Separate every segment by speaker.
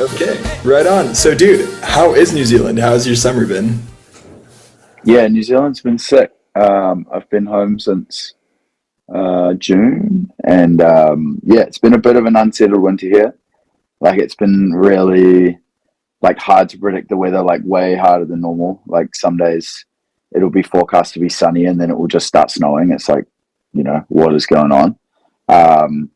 Speaker 1: Okay, right on. So, dude, how is New Zealand? How's your summer been?
Speaker 2: Yeah, New Zealand's been sick. I've been home since June, and yeah, it's been a bit of an unsettled winter here. Like it's been really like hard to predict the weather, like way harder than normal. Like some days it'll be forecast to be sunny, and then it will just start snowing. It's like, what is going on? Um,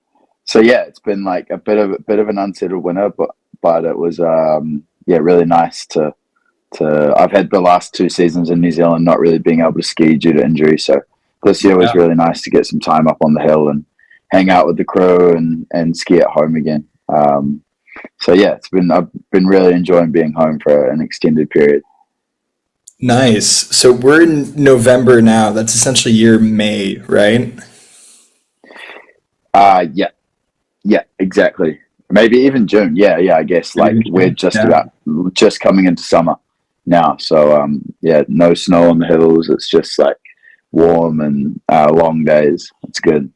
Speaker 2: so yeah, it's been like a bit of an unsettled winter, but it was yeah, really nice to I've had the last 2 seasons in New Zealand not really being able to ski due to injury. So this year was
Speaker 1: Yeah.
Speaker 2: really nice to get some time up on the hill and hang out with the crew and ski at home again. So yeah, I've been really enjoying being home for an extended period.
Speaker 1: Nice. So we're in November now. That's essentially year May, right?
Speaker 2: Yeah, yeah, exactly. Maybe even June. Yeah, yeah. I guess like we're
Speaker 1: Yeah.
Speaker 2: just coming into summer now. So yeah, no snow on the hills. It's just like warm and long days. It's good.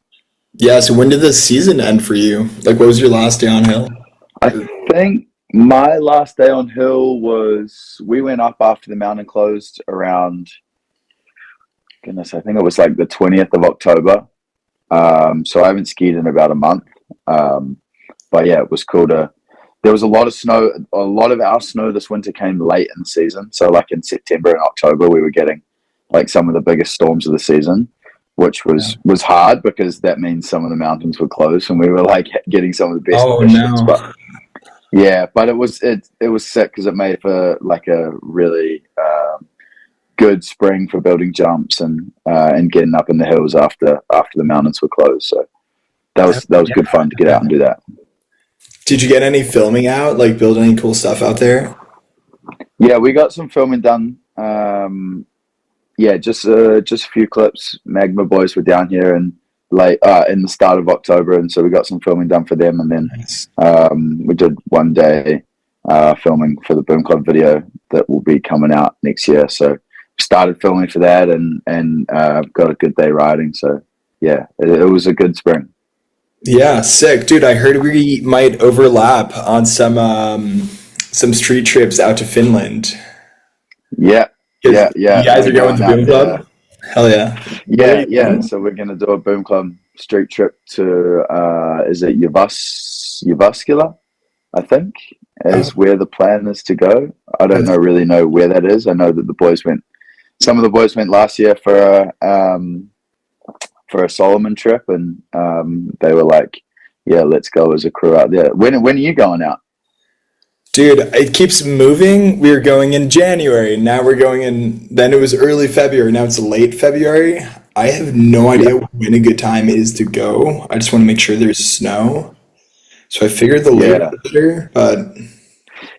Speaker 1: Yeah. So when did the season end for you? Like, what was your last day on hill?
Speaker 2: I think my last day on hill was we went up after the mountain closed around, goodness, I think it was like the 20th of October. So I haven't skied in about a month. Um, but yeah, it was cool to. There was a lot of snow. A lot of our snow this winter came late in the season. So like in September and October, we were getting like some of the biggest storms of the season, which
Speaker 1: Yeah.
Speaker 2: was hard because that means some of the mountains were closed and we were like getting some of the best
Speaker 1: Oh
Speaker 2: conditions.
Speaker 1: no.
Speaker 2: But yeah, but it was sick because it made for like a really good spring for building jumps and getting up in the hills after the mountains were closed. So that was good fun to get out and do that.
Speaker 1: Did you get any filming out? Like, build any cool stuff out there?
Speaker 2: Yeah, we got some filming done. Yeah, just a few clips. Magma Boys were down here and late in the start of October, and so we got some filming done for them, and then
Speaker 1: Nice.
Speaker 2: we did one day filming for the Boom Club video that will be coming out next year. So started filming for that, and got a good day riding. So yeah, it was a good spring.
Speaker 1: Yeah, sick, dude. I heard we might overlap on some street trips out to Finland.
Speaker 2: Yeah,
Speaker 1: Because
Speaker 2: yeah,
Speaker 1: you
Speaker 2: yeah.
Speaker 1: guys
Speaker 2: We're
Speaker 1: are going with
Speaker 2: going
Speaker 1: the
Speaker 2: out
Speaker 1: Boom
Speaker 2: there.
Speaker 1: Club? Hell yeah. Where are
Speaker 2: Yeah,
Speaker 1: you
Speaker 2: yeah.
Speaker 1: going?
Speaker 2: So we're gonna do a Boom Club street trip to is it Jyväskylä? I think
Speaker 1: Oh,
Speaker 2: is where the plan is to go. I don't know really know where that is. I know that the boys went. Some of the boys went last year for a Solomon trip, and they were like, "Yeah, let's go as a crew out there." When are you going out?
Speaker 1: dude, it keeps moving. We were going in January. Now we're going in, then it was early February. Now it's late February. I have no
Speaker 2: Yeah,
Speaker 1: idea when a good time is to go. I just want to make sure there's snow. So I figured the later
Speaker 2: yeah,
Speaker 1: the better, but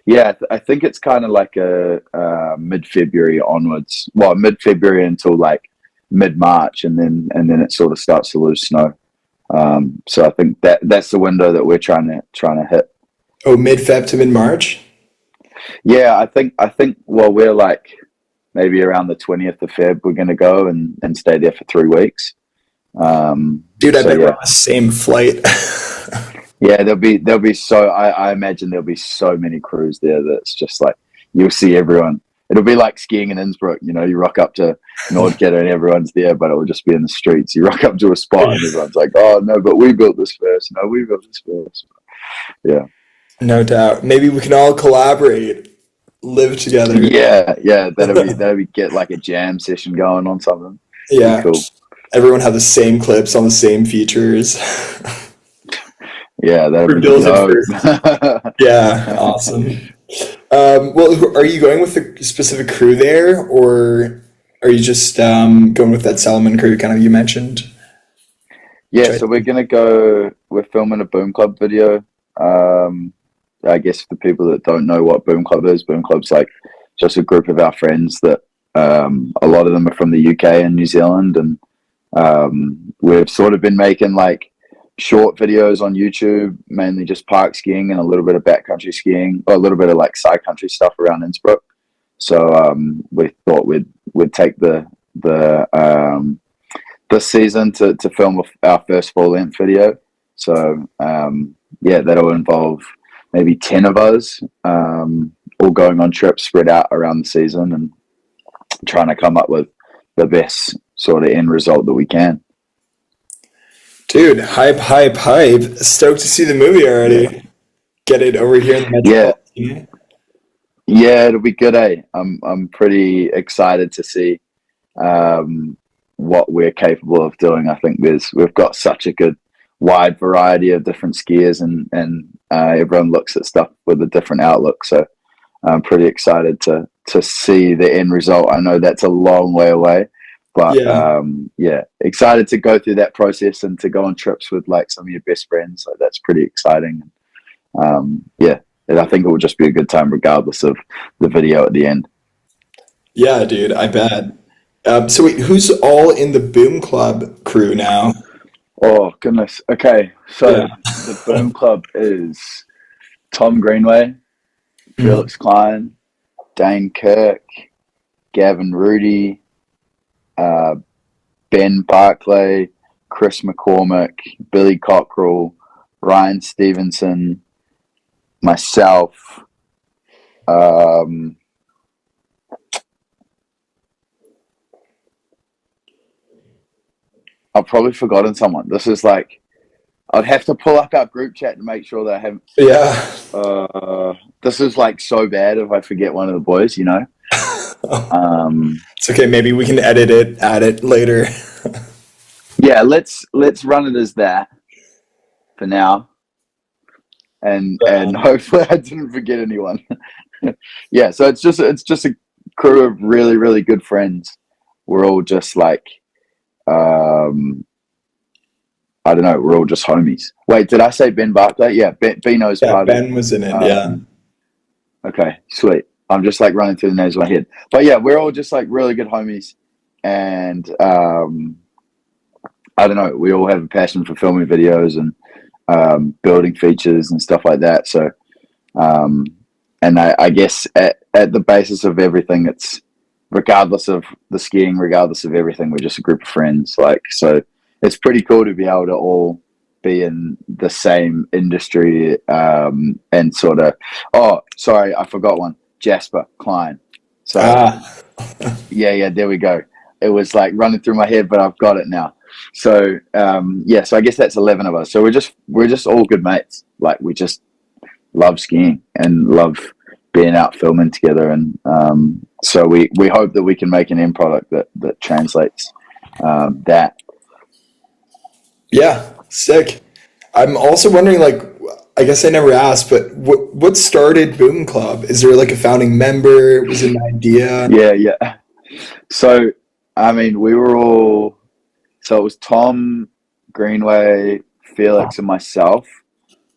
Speaker 2: yeah. I think it's kind of like a mid-February onwards. Well, mid-February until like mid-March, and then it sort of starts to lose snow. So I think that's the window that we're trying to hit.
Speaker 1: oh, mid-Feb to mid-March?
Speaker 2: Yeah, I think well we're like maybe around the 20th of Feb we're gonna go and stay there for 3 weeks.
Speaker 1: Dude, I
Speaker 2: So
Speaker 1: bet we're
Speaker 2: yeah.
Speaker 1: on the same flight.
Speaker 2: Yeah, there'll be I imagine there'll be so many crews there that it's just like you'll see everyone. It'll be like skiing in Innsbruck, you rock up to Nordkette and everyone's there, but it will just be in the streets. You rock up to a spot and everyone's like, "Oh no, but we built this first. No, we built this first." Yeah.
Speaker 1: No doubt. Maybe we can all collaborate, live together.
Speaker 2: Yeah, yeah, that'll be get like a jam session going on something. Be
Speaker 1: Yeah.
Speaker 2: cool.
Speaker 1: Everyone have the same clips on the same features.
Speaker 2: Yeah, that'd
Speaker 1: We're
Speaker 2: be
Speaker 1: built it
Speaker 2: dope.
Speaker 1: first. Yeah, awesome. Well, are you going with a specific crew there, or are you just going with that Salomon crew kind of you mentioned?
Speaker 2: Yeah,
Speaker 1: Which
Speaker 2: so we're gonna go. We're filming a Boom Club video. Um, I guess for the people that don't know what Boom Club is, Boom Club's like just a group of our friends that a lot of them are from the UK and New Zealand, and we've sort of been making like short videos on YouTube, mainly just park skiing and a little bit of backcountry skiing, or a little bit of like side country stuff around Innsbruck. So we thought we'd take the this season to film our first full length video. So yeah, that'll involve maybe 10 of us, all going on trips spread out around the season and trying to come up with the best sort of end result that we can.
Speaker 1: Dude, hype, hype, hype. Stoked to see the movie
Speaker 2: Yeah.
Speaker 1: already. Get it over here in the
Speaker 2: Yeah.
Speaker 1: metropolitan.
Speaker 2: Yeah, it'll be good, eh? I'm pretty excited to see what we're capable of doing. I think we've got such a good wide variety of different skiers, and everyone looks at stuff with a different outlook. So I'm pretty excited to see the end result. I know that's a long way away, but
Speaker 1: Yeah.
Speaker 2: yeah, excited to go through that process and to go on trips with like some of your best friends. So that's pretty exciting. Yeah, and I think it will just be a good time regardless of the video at the end.
Speaker 1: Yeah, dude, I bet. So wait, who's all in the Boom Club crew now?
Speaker 2: Oh goodness. Okay,
Speaker 1: Yeah.
Speaker 2: so the Boom Club is Tom Greenway,
Speaker 1: Mhm.
Speaker 2: Felix Klein, Dane Kirk, Gavin Rudy, uh, Ben Barclay, Chris McCormick, Billy Cockrell, Ryan Stevenson, myself. Um, I've probably forgotten someone. This is like I'd have to pull up our group chat to make sure that I haven't.
Speaker 1: Yeah.
Speaker 2: This is like so bad if I forget one of the boys, you know. Um,
Speaker 1: It's okay. Maybe we can edit it, add it later.
Speaker 2: yeah, let's run it as that for now, and
Speaker 1: Yeah.
Speaker 2: hopefully I didn't forget anyone. Yeah, so it's just a crew of really really good friends. We're all just like um, I don't know. We're all just homies. Wait, did I say Ben Barclay? Yeah, Beno's
Speaker 1: Yeah,
Speaker 2: part of.
Speaker 1: Ben was in it. Yeah.
Speaker 2: Um, okay, sweet. I'm just like running through the names of my head, but yeah, we're all just like really good homies, and I don't know. We all have a passion for filming videos and building features and stuff like that. So, um, and I guess at the basis of everything, it's regardless of the skiing, regardless of everything, we're just a group of friends. Like, so it's pretty cool to be able to all be in the same industry and sort of. Oh, sorry, I forgot one. Jasper Klein. So
Speaker 1: Ah,
Speaker 2: yeah, there we go. It was like running through my head, but I've got it now. So yeah, so I guess that's 11 of us. So we're just all good mates. Like we just love skiing and love being out filming together, and so we hope that we can make an end product that translates that.
Speaker 1: yeah. Sick. I'm also wondering, like, I guess I never asked, but what started Boom Club? Is there like a founding member? Was it an idea?
Speaker 2: Yeah. So I mean, we were all. So it was Tom Greenway, Felix, and myself,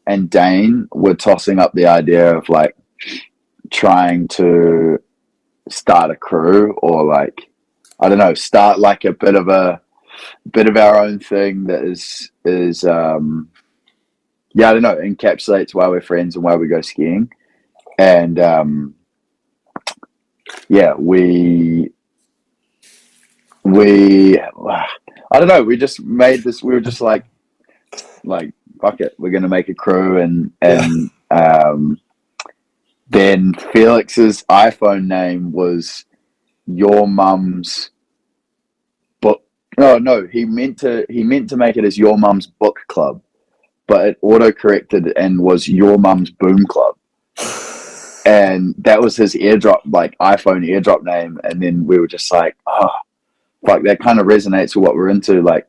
Speaker 2: and Dane were tossing up the idea of like trying to start a crew or like I don't know, start like a bit of our own thing that is yeah, I don't know, encapsulates why we're friends and why we go skiing. And yeah, we I don't know, we just made this. We were just like fuck it, we're gonna make a crew,
Speaker 1: Yeah.
Speaker 2: and then Felix's iPhone name was your mum's book. Oh no, he meant to make it as your mum's book club, but it auto corrected and was your mum's boom club, and that was his airdrop like iPhone airdrop name. And then we were just like, oh fuck, that kind of resonates with what we're into, like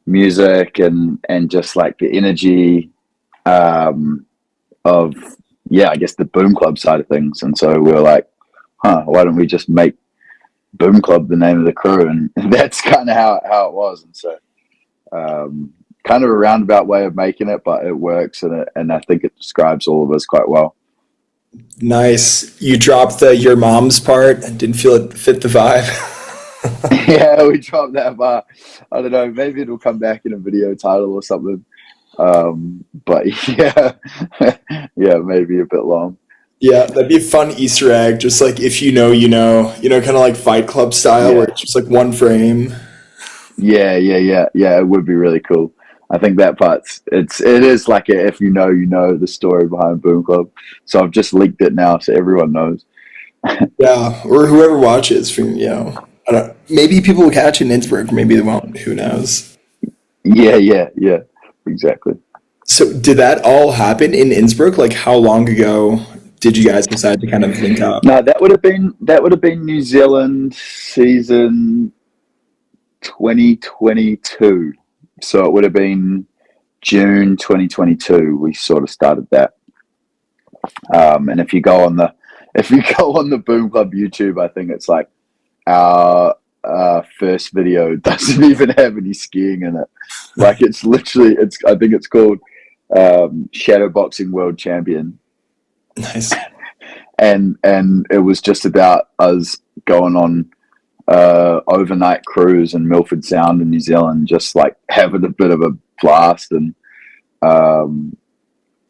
Speaker 2: music and just like the energy of yeah, I guess the boom club side of things. And so we were like, why don't we just make Boom Club the name of the crew? And that's kind of how it was. And so kind of a roundabout way of making it, but it works, and I think it describes all of us quite well.
Speaker 1: Nice. You dropped the your mom's part and didn't feel it fit the vibe.
Speaker 2: Yeah, we dropped that bar. I don't know, maybe it'll come back in a video title or something. But yeah, yeah, maybe a bit long.
Speaker 1: Yeah, that'd be a fun Easter egg. Just like if you know, kind of like Fight Club style, where
Speaker 2: Yeah,
Speaker 1: it's just like one frame.
Speaker 2: yeah. It would be really cool. I think that part's it is like if you know the story behind Boom Club. So I've just leaked it now, so everyone knows.
Speaker 1: Yeah, or whoever watches from, I don't, maybe people will catch it in Innsbruck, maybe they won't. Who knows?
Speaker 2: Yeah, exactly.
Speaker 1: So did that all happen in Innsbruck? Like how long ago did you guys decide to kind of link up?
Speaker 2: No, that would have been New Zealand season 2022. So it would have been June 2022. We sort of started that. And if you go on the Boom Club YouTube, I think it's like our first video doesn't even have any skiing in it. Like it's literally, I think it's called Shadow Boxing World Champion,
Speaker 1: Nice.
Speaker 2: and it was just about us going on overnight cruise in Milford Sound in New Zealand, just like having a bit of a blast. And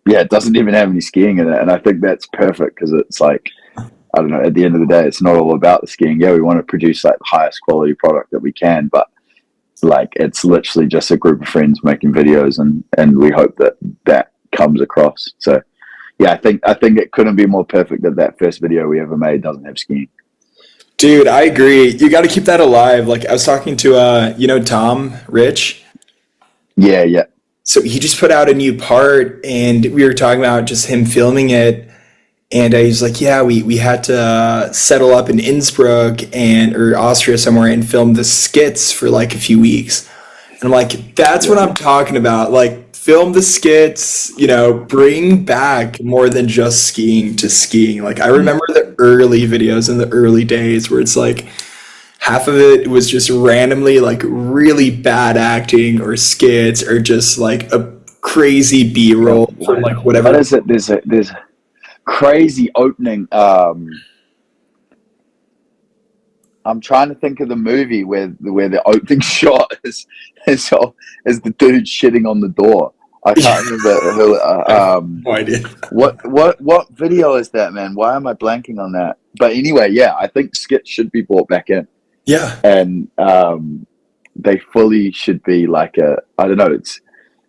Speaker 2: yeah, it doesn't even have any skiing in it, and I think that's perfect because it's like, I don't know, at the end of the day, it's not all about the skiing. Yeah, we want to produce like the highest quality product that we can, but like it's literally just a group of friends making videos, and we hope that that comes across. So yeah, I think it couldn't be more perfect that that first video we ever made doesn't have skiing.
Speaker 1: Dude, I agree. You got to keep that alive. Like I was talking to Tom Rich.
Speaker 2: Yeah.
Speaker 1: So he just put out a new part and we were talking about just him filming it. And he's like, yeah, we had to settle up in Innsbruck and or Austria somewhere and film the skits for like a few weeks. And I'm like, that's what I'm talking about. Like, film the skits, bring back more than just skiing to skiing. Like, I remember the early videos in the early days where it's like half of it was just randomly like really bad acting or skits or just like a crazy B-roll from like
Speaker 2: What
Speaker 1: whatever.
Speaker 2: is it? There's a crazy opening. I'm trying to think of the movie where the opening shot is the dude shitting on the door. I can't remember who.
Speaker 1: No idea.
Speaker 2: What video is that, man? Why am I blanking on that? But anyway, yeah, I think skits should be brought back in,
Speaker 1: Yeah.
Speaker 2: and they fully should be like I don't know.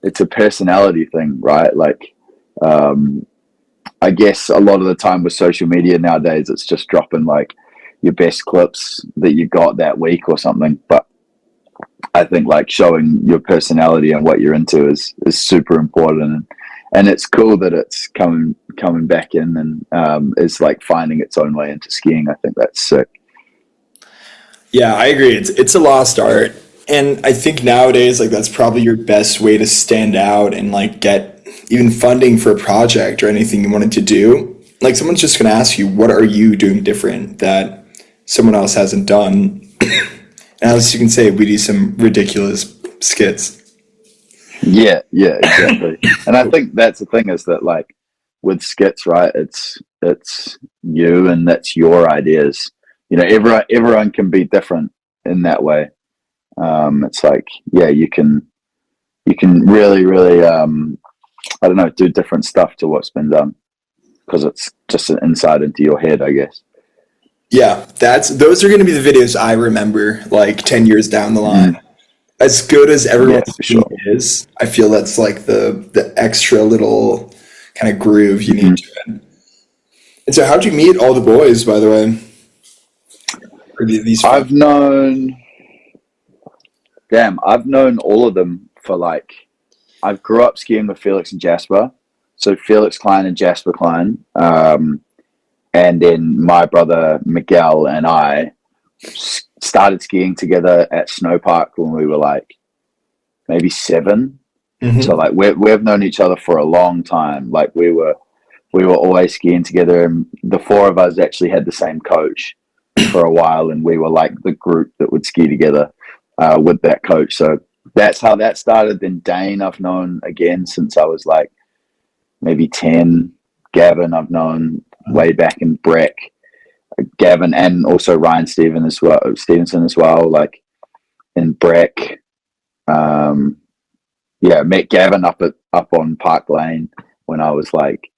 Speaker 2: It's a personality thing, right? Like, I guess a lot of the time with social media nowadays, it's just dropping like your best clips that you got that week or something. But I think like showing your personality and what you're into is super important, and it's cool that it's coming back in and is like finding its own way into skiing. I think that's sick.
Speaker 1: Yeah, I agree. It's a lost art. And I think nowadays like that's probably your best way to stand out and like get even funding for a project or anything you wanted to do. Like someone's just going to ask you, what are you doing different that someone else hasn't done? And as you can say, we do some ridiculous skits.
Speaker 2: Yeah, exactly. And I think that's the thing is that like with skits, right? It's you and that's your ideas. Everyone can be different in that way. It's like yeah, you can really I don't know, do different stuff to what's been done because it's just an insight into your head, I guess.
Speaker 1: Yeah, those are going to be the videos I remember like 10 years down the line.
Speaker 2: Mm,
Speaker 1: As good as
Speaker 2: yeah,
Speaker 1: everyone's
Speaker 2: for
Speaker 1: skiing
Speaker 2: sure.
Speaker 1: is, I feel that's like the extra little kind of groove you
Speaker 2: Hmm.
Speaker 1: need to it. And so how'd you meet all the boys, by the way? Or these friends?
Speaker 2: I've known, I've known all of them for like, I grew up skiing with Felix and Jasper. So Felix Klein and Jasper Klein. And then my brother Miguel and I started skiing together at Snowpark when we were like maybe 7. So
Speaker 1: Hmm.
Speaker 2: like we've known each other for a long time. Like we were always skiing together, and the four of us actually had the same coach for a while, and we were like the group that would ski together with that coach. So that's how that started. Then Dane, I've known again since I was like maybe 10. Gavin, I've known way back in Breck. Gavin and also Ryan Stevenson as well, like in Breck. Um, yeah, met Gavin up on Park Lane when I was like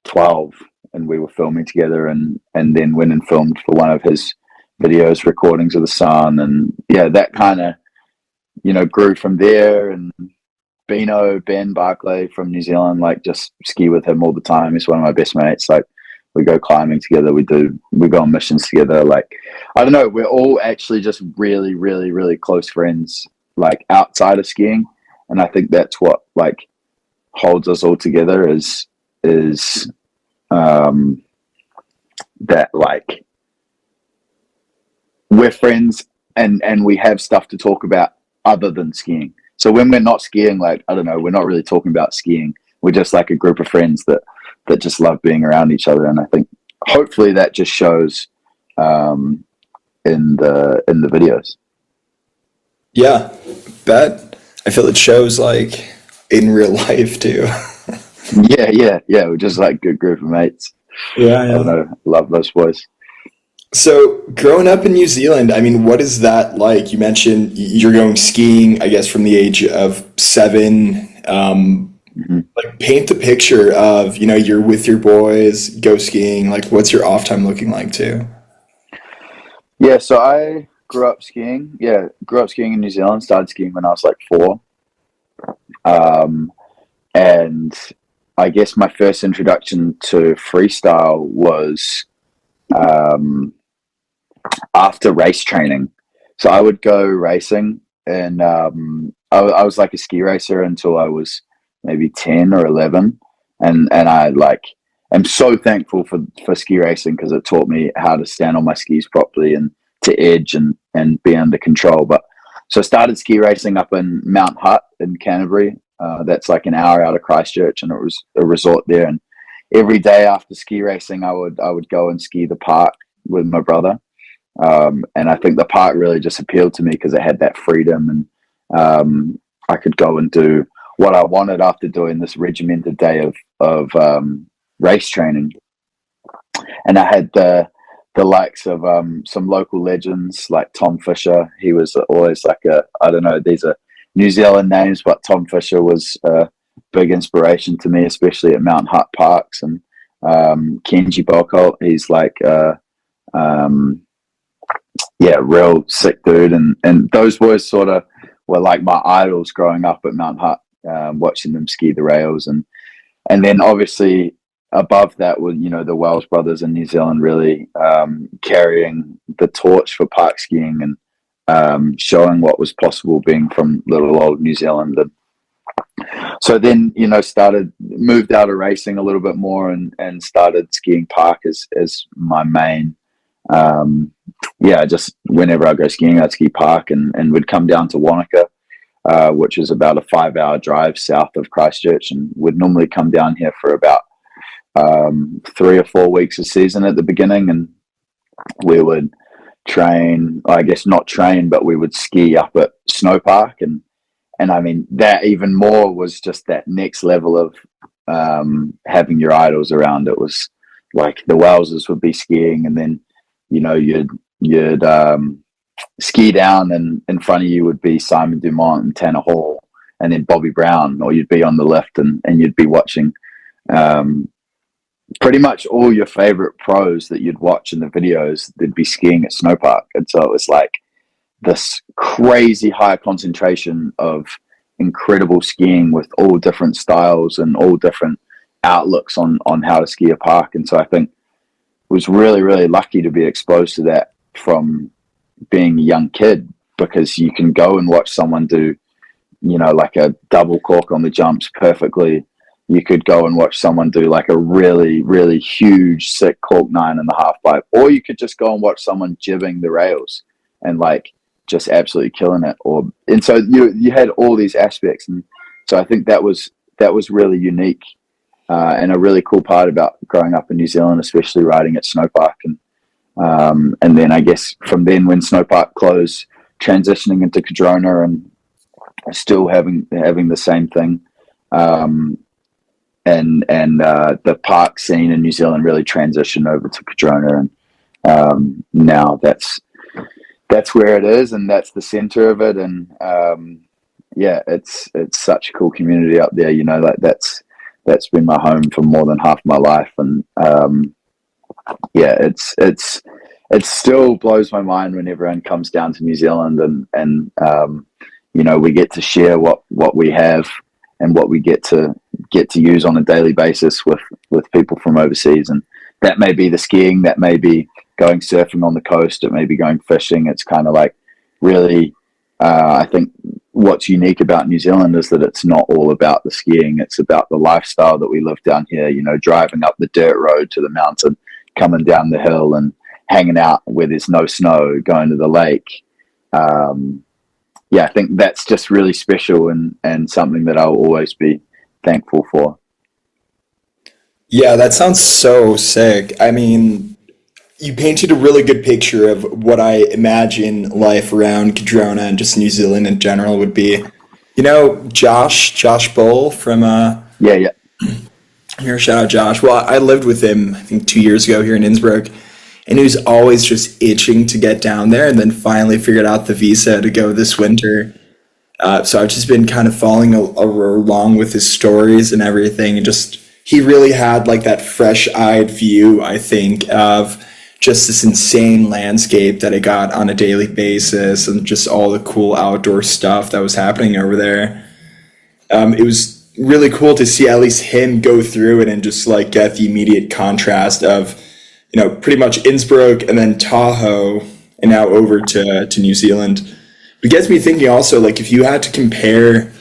Speaker 2: 12, and we were filming together, and then went and filmed for one of his videos, recordings of the sun, and yeah, that kind of grew from there, and Ben Barclay from New Zealand, like just ski with him all the time. He's one of my best mates. Like we go climbing together. We go on missions together. Like, I don't know. We're all actually just really, really, really close friends, like outside of skiing. And I think that's what like holds us all together is that like we're friends and we have stuff to talk about other than skiing. So when we're not skiing, like, I don't know, we're not really talking about skiing. We're just like a group of friends that just love being around each other. And I think hopefully that just shows in the videos.
Speaker 1: Yeah, bet. I feel it shows like in real life too.
Speaker 2: Yeah. We're just like a good group of mates.
Speaker 1: Yeah,
Speaker 2: I don't
Speaker 1: yeah.
Speaker 2: know. Love those boys.
Speaker 1: So, growing up in New Zealand, I mean, what is that like? You mentioned you're going skiing, I guess, from the age of 7.
Speaker 2: Hmm.
Speaker 1: Like, paint the picture of, you're with your boys, go skiing. Like, what's your off time looking like too?
Speaker 2: Yeah, so I grew up skiing. Yeah, grew up skiing in New Zealand. Started skiing when I was like 4. Um, and I guess my first introduction to freestyle was um, after race training. So I would go racing, and I was like a ski racer until I was maybe 10 or 11, and I like am so thankful for ski racing because it taught me how to stand on my skis properly and to edge and be under control. But so I started ski racing up in Mount Hutt in Canterbury. That's like an hour out of Christchurch, and it was a resort there. And every day after ski racing, I would go and ski the park with my brother. And I think the park really just appealed to me because it had that freedom, and I could go and do what I wanted after doing this regimented day of race training. And I had the likes of some local legends like Tom Fisher. He was always like I don't know, these are New Zealand names, but Tom Fisher was a big inspiration to me, especially at Mount Hutt Parks. And Kenji Bokolt, he's like um, yeah, real sick dude. And those boys sort of were like my idols growing up at Mount Hutt, watching them ski the rails. And then obviously above that were, the Wells brothers in New Zealand really carrying the torch for park skiing and showing what was possible being from little old New Zealand. And so then, moved out of racing a little bit more and started skiing park as my main. Just whenever I go skiing, I'd ski park and would come down to Wanaka, which is about a 5-hour drive south of Christchurch, and would normally come down here for about 3 or 4 weeks a season at the beginning. And we would train, I guess not train, but we would ski up at Snowpark. And I mean, that even more was just that next level of having your idols around. It was like the Wellses would be skiing, and then you'd ski down, and in front of you would be Simon Dumont and Tanner Hall, and then Bobby Brown, or you'd be on the left and you'd be watching pretty much all your favorite pros that you'd watch in the videos. They'd be skiing at Snowpark. And so it was like this crazy high concentration of incredible skiing with all different styles and all different outlooks on how to ski a park. And so I think was really, really lucky to be exposed to that from being a young kid, because you can go and watch someone do, like a double cork on the jumps perfectly. You could go and watch someone do like a really, really huge sick cork 9 in the half pipe, or you could just go and watch someone jibbing the rails and like just absolutely killing it. And so you had all these aspects, and so I think that was really unique. And a really cool part about growing up in New Zealand, especially riding at Snowpark. And then I guess from then, when Snowpark closed, transitioning into Cadrona and still having the same thing. And the park scene in New Zealand really transitioned over to Cadrona. And now that's where it is, and that's the center of it. And it's such a cool community up there. Like that's been my home for more than half my life. And it still blows my mind when everyone comes down to New Zealand and we get to share what we have. and what we get to use on a daily basis with people from overseas. And that may be the skiing, that may be going surfing on the coast, it may be going fishing. It's kind of like really, I think what's unique about New Zealand is that it's not all about the skiing. It's about the lifestyle that we live down here, you know, driving up the dirt road to the mountain, coming down the hill and hanging out where there's no snow, going to the lake. Yeah, I think that's just really special and something that I'll always be thankful for.
Speaker 1: Yeah, that sounds so sick. I mean, you painted a really good picture of what I imagine life around Cadrona and just New Zealand in general would be. You know, Josh Bull from
Speaker 2: Yeah, yeah.
Speaker 1: here, shout out Josh. Well, I lived with him, I think 2 years ago here in Innsbruck, and he was always just itching to get down there, and then finally figured out the visa to go this winter. So I've just been kind of following along with his stories and everything, and just he really had like that fresh-eyed view, I think, of just this insane landscape that I got on a daily basis, and just all the cool outdoor stuff that was happening over there. It was really cool to see at least him go through it and just like get the immediate contrast of, you know, pretty much Innsbruck and then Tahoe and now over to New Zealand. It gets me thinking also, like, if you had to compare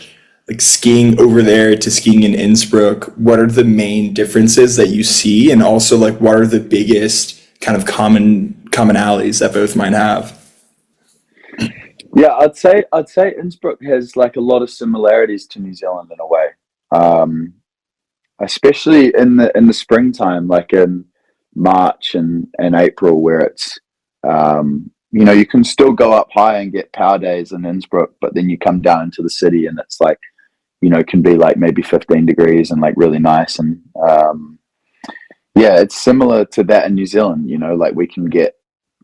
Speaker 1: like skiing over there to skiing in Innsbruck, what are the main differences that you see? And also, like, what are the biggest kind of commonalities that both might have?
Speaker 2: Yeah, I'd say Innsbruck has like a lot of similarities to New Zealand in a way. Especially in the springtime, like in March and April, where it's you know, you can still go up high and get power days in Innsbruck, but then you come down into the city and it's like, you know, it can be like maybe 15 degrees and like really nice. And yeah, it's similar to that in New Zealand, you know, like we can get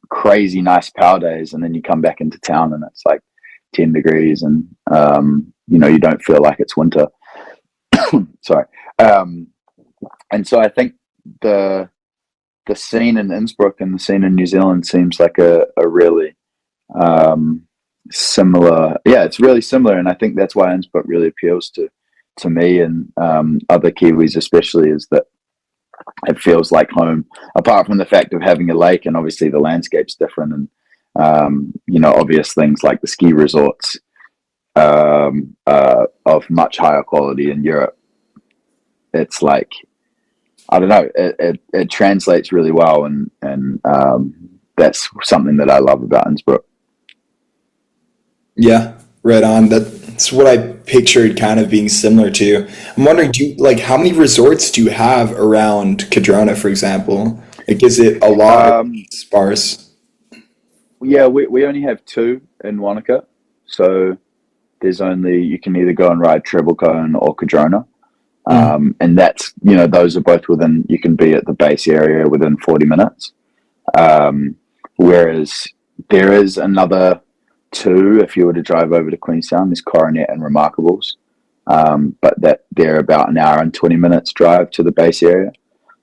Speaker 2: crazy nice power days and then you come back into town and it's like 10 degrees and you know, you don't feel like it's winter. Sorry. And so I think the scene in Innsbruck and the scene in New Zealand seems like a really similar. Yeah, it's really similar, and I think that's why Innsbruck really appeals to me and other Kiwis, especially, is that it feels like home. Apart from the fact of having a lake, and obviously the landscape's different, and you know, obvious things like the ski resorts of much higher quality in Europe. It's like, I don't know, it translates really well, and that's something that I love about Innsbruck.
Speaker 1: Yeah, right on. That's what I pictured kind of being similar to. I'm wondering, do you, like, how many resorts do you have around Cadrona, for example? Like, is it a lot or
Speaker 2: Um,
Speaker 1: sparse?
Speaker 2: yeah, we only have two in Wanaka, so there's only, you can either go and ride Treble Cone or Cadrona.
Speaker 1: Mm.
Speaker 2: And that's, you know, those are both within, you can be at the base area within 40 minutes. Um, Whereas there is another two, if you were to drive over to Queenstown, there's Coronet and Remarkables. But that they're about an hour and 20 minutes drive to the base area.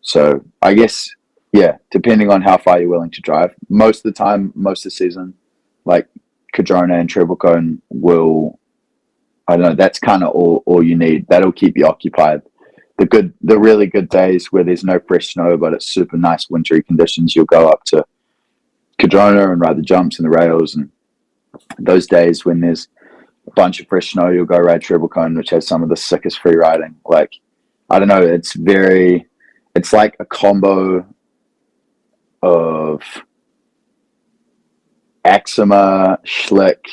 Speaker 2: So I guess, yeah, depending on how far you're willing to drive, most of the time, most of the season, like Cadrona and Treble Cone will, I don't know, that's kind of all you need. That'll keep you occupied. The really good days where there's no fresh snow, but it's super nice wintry conditions, you'll go up to Cadrona and ride the jumps and the rails. And those days when there's a bunch of fresh snow, you'll go ride Treble Cone, which has some of the sickest free riding. Like, I don't know, it's like a combo of Axima, Schlick,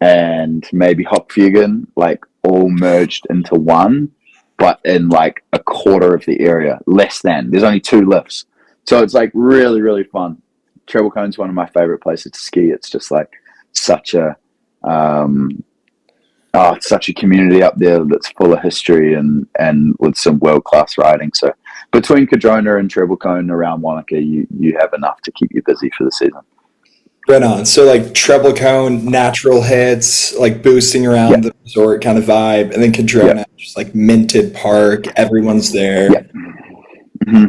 Speaker 2: and maybe Hopfugen, like all merged into one, but in like a quarter of the area, less than. There's only two lifts. So it's like really, really fun. Treble Cone's one of my favorite places to ski. It's just like such a, it's such a community up there that's full of history and with some world-class riding. So between Cadrona and Treble Cone around Wanaka, you have enough to keep you busy for the season.
Speaker 1: Right on. So, like, treble cone, natural hits, like boosting
Speaker 2: Yeah,
Speaker 1: around the resort kind of vibe, and then
Speaker 2: yeah,
Speaker 1: Cadrona, just like minted park, everyone's
Speaker 2: yeah.
Speaker 1: there.
Speaker 2: Hmm.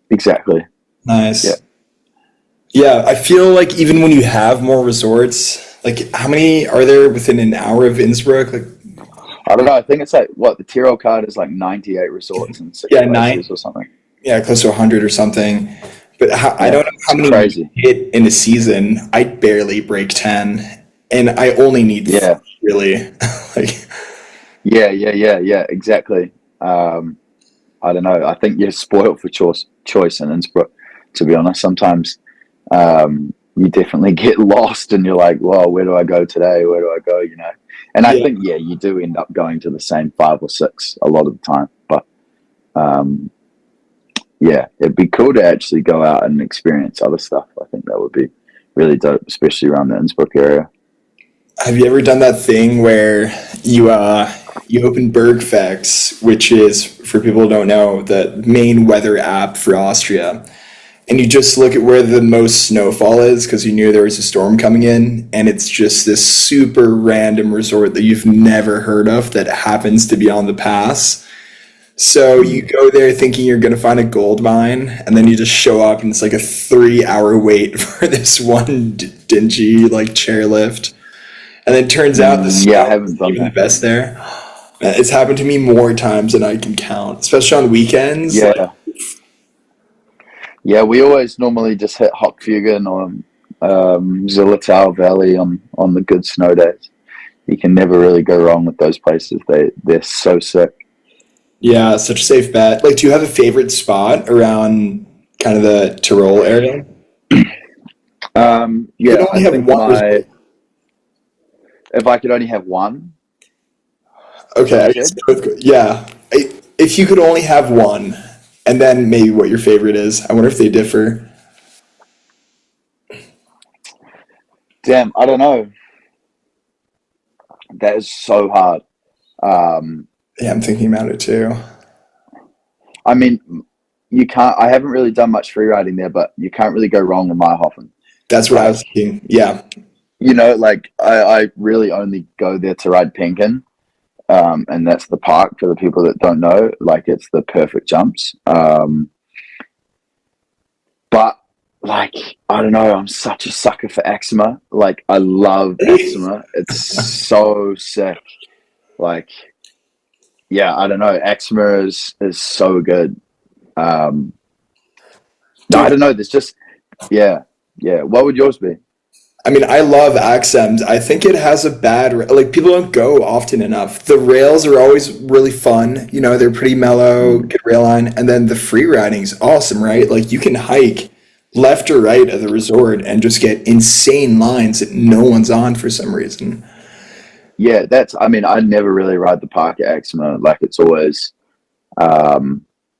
Speaker 2: Exactly. Yeah.
Speaker 1: Nice. Yeah, I feel like even when you have more resorts, like, how many are there within an hour of Innsbruck? Like,
Speaker 2: I don't know. I think it's like what the Tyrrell card is like 98 resorts and six
Speaker 1: Yeah,
Speaker 2: places or something.
Speaker 1: yeah, close to 100 or something. But I
Speaker 2: Yeah,
Speaker 1: don't know how
Speaker 2: it's
Speaker 1: many you
Speaker 2: crazy.
Speaker 1: hit in a season. I barely break 10, and I only need
Speaker 2: Yeah,
Speaker 1: three, really. Like,
Speaker 2: yeah. Exactly. Um, I don't know. I think you're spoiled for choice in Innsbruck. To be honest, sometimes you definitely get lost, and you're like, "Well, where do I go today? Where do I go?" You know. And I
Speaker 1: yeah,
Speaker 2: think you do end up going to the same five or six a lot of the time. But um, yeah, it'd be cool to actually go out and experience other stuff. I think that would be really dope, especially around the Innsbruck area.
Speaker 1: have you ever done that thing where you open Bergfex, which is, for people who don't know, the main weather app for Austria, and you just look at where the most snowfall is because you knew there was a storm coming in, and it's just this super random resort that you've never heard of that happens to be on the pass. So you
Speaker 2: Mm.
Speaker 1: go there thinking you're going to find a gold mine, and then you just show up, and it's like a 3 hour wait for this one dingy like chairlift. And then it turns out the
Speaker 2: Yeah, I
Speaker 1: snow
Speaker 2: haven't
Speaker 1: isn't
Speaker 2: done
Speaker 1: even the
Speaker 2: that.
Speaker 1: best there. It's happened to me more times than I can count, especially on weekends. Like,
Speaker 2: Yeah, yeah. We always normally just hit Hochfugen or Zillertal Valley on the good snow days. You can never really go wrong with those places. They're so sick.
Speaker 1: yeah, such a safe bet. Like, do you have a favorite spot around kind of the Tyrol area? You could
Speaker 2: Yeah, I
Speaker 1: only have
Speaker 2: think
Speaker 1: one
Speaker 2: my
Speaker 1: resort.
Speaker 2: if I could only have one, is that
Speaker 1: Okay,
Speaker 2: what
Speaker 1: I
Speaker 2: you
Speaker 1: guess
Speaker 2: said?
Speaker 1: both. Yeah, if you could only have one, and then maybe what your favorite is. I wonder if they differ.
Speaker 2: Damn, I don't know. That is so hard. Um,
Speaker 1: Yeah, I'm thinking about it too.
Speaker 2: I mean, you can't. I haven't really done much free riding there, but you can't really go wrong in Meyerhofen.
Speaker 1: That's what I was
Speaker 2: Like,
Speaker 1: thinking. Yeah,
Speaker 2: like I really only go there to ride Penkin, and that's the park for the people that don't know. Like, it's the perfect jumps. But like, I don't know. I'm such a sucker for Axima. Like, I love Axima. It's so sick. Like, yeah, I don't know. Axima is so good. Um, no, I
Speaker 1: dude.
Speaker 2: don't know. There's just yeah. What would yours be?
Speaker 1: I mean, I love Accent. I think it has a like people don't go often enough. The rails are always really fun. You know, they're pretty mellow,
Speaker 2: Mm.
Speaker 1: good rail line, and then the free riding's awesome, right? Like you can hike left or right of the resort and just get insane lines that no one's on for some reason.
Speaker 2: Yeah, that's. I mean, I never really ride the park at Axima. Like, it's always,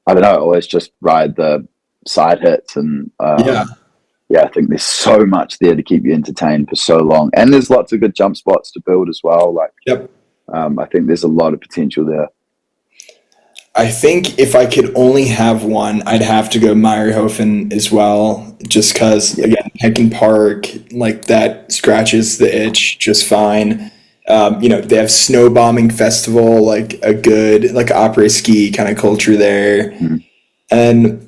Speaker 2: I don't know. I always just ride the side hits, and
Speaker 1: Yeah.
Speaker 2: yeah, I think there's so much there to keep you entertained for so long, and there's lots of good jump spots to build as well. Like,
Speaker 1: Yep.
Speaker 2: I think there's a lot of potential there.
Speaker 1: I think if I could only have one, I'd have to go Meyerhofen as well, just because
Speaker 2: Yeah,
Speaker 1: again, Pecken Park, like that scratches the itch just fine. They have snow bombing festival, like a good like opera ski kind of culture there,
Speaker 2: mm.
Speaker 1: and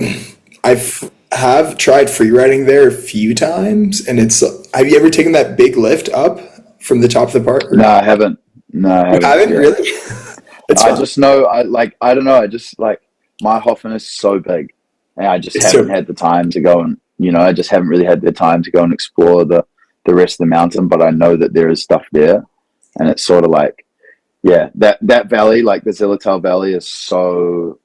Speaker 1: have tried free riding there a few times, and it's. Have you ever taken that big lift up from the top of the park?
Speaker 2: No,
Speaker 1: Or
Speaker 2: I haven't. No, I
Speaker 1: you
Speaker 2: haven't.
Speaker 1: haven't
Speaker 2: Yeah,
Speaker 1: really? It's
Speaker 2: I
Speaker 1: fun.
Speaker 2: just know. I don't know. I just like my Hoffman is so big, and I just
Speaker 1: It's
Speaker 2: haven't
Speaker 1: so
Speaker 2: had the time to go and I just haven't really had the time to go and explore the rest of the mountain. But I know that there is stuff there, and it's sort of like that valley, like the Zillertal Valley, is so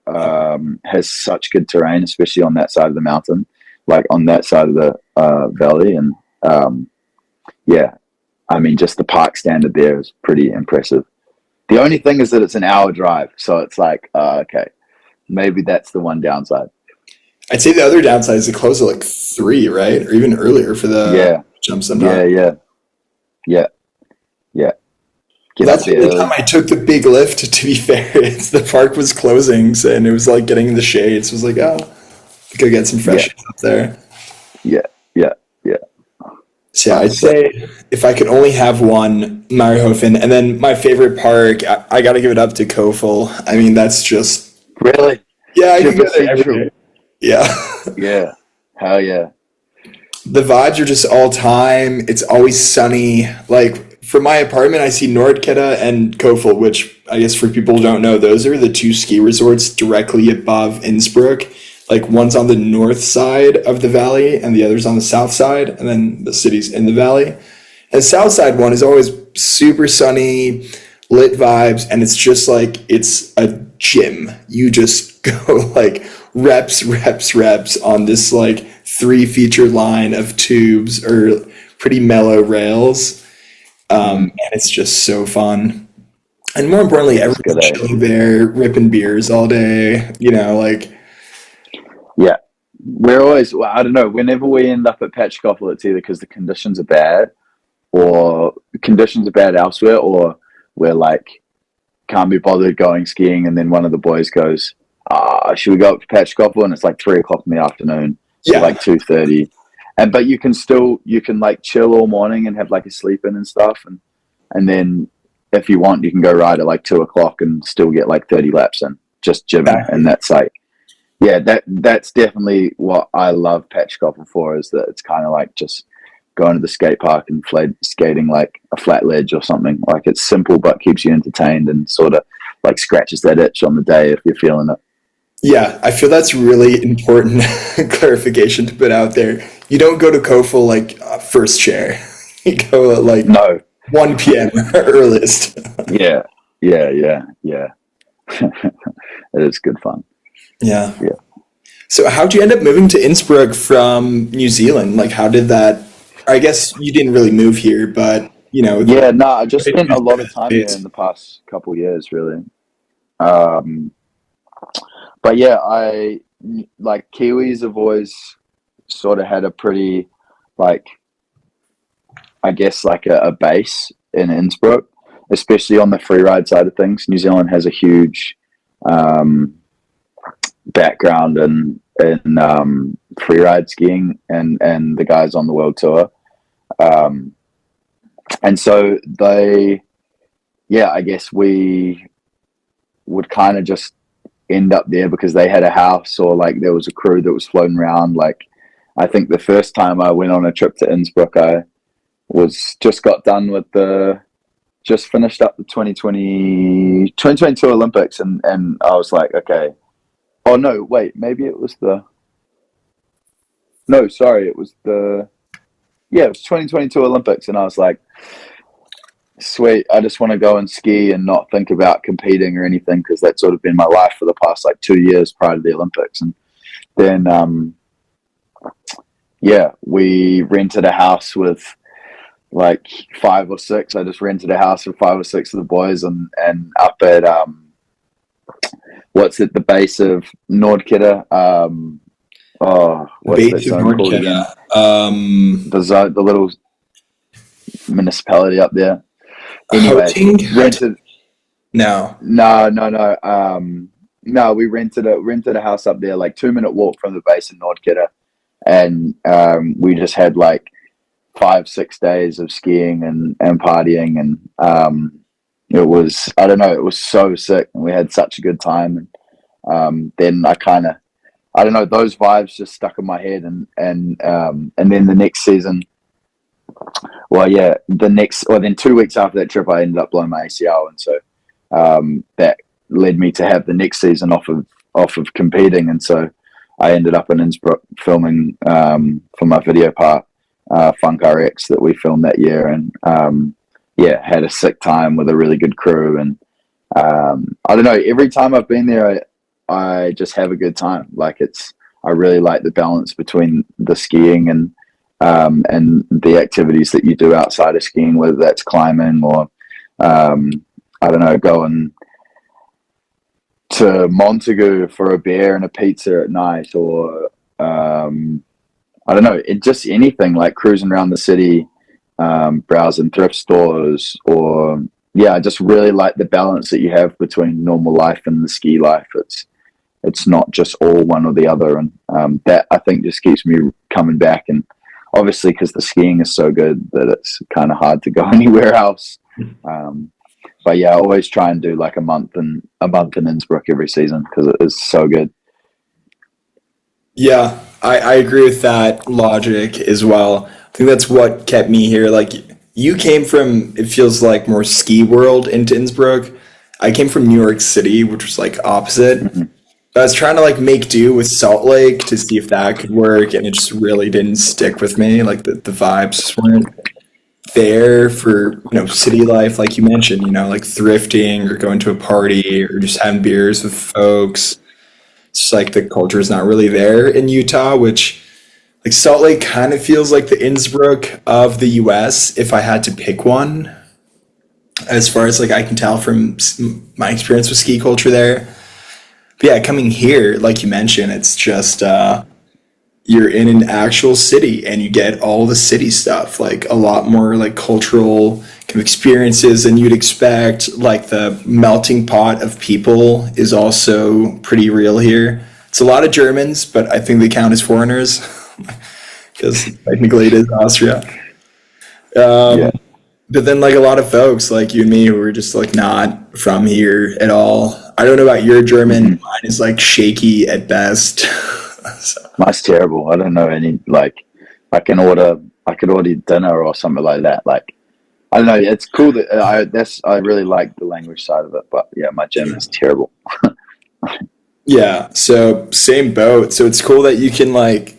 Speaker 2: has such good terrain, especially on that side of the mountain, like on that side of the valley, and um, yeah, I mean, just the park standard there is pretty impressive. The only thing is that it's an hour drive, so it's like, okay, maybe that's the one downside.
Speaker 1: I'd say the other downside is it closed at like 3, right? Or even earlier for the
Speaker 2: Yeah,
Speaker 1: jump
Speaker 2: yeah,
Speaker 1: sometimes.
Speaker 2: yeah, yeah, yeah. Get
Speaker 1: That's
Speaker 2: up
Speaker 1: the
Speaker 2: there
Speaker 1: only time
Speaker 2: early.
Speaker 1: I took the big lift, to be fair. It's the park was closing, so, and it was like getting in the shade. So it was like, oh, I could get some
Speaker 2: Yeah,
Speaker 1: fresh air up there.
Speaker 2: yeah, yeah, yeah.
Speaker 1: So yeah,
Speaker 2: Oh,
Speaker 1: I'd
Speaker 2: sick.
Speaker 1: say if I could only have one, Marihofen. And then my favorite park, I got to give it up to Kofel. I mean, that's just,
Speaker 2: Really?
Speaker 1: yeah, I could go
Speaker 2: Triple
Speaker 1: there every
Speaker 2: Central.
Speaker 1: day. Yeah.
Speaker 2: Yeah. Hell yeah.
Speaker 1: The vibes are just all time. It's always sunny. Like from my apartment, I see Nordkette and Kofel, which I guess for people who don't know, those are the two ski resorts directly above Innsbruck. Like one's on the north side of the valley and the other's on the south side, and then the city's in the valley. And the south side one is always super sunny, lit vibes, and it's just like it's a gym. You just go like reps on this like three feature line of tubes or pretty mellow rails. And it's just so fun. And more importantly,
Speaker 2: That's good,
Speaker 1: everyone's
Speaker 2: eh?
Speaker 1: chilling there, ripping beers all day, like,
Speaker 2: Yeah. We're always, well, I don't know, whenever we end up at Patch Couple, it's either because the conditions are bad or conditions are bad elsewhere, or we're like, can't be bothered going skiing. And then one of the boys goes, should we go up to Patch Couple? And it's like 3 o'clock in the afternoon. So
Speaker 1: yeah,
Speaker 2: like 2:30. But you can like chill all morning and have like a sleep in and stuff. And then if you want, you can go ride at like 2 o'clock and still get like 30 laps in, just gymming.
Speaker 1: exactly.
Speaker 2: And that's like, yeah, that's definitely what I love Patch Couple for, is that it's kind of like just going to the skate park and skating like a flat ledge or something. Like it's simple but keeps you entertained and sort of like scratches that itch on the day if you're feeling it.
Speaker 1: Yeah, I feel that's really important clarification to put out there. You don't go to Kofel like first chair. You go at like
Speaker 2: No,
Speaker 1: 1 p.m. earliest.
Speaker 2: yeah, yeah. It is good fun.
Speaker 1: Yeah.
Speaker 2: Yeah,
Speaker 1: So how'd you end up moving to Innsbruck from New Zealand? Like how did that, I guess you didn't really move here, but
Speaker 2: yeah. No, I just spent a lot of time here in
Speaker 1: States.
Speaker 2: the past couple of years, really. Um, but yeah, I like Kiwis have always sort of had a pretty like I guess like a base in Innsbruck, especially on the freeride side of things. New Zealand has a huge um, background in freeride skiing and the guys on the world tour, um, and so I guess we would kind of just end up there because they had a house or like there was a crew that was floating around. Like I think the first time I went on a trip to Innsbruck, I was just got done with just finished up the 2022 Olympics, and I was like, okay, oh no, wait, maybe it was no, sorry, it was it was 2022 Olympics, and I was like, sweet, I just want to go and ski and not think about competing or anything, because that's sort of been my life for the past like 2 years prior to the Olympics. And then we rented a house with like 5 or 6. I just rented a house with 5 or 6 of the boys, and up at what's at the base of Nordkette. What's that
Speaker 1: Base of
Speaker 2: zone called again?
Speaker 1: Nordkette.
Speaker 2: The little municipality up there. Anyway,
Speaker 1: Hoting?
Speaker 2: rented.
Speaker 1: No.
Speaker 2: No. No, we rented a house up there, like 2-minute walk from the base in Nordkette, and we just had like 5-6 days of skiing and partying, and it was, I don't know, it was so sick, and we had such a good time. And then I don't know, those vibes just stuck in my head, and then the next season, then 2 weeks after that trip, I ended up blowing my ACL, and so that led me to have the next season off of competing, and so I ended up in Innsbruck filming for my video part, Funk RX, that we filmed that year, and had a sick time with a really good crew. And I don't know, every time I've been there, I just have a good time. Like I really like the balance between the skiing and the activities that you do outside of skiing, whether that's climbing or I don't know, going to Montagu for a beer and a pizza at night, or I don't know, just anything, like cruising around the city, browsing thrift stores, or I just really like the balance that you have between normal life and the ski life. It's not just all one or the other, and that I think just keeps me coming back. And obviously, because the skiing is so good that it's kind of hard to go anywhere else. But I always try and do like a month in Innsbruck every season, because it is so good.
Speaker 1: Yeah, I agree with that logic as well. I think that's what kept me here. Like you came from, it feels like more ski world into Innsbruck. I came from New York City, which was like opposite.
Speaker 2: Hmm.
Speaker 1: I was trying to like make do with Salt Lake to see if that could work, and it just really didn't stick with me. Like the vibes just weren't there for, city life, like you mentioned, like thrifting or going to a party or just having beers with folks. It's just like the culture is not really there in Utah, which like Salt Lake kind of feels like the Innsbruck of the US if I had to pick one, as far as like I can tell from my experience with ski culture there. But yeah, coming here, like you mentioned, it's just you're in an actual city and you get all the city stuff, like a lot more like cultural kind of experiences than you'd expect. Like the melting pot of people is also pretty real here. It's a lot of Germans, but I think they count as foreigners because technically it is Austria.
Speaker 2: Yeah.
Speaker 1: But then like a lot of folks like you and me who are just like not from here at all. I don't know about your German.
Speaker 2: Hmm.
Speaker 1: Mine is like shaky at best. So,
Speaker 2: Mine's terrible. I don't know any, like, I could order dinner or something like that. Like, I don't know. It's cool that I really like the language side of it, but yeah, my German is terrible.
Speaker 1: yeah, so same boat. So it's cool that you can like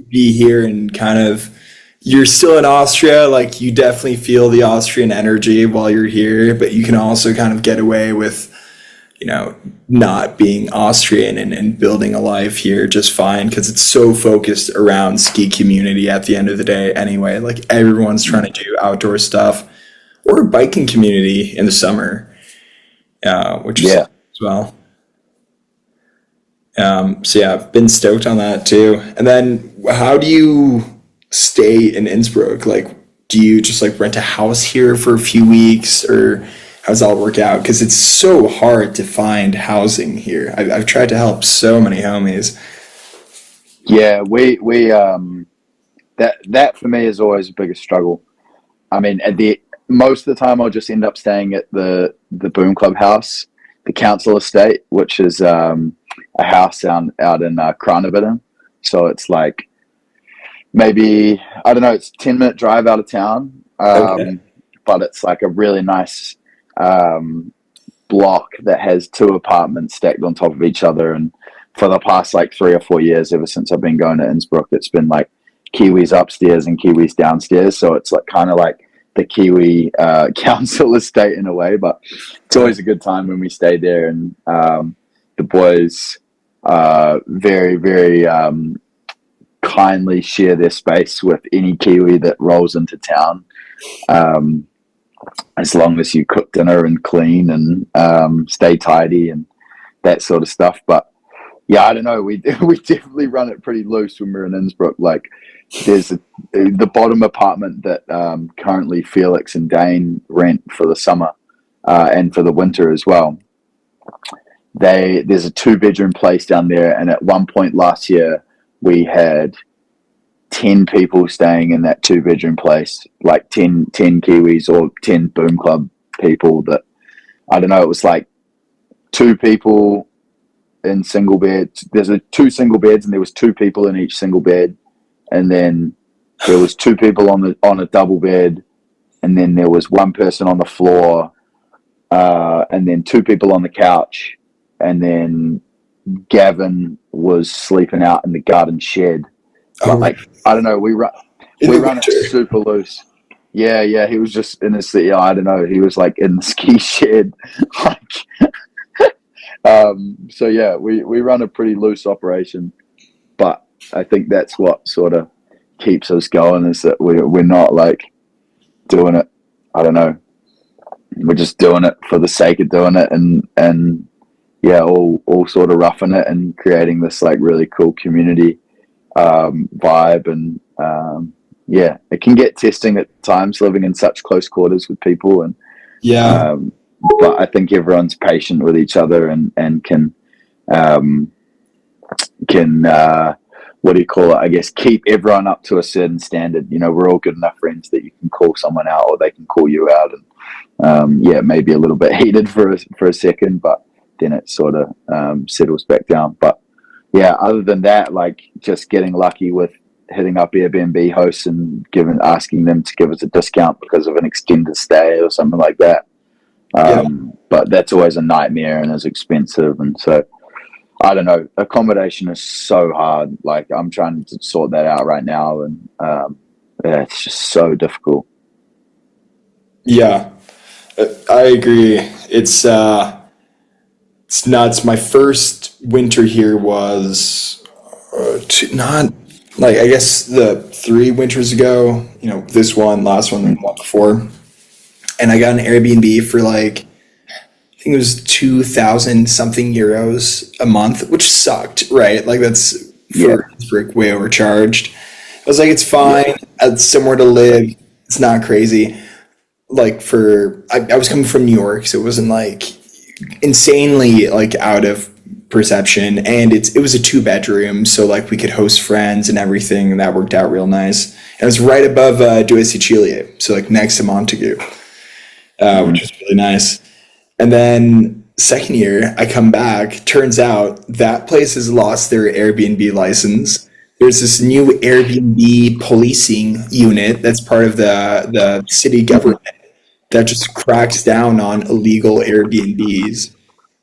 Speaker 1: be here and kind of you're still in Austria, like you definitely feel the Austrian energy while you're here, but you can also kind of get away with, not being Austrian and building a life here just fine because it's so focused around ski community at the end of the day anyway. Like everyone's trying to do outdoor stuff or biking community in the summer, which is
Speaker 2: Yeah.
Speaker 1: as well. So yeah, I've been stoked on that too. And then how do you stay in Innsbruck? Like, do you just like rent a house here for a few weeks, or how does that all work out? Because it's so hard to find housing here. I've tried to help so many homies.
Speaker 2: Yeah, we that for me is always the biggest struggle. I mean, at the most of the time, I'll just end up staying at the Boom Club house, the council estate, which is a house out in Kranabitten. So it's like maybe I don't know, it's 10-minute drive out of town,
Speaker 1: Okay.
Speaker 2: but it's like a really nice um, block that has two apartments stacked on top of each other. And for the past like 3 or 4 years, ever since I've been going to Innsbruck, it's been like Kiwis upstairs and Kiwis downstairs. So it's like kind of like the Kiwi council estate in a way, but it's always a good time when we stay there. And the boys very, very kindly share their space with any Kiwi that rolls into town. Um, as long as you cook dinner and clean and stay tidy and that sort of stuff. But yeah, I don't know. We we definitely run it pretty loose when we're in Innsbruck. Like, there's the bottom apartment that currently Felix and Dane rent for the summer and for the winter as well. There's a 2 bedroom place down there, and at one point last year we had 10 people staying in that 2 bedroom place, like ten Kiwis or 10 Boom Club people. That I don't know. It was like two people in single beds. There's two single beds, and there was two people in each single bed, and then there was two people on a double bed, and then there was one person on the floor, and then two people on the couch, and then Gavin was sleeping out in the garden shed.
Speaker 1: Oh,
Speaker 2: But
Speaker 1: right.
Speaker 2: like, I don't know,
Speaker 1: In
Speaker 2: we
Speaker 1: the
Speaker 2: run it
Speaker 1: winter.
Speaker 2: super loose. Yeah, yeah, he was just in his, yeah, I don't know, he was like in the ski shed, like, so yeah, we run a pretty loose operation, but I think that's what sort of keeps us going, is that we're not like doing it. I don't know. We're just doing it for the sake of doing it, and yeah, all sort of roughing it and creating this like really cool community vibe. And yeah, it can get testing at times living in such close quarters with people, and
Speaker 1: Yeah.
Speaker 2: um, but I think everyone's patient with each other and um, can what do you call it? I guess keep everyone up to a certain standard. You know, we're all good enough friends that you can call someone out or they can call you out, and yeah, maybe a little bit heated for a second, but then it sort of settles back down. But yeah, other than that, like just getting lucky with hitting up Airbnb hosts and asking them to give us a discount because of an extended stay or something like that.
Speaker 1: Yeah.
Speaker 2: But that's always a nightmare and is expensive. And so, I don't know, accommodation is so hard. Like, I'm trying to sort that out right now. And yeah, it's just so difficult.
Speaker 1: Yeah. I agree. It's nuts. My first winter here was not like, I guess the 3 winters ago. This one, last one, and the one before. And I got an Airbnb for like, I think it was 2,000 something euros a month, which sucked, right? Like that's
Speaker 2: Yeah.
Speaker 1: for Innsbruck way overcharged. I was like, it's
Speaker 2: Yeah.
Speaker 1: fine. It's somewhere to live. It's not crazy. Like I was coming from New York, so it wasn't like insanely like out of perception. And it was a 2 bedroom, so like we could host friends and everything, and that worked out real nice. And it was right above Due Sicilia, so like next to Montague, which
Speaker 2: Mhm.
Speaker 1: was really nice. And then second year, I come back. Turns out that place has lost their Airbnb license. There's this new Airbnb policing unit that's part of the city government that just cracks down on illegal Airbnbs,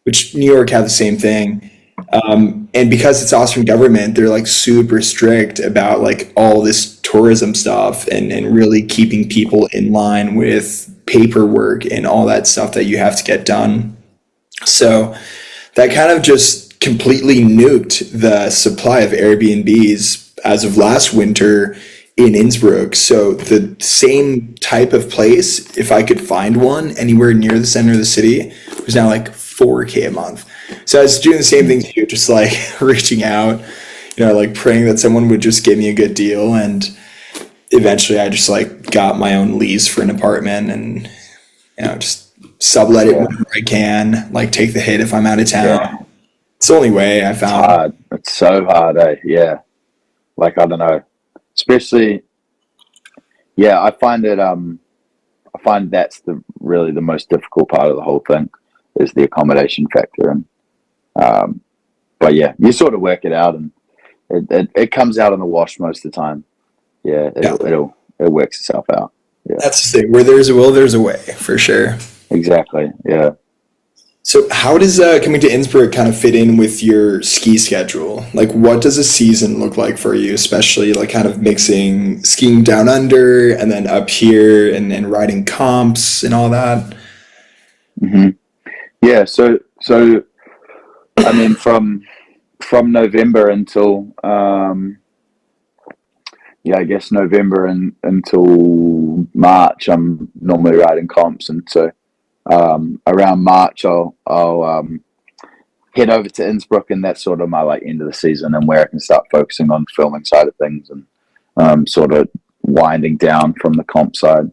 Speaker 1: which New York had the same thing. And because it's Austrian government, they're like super strict about like all this tourism stuff and really keeping people in line with paperwork and all that stuff that you have to get done. So that kind of just completely nuked the supply of Airbnbs as of last winter in Innsbruck. So the same type of place, if I could find one anywhere near the center of the city, was now like 4K a month. So I was doing the same thing to you, just like reaching out, like praying that someone would just give me a good deal. And eventually I just like got my own lease for an apartment and, just sublet it
Speaker 2: Yeah.
Speaker 1: whenever I can, like take the hit if I'm out of
Speaker 2: Yeah.
Speaker 1: town. It's the only way I
Speaker 2: It's
Speaker 1: found.
Speaker 2: hard. It's so hard, eh? Yeah. Like, I don't know. Especially, yeah, I find that's really the most difficult part of the whole thing is the accommodation factor. And um, but yeah, you sort of work it out, and it comes out in the wash most of the time. Yeah,
Speaker 1: Yeah,
Speaker 2: it works itself out. Yeah,
Speaker 1: that's the thing. Where there's a will, there's a way, for sure.
Speaker 2: exactly. Yeah.
Speaker 1: So, how does coming to Innsbruck kind of fit in with your ski schedule? Like, what does a season look like for you, especially like kind of mixing skiing down under and then up here and riding comps and all that?
Speaker 2: hmm Yeah. So I mean, from November until yeah, I guess November until March, I'm normally riding comps, and so around March, I'll head over to Innsbruck, and that's sort of my like end of the season and where I can start focusing on filming side of things and sort of winding down from the comp side.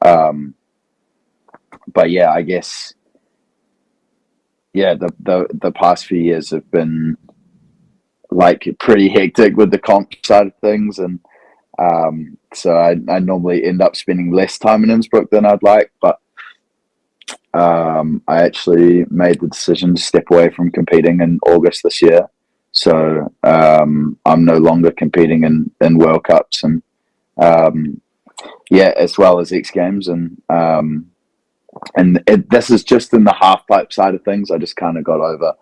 Speaker 2: Um, but yeah, I guess yeah, the past few years have been like pretty hectic with the comp side of things, and so I normally end up spending less time in Innsbruck than I'd like, but I actually made the decision to step away from competing in August this year. So I'm no longer competing in World Cups and yeah, as well as X Games, and this is just in the half pipe side of things. I just kind of got over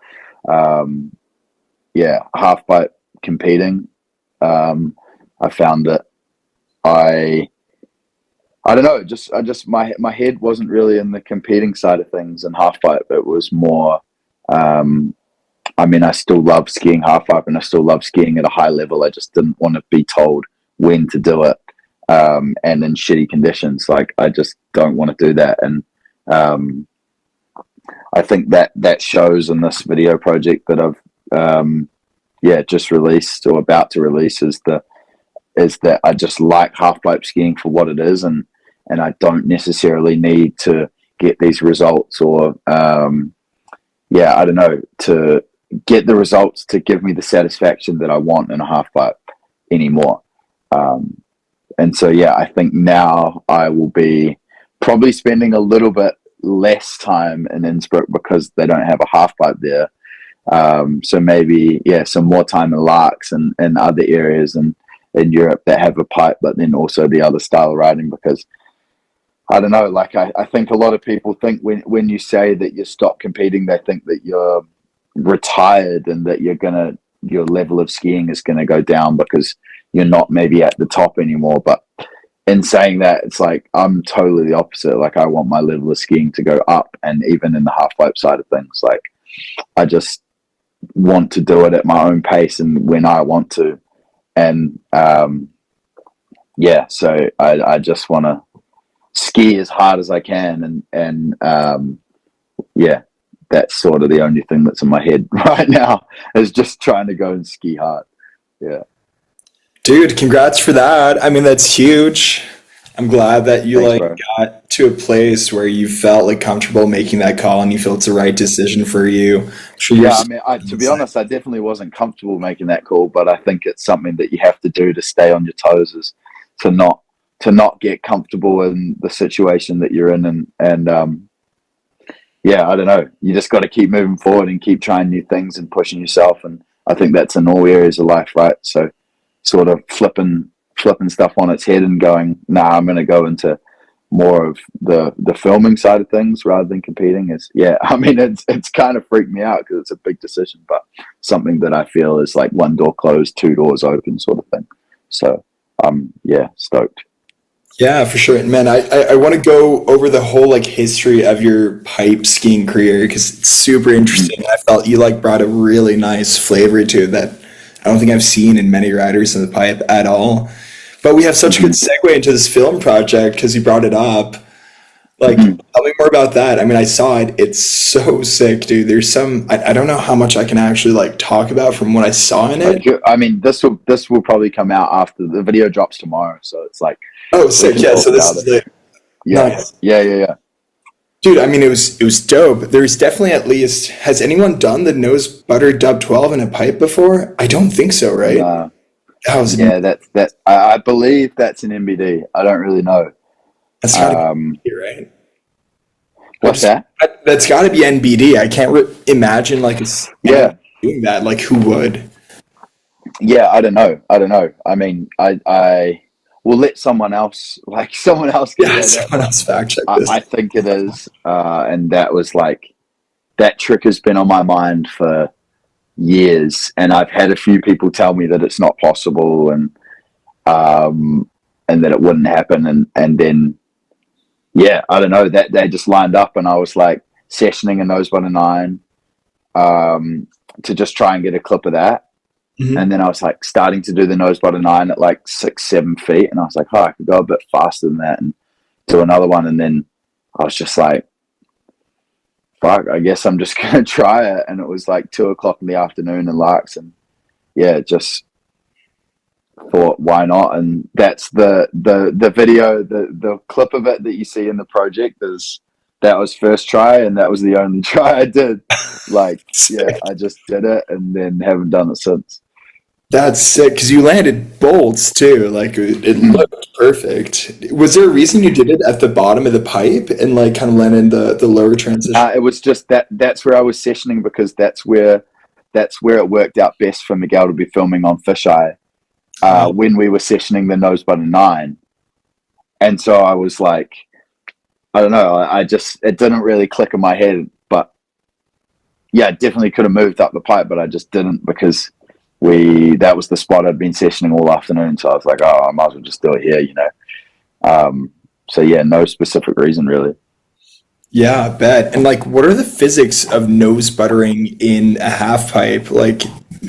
Speaker 2: yeah, half pipe competing. I found that I don't know. I just my head wasn't really in the competing side of things in half pipe. It was more. Um, I mean, I still love skiing half pipe, and I still love skiing at a high level. I just didn't want to be told when to do it, and in shitty conditions. Like, I just don't want to do that. And um, I think that shows in this video project that I've yeah, just released or about to release is that I just like half pipe skiing for what it is, and I don't necessarily need to get these results or yeah, I don't know, to get the results to give me the satisfaction that I want in a half pipe anymore. Um, and so yeah, I think now I will be probably spending a little bit less time in Innsbruck because they don't have a half pipe there. So maybe yeah, some more time in Larks and other areas, and in Europe that have a pipe, but then also the other style of riding, because I don't know, like I think a lot of people think when you say that you stop competing, they think that you're retired and that your level of skiing is gonna go down because you're not maybe at the top anymore. But in saying that, it's like I'm totally the opposite. Like I want my level of skiing to go up, and even in the half pipe side of things, like I just want to do it at my own pace and when I want to. And yeah, so I just want to ski as hard as I can, and yeah, that's sort of the only thing that's in my head right now is just trying to go and ski hard. Yeah.
Speaker 1: Dude, congrats for that. I mean, that's huge. I'm glad that you
Speaker 2: Thanks,
Speaker 1: like
Speaker 2: bro.
Speaker 1: got to a place where you felt like comfortable making that call and you feel it's the right decision for you. I'm sure you're
Speaker 2: Yeah, I mean, to be
Speaker 1: excited.
Speaker 2: honest, I definitely wasn't comfortable making that call, but I think it's something that you have to do to stay on your toes, is to not get comfortable in the situation that you're in, and yeah, I don't know. You just got to keep moving forward and keep trying new things and pushing yourself, and I think that's in all areas of life, right? So, sort of flipping stuff on its head and going, nah, I'm going to go into more of the filming side of things rather than competing is, yeah, I mean, it's kind of freaked me out because it's a big decision, but something that I feel is like one door closed, two doors open sort of thing. So yeah, stoked.
Speaker 1: Yeah, for sure. And man, I want to go over the whole like history of your pipe skiing career because it's super
Speaker 2: Mhm.
Speaker 1: interesting. I felt you like brought a really nice flavor to it that I don't think I've seen in many riders in the pipe at all. But we have such a good
Speaker 2: Mhm.
Speaker 1: segue into this film project because you brought it up. Like,
Speaker 2: Mhm.
Speaker 1: tell me more about that. I mean, I saw it. It's so sick, dude. There's some, I don't know how much I can actually like talk about from what I saw in it.
Speaker 2: I mean, this will probably come out after the video drops tomorrow, so it's like
Speaker 1: Oh,
Speaker 2: we
Speaker 1: sick.
Speaker 2: can
Speaker 1: Yeah.
Speaker 2: talk
Speaker 1: So this
Speaker 2: about
Speaker 1: is
Speaker 2: it.
Speaker 1: the
Speaker 2: Yeah,
Speaker 1: nice.
Speaker 2: yeah.
Speaker 1: Dude, I mean, it was dope. There's definitely at least, has anyone done the nose butter dub 12 in a pipe before? I don't think so, right?
Speaker 2: No,
Speaker 1: That was,
Speaker 2: yeah, that. I believe that's an MBD. I don't really know.
Speaker 1: that's got to
Speaker 2: Um,
Speaker 1: be right. I
Speaker 2: what's
Speaker 1: just,
Speaker 2: that?
Speaker 1: that's got to be NBD. I can't imagine like anyone
Speaker 2: Yeah,
Speaker 1: doing that. Like, who would?
Speaker 2: yeah. I don't know. I mean, I will let someone else, like someone else, can
Speaker 1: Yeah,
Speaker 2: say that,
Speaker 1: someone
Speaker 2: but
Speaker 1: else fact check this.
Speaker 2: I think it is. And that was like that trick has been on my mind for years, and I've had a few people tell me that it's not possible, um, and that it wouldn't happen, and then yeah, I don't know, that they just lined up, and I was like sessioning a nose butter nine, to just try and get a clip of that. And
Speaker 1: Mhm.
Speaker 2: then I was like starting to do the nose butter nine at like 6, 7 feet, and I was like, oh, I could go a bit faster than that and do another one. And then I was just like, fuck, I guess I'm just gonna try it. And it was like 2 o'clock in the afternoon in Larks, and yeah, just thought, why not? And that's the video, the clip of it that you see in the project is that was first try, and that was the only try I did. Like, yeah,
Speaker 1: Sick.
Speaker 2: I just did it and then haven't done it since.
Speaker 1: That's sick because you landed bolts too. Like it
Speaker 2: Mhm.
Speaker 1: looked perfect. Was there a reason you did it at the bottom of the pipe and like kind of landed in the lower transition?
Speaker 2: It was just that's where I was sessioning, because that's where it worked out best for Miguel to be filming on fisheye, when we were sessioning the nose butter nine. And so I was like, I don't know, I just, it didn't really click in my head. But yeah, I definitely could have moved up the pipe, but I just didn't, because that was the spot I'd been sessioning all afternoon. So I was like, oh, I might as well just do it here. Um, so yeah, no specific reason really.
Speaker 1: Yeah, I bet. And like, what are the physics of nose buttering in a half pipe? Like,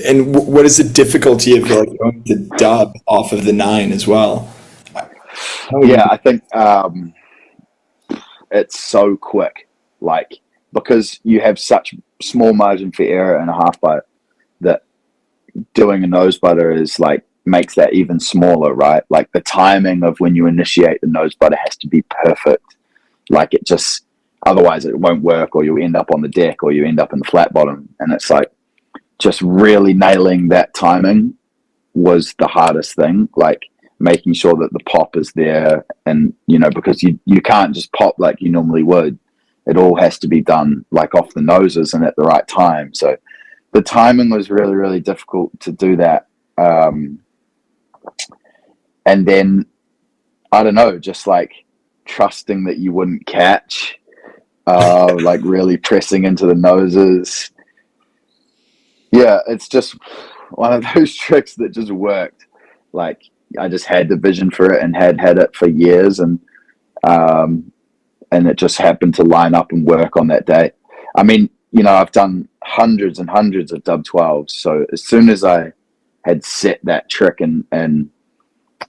Speaker 1: and what is the difficulty of like going to dub off of the nine as well? How would
Speaker 2: Yeah,
Speaker 1: you?
Speaker 2: I think it's so quick, like, because you have such small margin for error in a half pipe, that doing a nose butter is like makes that even smaller, right? Like the timing of when you initiate the nose butter has to be perfect. Like it just, otherwise it won't work, or you'll end up on the deck, or you end up in the flat bottom. And it's like just really nailing that timing was the hardest thing. Like making sure that the pop is there, and because you can't just pop like you normally would. It all has to be done like off the noses and at the right time. So the timing was really, really difficult to do that. And then, I don't know, just like trusting that you wouldn't catch, like really pressing into the noses. Yeah, it's just one of those tricks that just worked. Like, I just had the vision for it and had it for years, um, and it just happened to line up and work on that day. I mean, I've done hundreds and hundreds of dub 12s. So as soon as I had set that trick and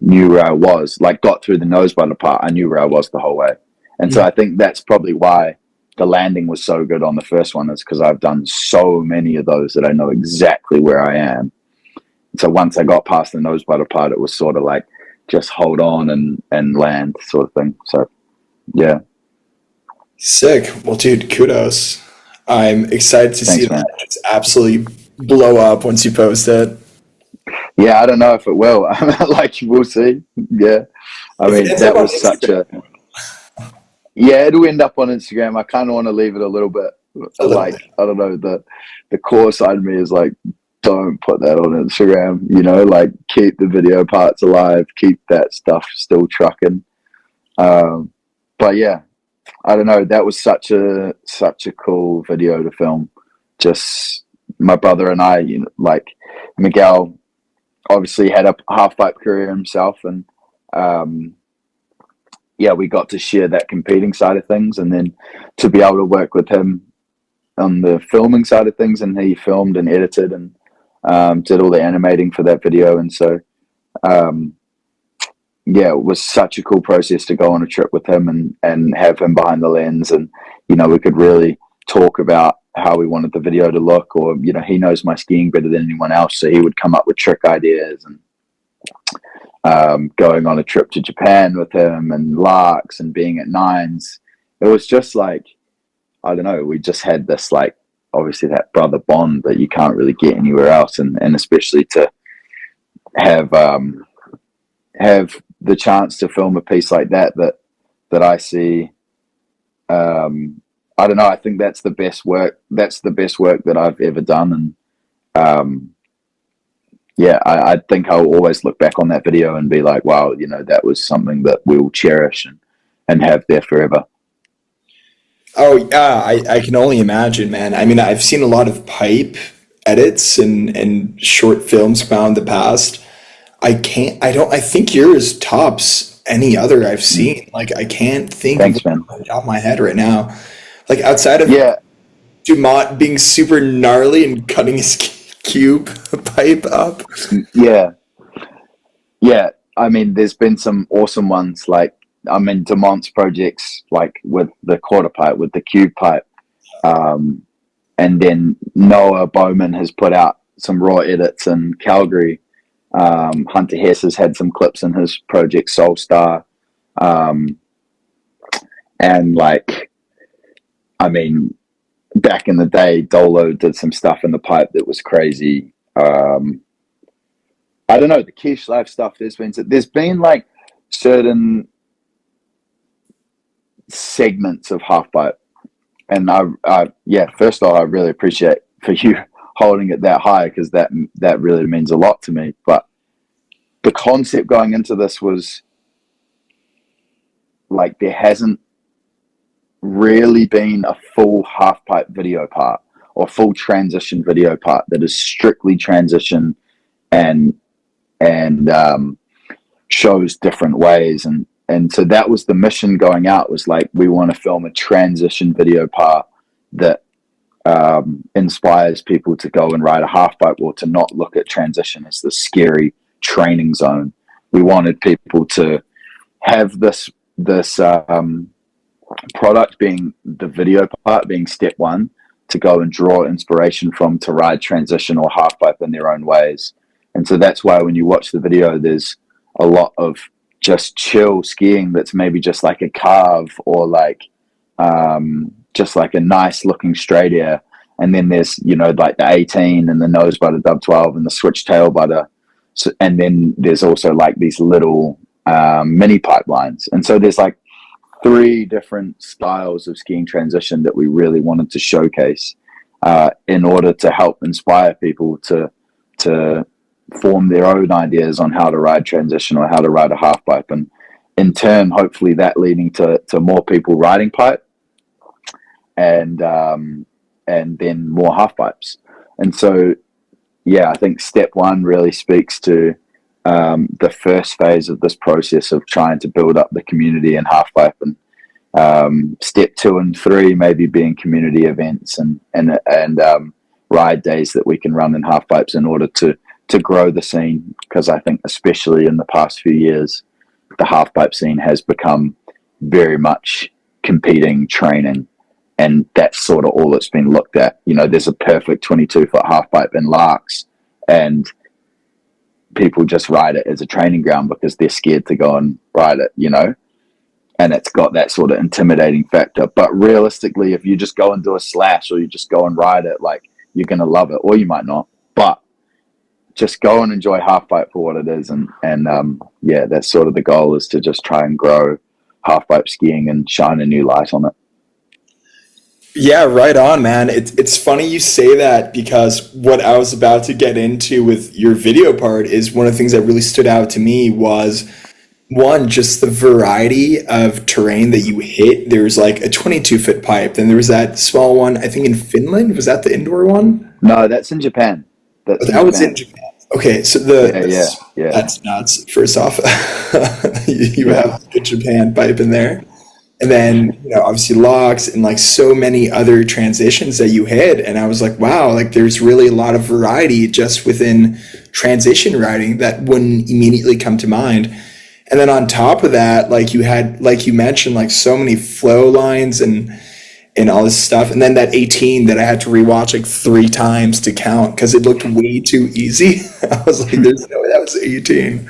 Speaker 2: knew where I was, like got through the nose butter part, I knew where I was the whole way. And so I think that's probably why the landing was so good on the first one, is because I've done so many of those that I know exactly where I am. So once I got past the nose butter part, it was sort of like just hold on and land sort of thing. So yeah.
Speaker 1: Sick. Well, dude, kudos. I'm excited to see
Speaker 2: Thanks, man.
Speaker 1: that just absolutely blow up once you post it.
Speaker 2: Yeah, I don't know if it will. Like, we'll see. Yeah. I
Speaker 1: If it
Speaker 2: mean,
Speaker 1: ends up
Speaker 2: that
Speaker 1: on
Speaker 2: was such a,
Speaker 1: Instagram,
Speaker 2: yeah, it'll end up on Instagram. I kind of want to leave it a little bit,
Speaker 1: a little bit.
Speaker 2: like, I don't know, the core side of me is like, don't put that on Instagram, like keep the video parts alive, keep that stuff still trucking. But yeah, I don't know. That was such a cool video to film. Just my brother and I, like Miguel obviously had a half pipe career himself, and yeah, we got to share that competing side of things, and then to be able to work with him on the filming side of things, and he filmed and edited and did all the animating for that video, and so yeah, it was such a cool process to go on a trip with him and have him behind the lens, and we could really talk about how we wanted the video to look, or he knows my skiing better than anyone else, so he would come up with trick ideas, and going on a trip to Japan with him and larks and being at nines, it was just like, I don't know, we just had this, like, obviously that brother bond that you can't really get anywhere else, and especially to have the chance to film a piece like that I see. I don't know, I think that's the best work that I've ever done, and yeah, I think I'll always look back on that video and be like, wow, that was something that we'll cherish and have there forever.
Speaker 1: Oh yeah, I can only imagine, man. I mean, I've seen a lot of pipe edits and short films found in the past. I think yours tops any other I've
Speaker 2: Mm.
Speaker 1: seen. Like, I can't think of
Speaker 2: Thanks,
Speaker 1: one
Speaker 2: man.
Speaker 1: off the top of my head right now. Like, outside of
Speaker 2: Yeah,
Speaker 1: Dumont being super gnarly and cutting his cube pipe up.
Speaker 2: yeah, yeah. I mean, there's been some awesome ones, like, I mean, Demont's projects, like with the quarter pipe, with the cube pipe. Um, and then Noah Bowman has put out some raw edits in Calgary. Hunter Hess has had some clips in his project Soul Star. Um, and like, I mean, back in the day, Dolo did some stuff in the pipe that was crazy. I don't know, the Kish Live stuff, there's been like certain segments of half pipe, and yeah, first of all, I really appreciate for you holding it that high, because that really means a lot to me. But the concept going into this was like, there hasn't really been a full half pipe video part or full transition video part that is strictly transition and shows different ways, and so that was the mission going out, was like, we want to film a transition video part that inspires people to go and ride a half pipe, or to not look at transition as the scary training zone. We wanted people to have this product being the video part, being step one, to go and draw inspiration from, to ride transition or half pipe in their own ways. And so that's why when you watch the video, there's a lot of just chill skiing that's maybe just like a carve, or like just like a nice looking straight air. And then there's, like the 18 and the nose butter dub 12 and the switch tail butter. So, and then there's also like these little mini pipelines. And so there's like 3 different styles of skiing transition that we really wanted to showcase in order to help inspire people to form their own ideas on how to ride transition or how to ride a half pipe, and in turn, hopefully that leading to more people riding pipe, and then more half pipes. And so, yeah, I think step one really speaks to the first phase of this process of trying to build up the community in half pipe, and step 2 and 3 maybe being community events and ride days that we can run in half pipes in order to grow the scene. Because I think especially in the past few years, the half pipe scene has become very much competing, training, and that's sort of all it's been looked at. You know, there's a perfect 22-foot half pipe in Larks, and people just ride it as a training ground because they're scared to go and ride it, you know, and it's got that sort of intimidating factor. But realistically, if you just go and do a slash, or you just go and ride it, like, you're going to love it, or you might not, but just go and enjoy half pipe for what it is. And yeah, that's sort of the goal, is to just try and grow half pipe skiing and shine a new light on it.
Speaker 1: Yeah, right on, man. It's funny you say that, because what I was about to get into with your video part is one of the things that really stood out to me was, one, just the variety of terrain that you hit. There's like a 22-foot pipe, then there was that small one, I think in Finland. Was that the indoor one?
Speaker 2: No, that's in Japan. That's
Speaker 1: Oh,
Speaker 2: in
Speaker 1: that was in
Speaker 2: Japan.
Speaker 1: Japan. Okay, so
Speaker 2: Yeah.
Speaker 1: that's nuts. First off, you
Speaker 2: Yeah.
Speaker 1: have the Japan pipe in there. And then, obviously locks and like so many other transitions that you hit. And I was like, wow, like there's really a lot of variety just within transition riding that wouldn't immediately come to mind. And then on top of that, like you had, like you mentioned, like so many flow lines and all this stuff. And then that 18 that I had to rewatch like 3 times to count because it looked way too easy. I was like, there's no way that was 18.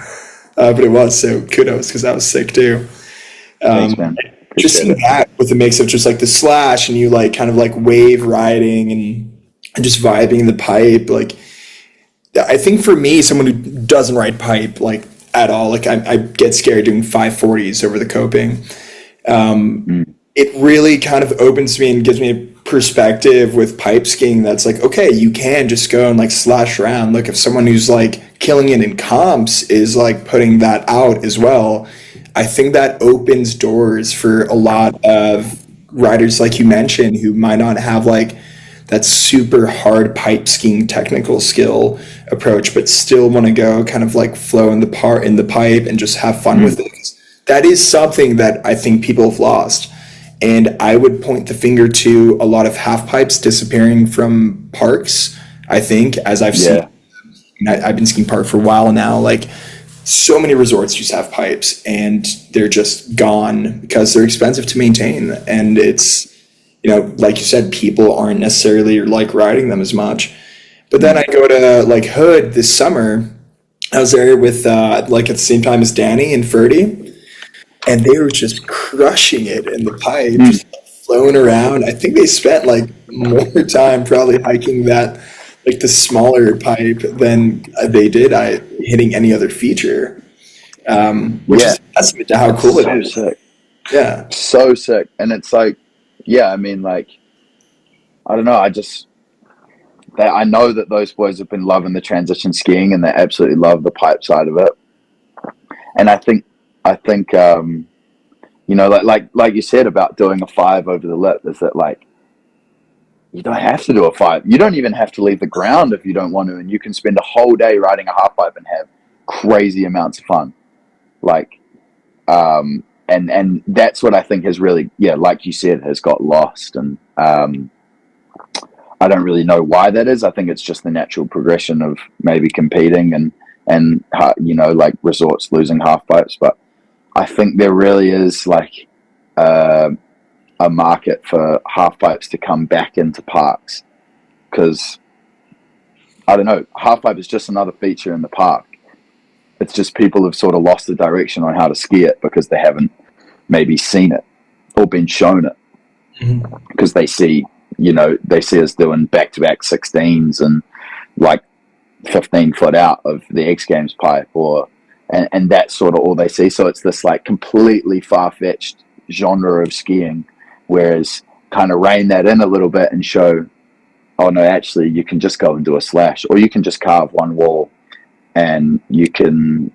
Speaker 1: But it was, so kudos, because that was sick too.
Speaker 2: Thanks, man.
Speaker 1: Just
Speaker 2: Appreciate
Speaker 1: seeing
Speaker 2: it.
Speaker 1: that with a mix of just like the slash and you like kind of like wave riding and just vibing in the pipe. Like, I think for me, someone who doesn't ride pipe like at all, like I get scared doing 540s over the coping. It really kind of opens me and gives me a perspective with pipe skiing that's like, okay, you can just go and like slash around. Look, if someone who's like killing it in comps is like putting that out as well, I think that opens doors for a lot of riders, like you mentioned, who might not have like that super hard pipe skiing technical skill approach, but still want to go kind of like flow in the pipe and just have fun with it. 'Cause that is something that I think people have lost. And I would point the finger to a lot of half pipes disappearing from parks. I think, as I've seen,
Speaker 2: Yeah.
Speaker 1: I've been skiing park for a while now. Like, so many resorts just have pipes, and they're just gone because they're expensive to maintain. And it's, like you said, people aren't necessarily like riding them as much. But then I go to like Hood this summer. I was there with like at the same time as Danny and Ferdy, and they were just crushing it in the pipe,
Speaker 2: Mm.
Speaker 1: just flowing around. I think they spent like more time probably hiking that, like the smaller pipe, than they did hitting any other feature, which
Speaker 2: Yeah.
Speaker 1: is a testament to how
Speaker 2: It's
Speaker 1: cool it
Speaker 2: so
Speaker 1: is.
Speaker 2: sick.
Speaker 1: Yeah.
Speaker 2: So sick. And it's like, yeah, I mean, like, I don't know. I know that those boys have been loving the transition skiing, and they absolutely love the pipe side of it. And I think, like you said about doing a 5 over the lip, is that like, you don't have to do a 5. You don't even have to leave the ground if you don't want to, and you can spend a whole day riding a half pipe and have crazy amounts of fun. Like, and that's what I think has really, yeah, like you said, has got lost. And I don't really know why that is. I think it's just the natural progression of maybe competing and like resorts losing half pipes. But I think there really is like a market for half pipes to come back into parks, because I don't know, half pipe is just another feature in the park. It's just people have sort of lost the direction on how to ski it because they haven't maybe seen it or been shown it, because they see us doing back-to-back 16s and like 15 foot out of the X Games pipe, and that's sort of all they see. So it's this like completely far-fetched genre of skiing, whereas kind of rein that in a little bit and show, oh no, actually you can just go and do a slash, or you can just carve one wall and you can,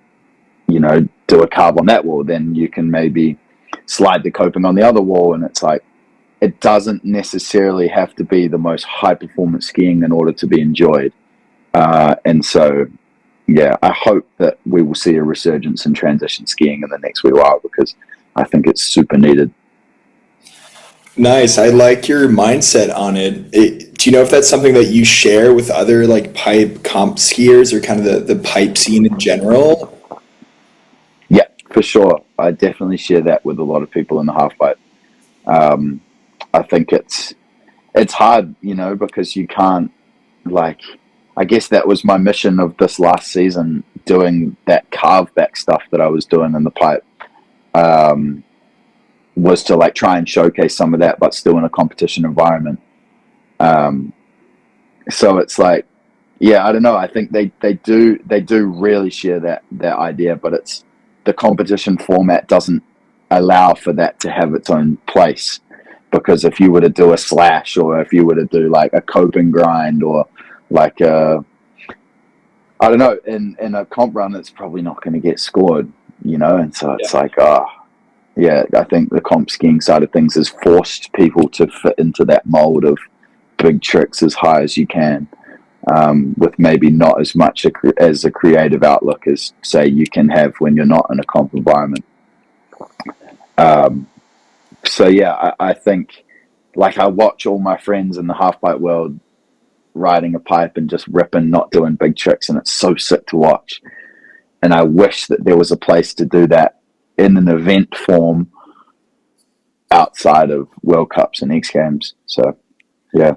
Speaker 2: do a carve on that wall. Then you can maybe slide the coping on the other wall, and it's like, it doesn't necessarily have to be the most high performance skiing in order to be enjoyed. And so, yeah, I hope that we will see a resurgence in transition skiing in the next wee while, because I think it's super needed.
Speaker 1: Nice. I like your mindset on it. Do you know if that's something that you share with other like pipe comp skiers or kind of the pipe scene in general?
Speaker 2: Yeah, for sure. I definitely share that with a lot of people in the half pipe. I think it's hard, because you can't, like, I guess that was my mission of this last season, doing that carve back stuff that I was doing in the pipe, was to like try and showcase some of that, but still in a competition environment. So it's like, yeah, I don't know. I think they do really share that idea, but it's the competition format doesn't allow for that to have its own place. Because if you were to do a slash, or if you were to do like a coping grind, or like I don't know, in a comp run, it's probably not going to get scored, And so it's like, yeah, I think the comp skiing side of things has forced people to fit into that mold of big tricks as high as you can, with maybe not as much as a creative outlook as, say, you can have when you're not in a comp environment. So yeah, I think, like, I watch all my friends in the half pipe world riding a pipe and just ripping, not doing big tricks, and it's so sick to watch. And I wish that there was a place to do that in an event form outside of World Cups and X Games. So yeah.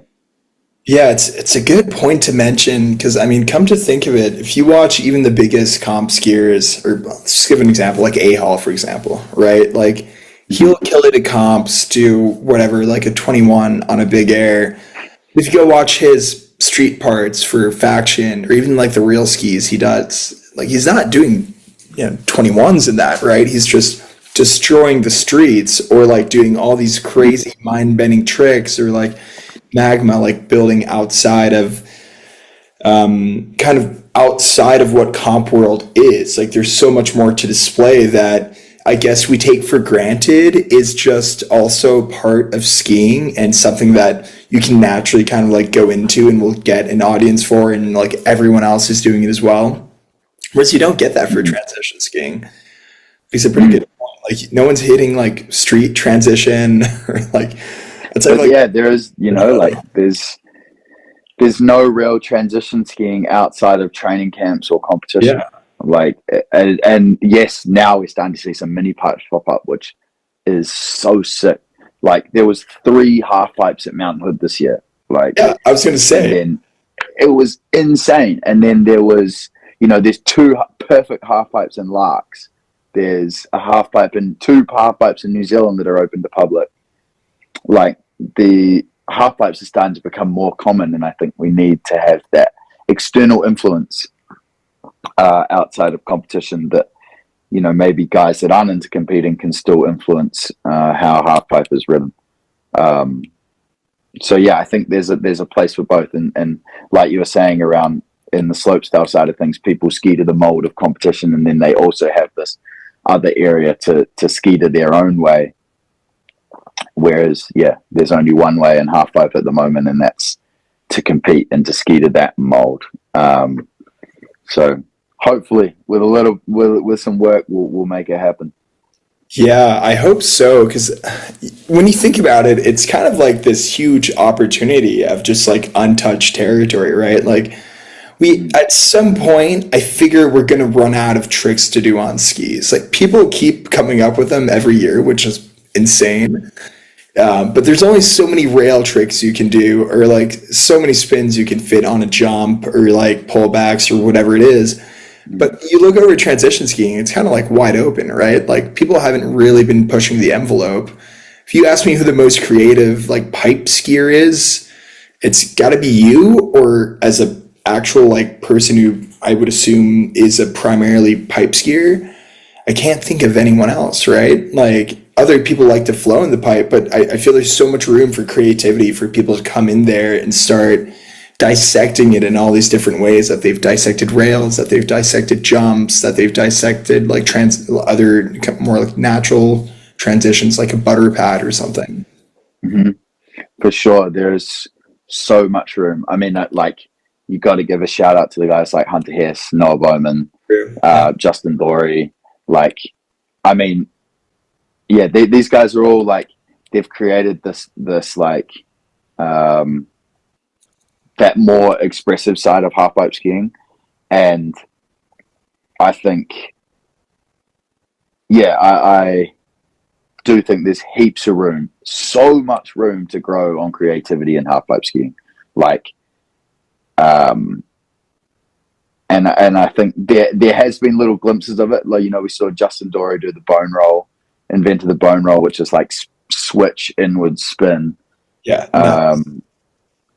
Speaker 1: Yeah, it's a good point to mention because I mean, come to think of it, if you watch even the biggest comp skiers, or let's just give an example, like A Hall, for example, right? Like he'll kill it at comps, do whatever, like a 21 on a big air. If you go watch his street parts for Faction, or even like the real skis he does, like he's not doing 21s in that, right? He's just destroying the streets, or like doing all these crazy mind-bending tricks, or like Magma, like building outside of kind of outside of what comp world is. Like there's so much more to display that I guess we take for granted is just also part of skiing, and something that you can naturally kind of like go into and will get an audience for, and like everyone else is doing it as well. Whereas you don't get that for transition skiing. It's a pretty good point. Like no one's hitting like street transition or like it's
Speaker 2: But
Speaker 1: like
Speaker 2: yeah, there is, like there's no real transition skiing outside of training camps or competition.
Speaker 1: yeah.
Speaker 2: Like, and yes, now we're starting to see some mini pipes pop up, which is so sick. Like there was 3 half pipes at Mountain Hood this year. Like,
Speaker 1: Yeah, I was gonna
Speaker 2: and
Speaker 1: say.
Speaker 2: then it was insane. And then there was, there's 2 perfect half pipes in Larks. There's a half pipe and 2 half pipes in New Zealand that are open to public. Like the half pipes are starting to become more common, and I think we need to have that external influence outside of competition, that maybe guys that aren't into competing can still influence how half pipe is ridden. So yeah, I think there's a place for both, and like you were saying, around in the slopestyle side of things, people ski to the mold of competition, and then they also have this other area to ski to their own way. Whereas, yeah, there's only one way in half pipe at the moment, and that's to compete and to ski to that mold. So hopefully, with some work, we'll make it happen.
Speaker 1: Yeah, I hope so. Because when you think about it, it's kind of like this huge opportunity of just like untouched territory, right? Like we, at some point, I figure we're going to run out of tricks to do on skis. Like people keep coming up with them every year, which is insane. But there's only so many rail tricks you can do, or like so many spins you can fit on a jump, or like pullbacks, or whatever it is. But you look over transition skiing, it's kind of like wide open, right? Like people haven't really been pushing the envelope. If you ask me who the most creative like pipe skier is, it's got to be you, or as a actual like person who I would assume is a primarily pipe skier. I can't think of anyone else, right? Like other people like to flow in the pipe, but I feel there's so much room for creativity for people to come in there and start dissecting it in all these different ways, that they've dissected rails, that they've dissected jumps, that they've dissected like other more like natural transitions, like a butter pad or something.
Speaker 2: Hmm. For sure, there's so much room. I mean, like, you got to give a shout out to the guys like Hunter Hess, Noah Bowman,
Speaker 1: Yeah.
Speaker 2: Justin Dory. Like, I mean, yeah, these guys are all like, they've created this like that more expressive side of half pipe skiing, and I think, yeah, I do think there's heaps of room, so much room to grow on creativity in half pipe skiing. Like, um, and I think there has been little glimpses of it. Like, we saw Justin Dory do the bone roll, invented the bone roll, which is like switch inward spin.
Speaker 1: Yeah. No.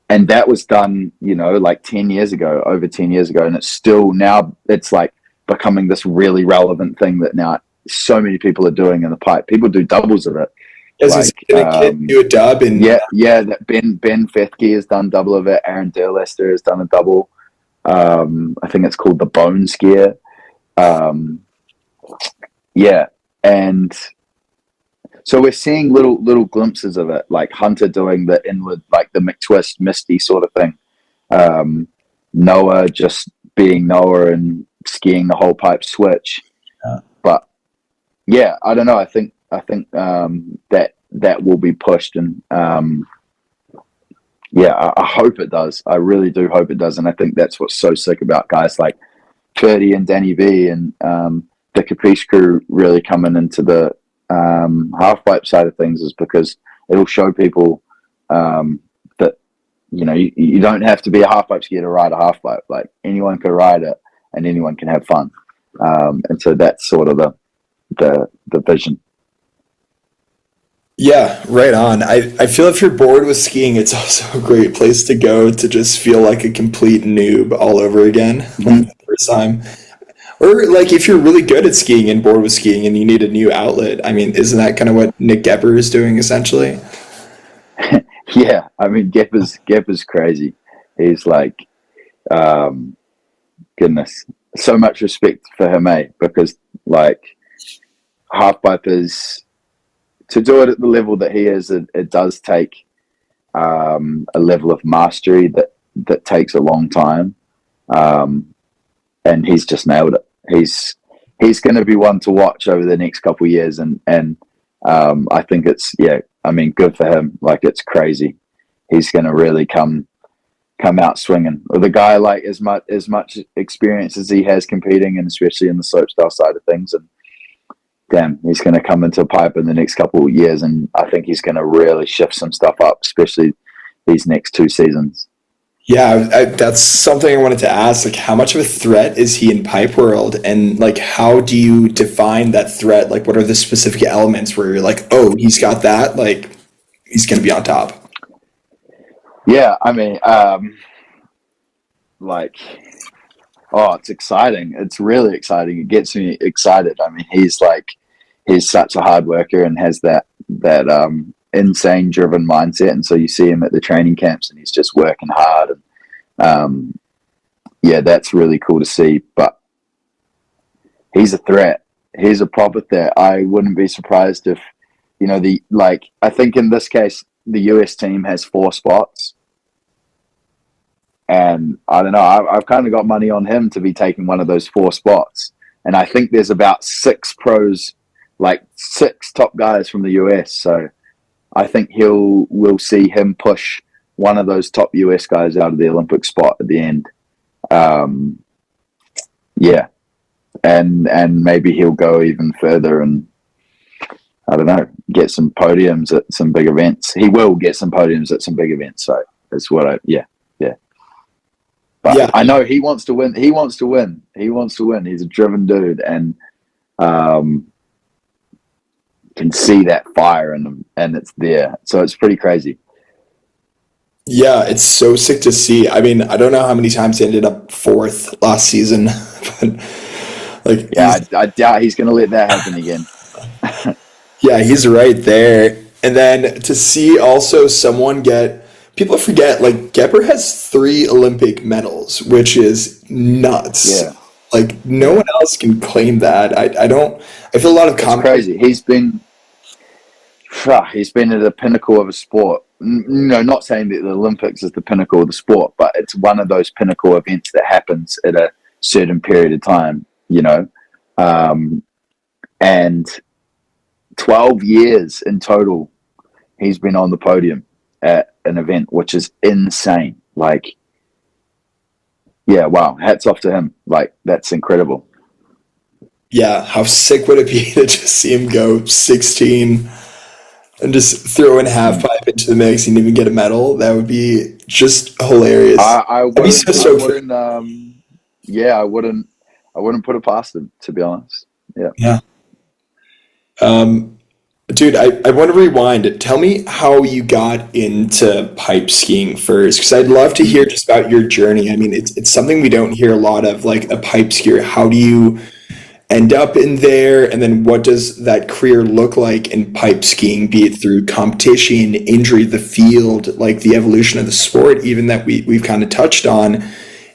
Speaker 2: And that was done, like 10 years ago, over 10 years ago. And it's still now, it's like becoming this really relevant thing that now so many people are doing in the pipe. People do doubles of it.
Speaker 1: Like, did a kid do a dub? And
Speaker 2: that Ben Fethke has done double of it. Aaron Derlester has done a double. I think it's called the bone scare. And so we're seeing little glimpses of it, like Hunter doing the inward, like the McTwist, Misty sort of thing. Noah just being Noah and skiing the whole pipe switch.
Speaker 1: Yeah.
Speaker 2: But yeah, I don't know. I think that will be pushed, and I hope it does. I really do hope it does, and I think that's what's so sick about guys like Ferdy and Danny V and the Capiche crew really coming into the half pipe side of things, is because it'll show people that you don't have to be a half pipe skier to ride a half pipe. Like, anyone can ride it and anyone can have fun, and so that's sort of the vision.
Speaker 1: Yeah, right on. I feel if you're bored with skiing, it's also a great place to go to just feel like a complete noob all over again, like the first time. Or like if you're really good at skiing and bored with skiing and you need a new outlet. I mean, isn't that kind of what Nick Gepper is doing essentially?
Speaker 2: Yeah, I mean, Gepper's crazy. He's like, goodness, so much respect for him, because like half pipers, to do it at the level that he is, it does take a level of mastery that takes a long time, and he's just nailed it. He's going to be one to watch over the next couple of years, and I think it's, I mean, good for him. Like, it's crazy. He's going to really come out swinging. With a guy like as much experience as he has competing, and especially in the slopestyle side of things, and damn, he's going to come into a pipe in the next couple of years, and I think he's going to really shift some stuff up, especially these next 2 seasons.
Speaker 1: Yeah, that's something I wanted to ask. Like, how much of a threat is he in pipe world, and like, how do you define that threat? Like, what are the specific elements where you're like, oh, he's got that, like, he's going to be on top?
Speaker 2: Yeah, I mean, like, oh, it's exciting. It's really exciting. It gets me excited. I mean, he's such a hard worker and has that insane driven mindset. And so you see him at the training camps and he's just working hard. And that's really cool to see. But he's a threat. He's a proper threat. I wouldn't be surprised if, I think in this case, the US team has 4 spots. And I don't know, I've kind of got money on him to be taking one of those 4 spots. And I think there's about 6 pros, like 6 top guys from the US. So I think we'll see him push one of those top US guys out of the Olympic spot at the end. And maybe he'll go even further and, I don't know, get some podiums at some big events. He will get some podiums at some big events. So that's what But yeah. I know he wants to win. He wants to win. He's a driven dude, and can see that fire in him, and it's there. So it's pretty crazy.
Speaker 1: Yeah, it's so sick to see. I mean, I don't know how many times he ended up 4th last season, but
Speaker 2: I doubt he's going to let that happen again.
Speaker 1: Yeah, he's right there. And then to see also someone get people forget, like, Gepper has 3 Olympic medals, which is nuts.
Speaker 2: Yeah,
Speaker 1: Like, no
Speaker 2: yeah,
Speaker 1: one else can claim that. I don't, I feel a lot of
Speaker 2: it's
Speaker 1: commentators.
Speaker 2: crazy. He's been at the pinnacle of a sport. No, not saying that the Olympics is the pinnacle of the sport, but it's one of those pinnacle events that happens at a certain period of time, um, and 12 years in total he's been on the podium at an event, which is insane. Like, yeah, wow, hats off to him. Like, that's incredible.
Speaker 1: Yeah, how sick would it be to just see him go 16 and just throw in half
Speaker 2: Mm.
Speaker 1: pipe into the mix and even get a medal? That would be just hilarious.
Speaker 2: I
Speaker 1: I'd be
Speaker 2: wouldn't
Speaker 1: so
Speaker 2: I
Speaker 1: stoked for him.
Speaker 2: wouldn't yeah, I wouldn't put it past him, to be honest. Yeah.
Speaker 1: Yeah. Um, Dude, I want to rewind. Tell me how you got into pipe skiing first, because I'd love to hear
Speaker 2: Mm.
Speaker 1: just about your journey. I mean, it's something we don't hear a lot of, like a pipe skier. How do you end up in there, and then what does that career look like in pipe skiing, be it through competition, injury, the field, like the evolution of the sport, even that we've kind of touched on.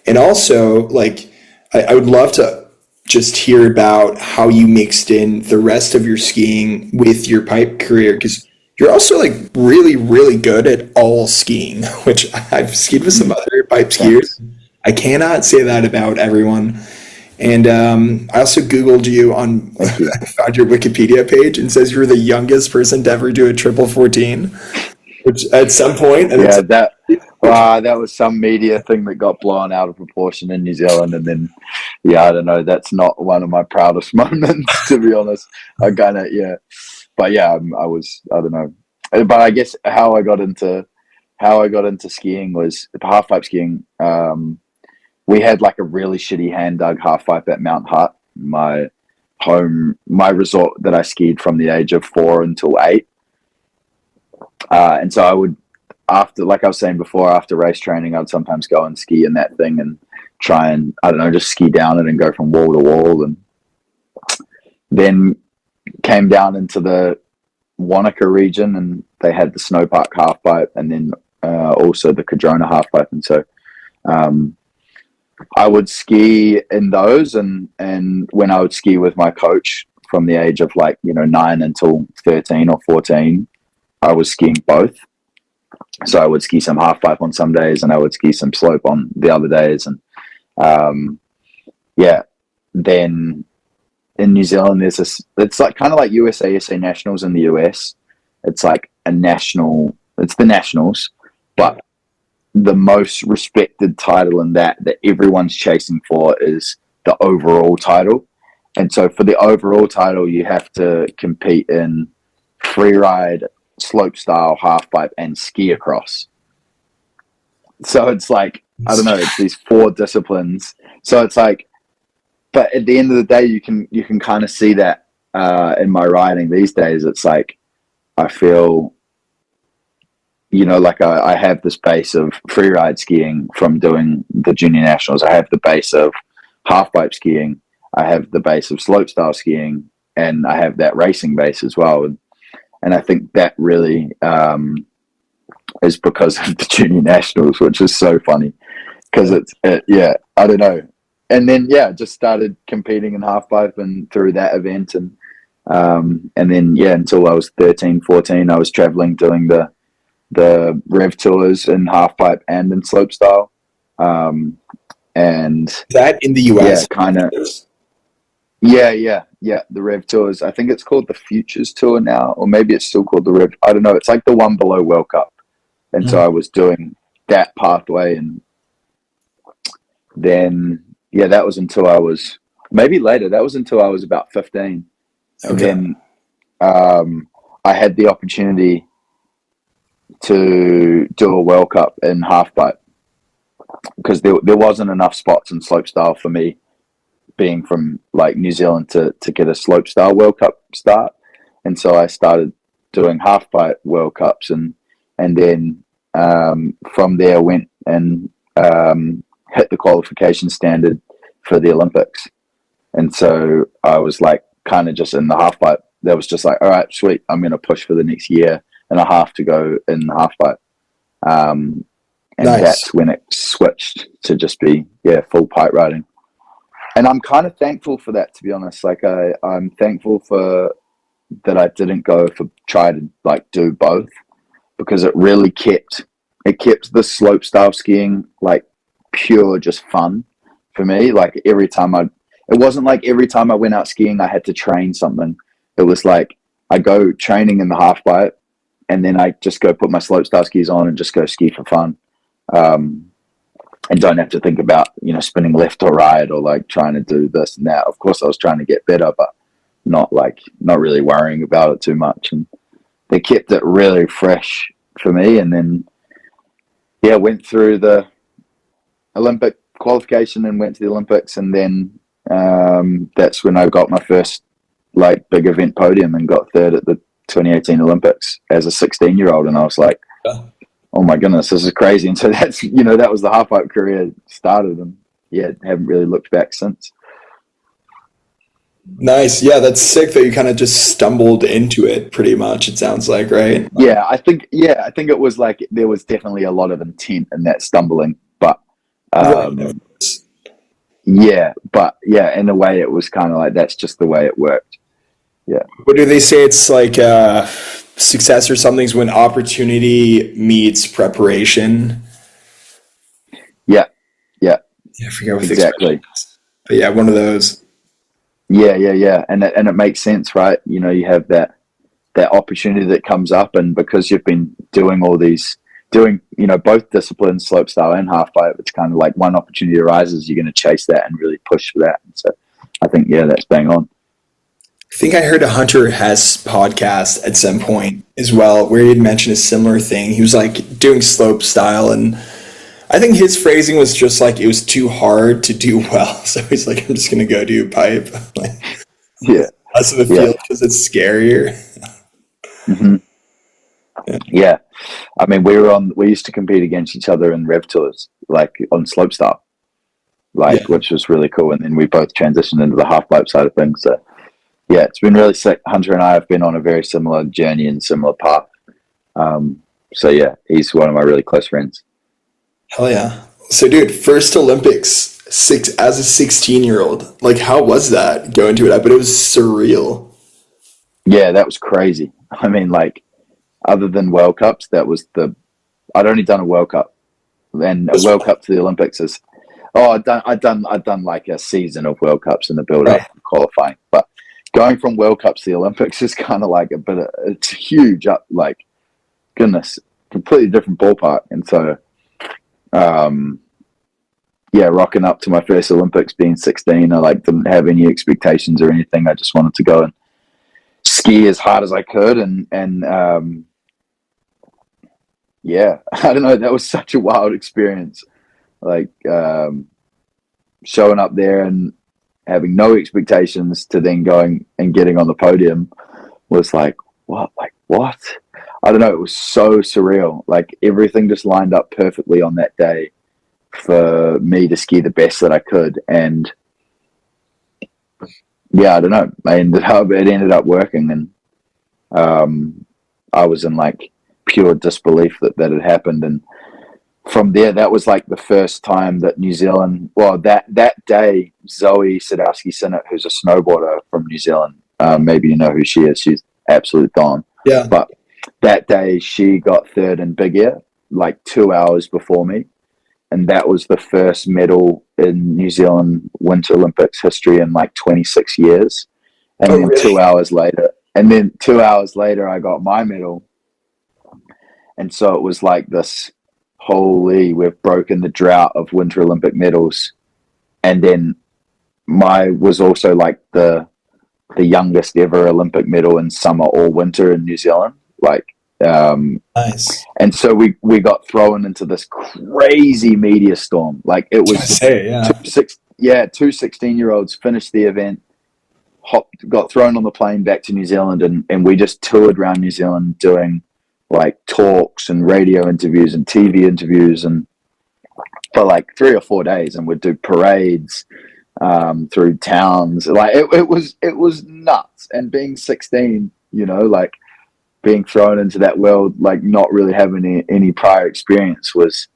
Speaker 1: And also, like, I would love to just hear about how you mixed in the rest of your skiing with your pipe career, because you're also like really, really good at all skiing, which I've skied with some
Speaker 2: Mm.
Speaker 1: other pipe skiers.
Speaker 2: Thanks.
Speaker 1: I cannot say that about everyone. And I also Googled you on,
Speaker 2: Thank you.
Speaker 1: I found your Wikipedia page and says you're the youngest person to ever do a triple 14, which at some point, and it's
Speaker 2: Yeah,
Speaker 1: like,
Speaker 2: that was some media thing that got blown out of proportion in New Zealand, and then yeah, I don't know. That's not one of my proudest moments, to be honest. I kind of yeah, but yeah, I don't know. But I guess how I got into skiing was half pipe skiing. We had like a really shitty hand dug half pipe at Mount Hutt, my resort that I skied from the age of 4 until 8. And so I would, after, like I was saying before, after race training, I'd sometimes go and ski in that thing and try and, I don't know, just ski down it and go from wall to wall. And then came down into the Wanaka region, and they had the snowpark halfpipe, and then also the Cadrona halfpipe. And so um, I would ski in those, and when I would ski with my coach from the age of 9 until 13 or 14, I was skiing both. So I would ski some half pipe on some days, and I would ski some slope on the other days. And um, yeah, then in New Zealand, there's this. It's like kind of like USA Nationals in the US. It's like a national. It's the Nationals, but the most respected title in that everyone's chasing for is the overall title. And so for the overall title, you have to compete in freeride, slope style, half pipe, and ski across. So it's like, I don't know, it's these 4 disciplines. So it's like, but at the end of the day, you can kind of see that in my riding these days. It's like I feel, like I have this base of freeride skiing from doing the junior nationals. I have the base of half pipe skiing. I have the base of slope style skiing, and I have that racing base as well. And I think that really is because of the junior nationals, which is so funny because yeah, I don't know. And then yeah, just started competing in half pipe and through that event, and then yeah, until I was 13, 14, I was traveling doing the rev tours in half pipe and in slope style, and
Speaker 1: that in the
Speaker 2: yeah,
Speaker 1: US.
Speaker 2: kind of. Yeah. The Rev Tours. I think it's called the Futures Tour now, or maybe it's still called the Rev. I don't know. It's like the one below World Cup. And so I was doing that pathway, and then yeah, that was until I was maybe later. That was until I was about 15, and
Speaker 1: Okay.
Speaker 2: then I had the opportunity to do a World Cup in half pipe because there wasn't enough spots in slopestyle for me, being from like New Zealand, to get a slopestyle World Cup start. And so I started doing half pipe World Cups, and then from there went and hit the qualification standard for the Olympics. And so I was like kind of just in the half pipe. That was just like, all right, sweet, I'm going to push for the next year and a half to go in the half pipe. And
Speaker 1: Nice.
Speaker 2: that's when it switched to just be full pipe riding. And I'm kind of thankful for that, to be honest. Like I'm thankful for that I didn't try to like do both, because it really kept the slope style skiing like pure just fun for me. Like it wasn't like every time I went out skiing I had to train something. It was like I go training in the half pipe, and then I just go put my slope style skis on and just go ski for fun. And don't have to think about, spinning left or right or like trying to do this and that. Of course I was trying to get better, but not really worrying about it too much. And they kept it really fresh for me. And then, went through the Olympic qualification and went to the Olympics. And then that's when I got my first like big event podium and got third at the 2018 Olympics as a 16-year-old. And I was like, oh my goodness, this is crazy. And so that's, that was the half pipe career started, and haven't really looked back since.
Speaker 1: Nice. Yeah, that's sick that you kind of just stumbled into it pretty much, it sounds like, right?
Speaker 2: I think it was like there was definitely a lot of intent in that stumbling, but
Speaker 1: Right.
Speaker 2: in a way it was kind of like that's just the way it worked. Yeah.
Speaker 1: What do they say? It's like success or something's when opportunity meets preparation.
Speaker 2: Yeah. Yeah.
Speaker 1: Yeah, I forget what the
Speaker 2: Exactly.
Speaker 1: expression is. But yeah, one of those.
Speaker 2: Yeah. And it makes sense, right? You have that opportunity that comes up, and because you've been doing both disciplines, slopestyle and half pipe, it's kind of like one opportunity arises, you're going to chase that and really push for that. And so I think that's bang on.
Speaker 1: I think I heard a Hunter Hess podcast at some point as well, where he had mentioned a similar thing. He was like doing slope style, and I think his phrasing was just like it was too hard to do well. So he's like, I'm just gonna go do pipe, like
Speaker 2: Yeah.
Speaker 1: less of a field because it's scarier.
Speaker 2: Mm-hmm. Yeah. I mean, we used to compete against each other in rev tours, like on slopestyle,
Speaker 1: Yeah.
Speaker 2: which was really cool. And then we both transitioned into the half pipe side of things. So it's been really sick. Hunter and I have been on a very similar journey and similar path. He's one of my really close friends.
Speaker 1: Hell yeah. So dude, first Olympics as a 16-year-old. Like how was that going to it? I bet it was surreal.
Speaker 2: Yeah, that was crazy. I mean, like, other than World Cups, I'd only done a World Cup, and a World Cup to the Olympics is, I'd done like a season of World Cups in the build up qualifying, but going from World Cups to the Olympics is kind of like it's huge up, like, goodness, completely different ballpark. And so, rocking up to my first Olympics being 16, I didn't have any expectations or anything. I just wanted to go and ski as hard as I could, and I don't know, that was such a wild experience, like showing up there and having no expectations to then going and getting on the podium was like what I don't know, it was so surreal. Like everything just lined up perfectly on that day for me to ski the best that I could, and I don't know, it ended up working, and I was in like pure disbelief that had happened. And from there, that was like the first time that New Zealand, that day, Zoe Sadowski-Sinnott, who's a snowboarder from New Zealand, maybe you know who she is, she's absolute gone.
Speaker 1: Yeah.
Speaker 2: But that day she got third in big air, like 2 hours before me. And that was the first medal in New Zealand Winter Olympics history in like 26 years. And then
Speaker 1: really?
Speaker 2: 2 hours later, I got my medal. And so it was like this, holy, we've broken the drought of Winter Olympic medals. And then was also like the youngest ever Olympic medal in summer or winter in New Zealand. Like,
Speaker 1: Nice.
Speaker 2: and so we got thrown into this crazy media storm. Like it was two 16-year-olds finished the event, got thrown on the plane back to New Zealand, and we just toured around New Zealand doing like talks and radio interviews and TV interviews, and for like 3 or 4 days, and we'd do parades through towns. Like it was nuts. And being 16, like being thrown into that world, like not really having any prior experience, was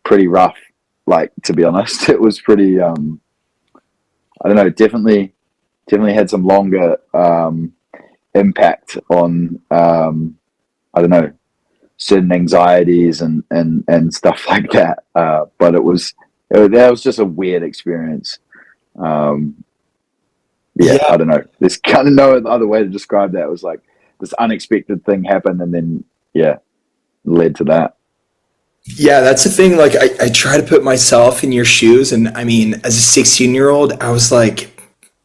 Speaker 2: pretty rough. Like, to be honest, it was pretty. I don't know. Definitely had some longer impact on. I don't know, certain anxieties and stuff like that. But that was just a weird experience. Yeah,
Speaker 1: Yeah.
Speaker 2: I don't know. There's kind of no other way to describe that. It was like this unexpected thing happened, and then yeah, led to that.
Speaker 1: Yeah, that's the thing. Like, I try to put myself in your shoes. And I mean, as a 16-year-old, I was like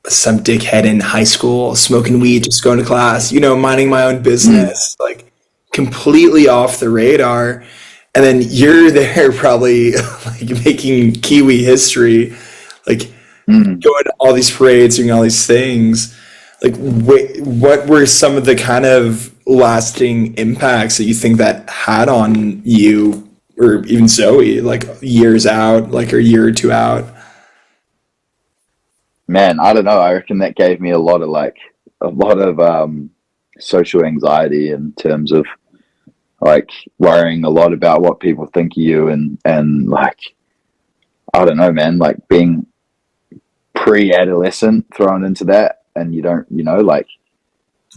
Speaker 1: some dickhead in high school, smoking weed, just going to class, minding my own
Speaker 2: Mm,
Speaker 1: business, like completely off the radar. And then you're there probably like making Kiwi history, like
Speaker 2: mm.
Speaker 1: going to all these parades, doing all these things. Like, what were some of the kind of lasting impacts that you think that had on you, or even Zoe, like years out, like a year or two out?
Speaker 2: Man, I don't know. I reckon that gave me a lot of social anxiety in terms of like worrying a lot about what people think of you, and like I don't know, man, like being pre-adolescent thrown into that, and you don't, like,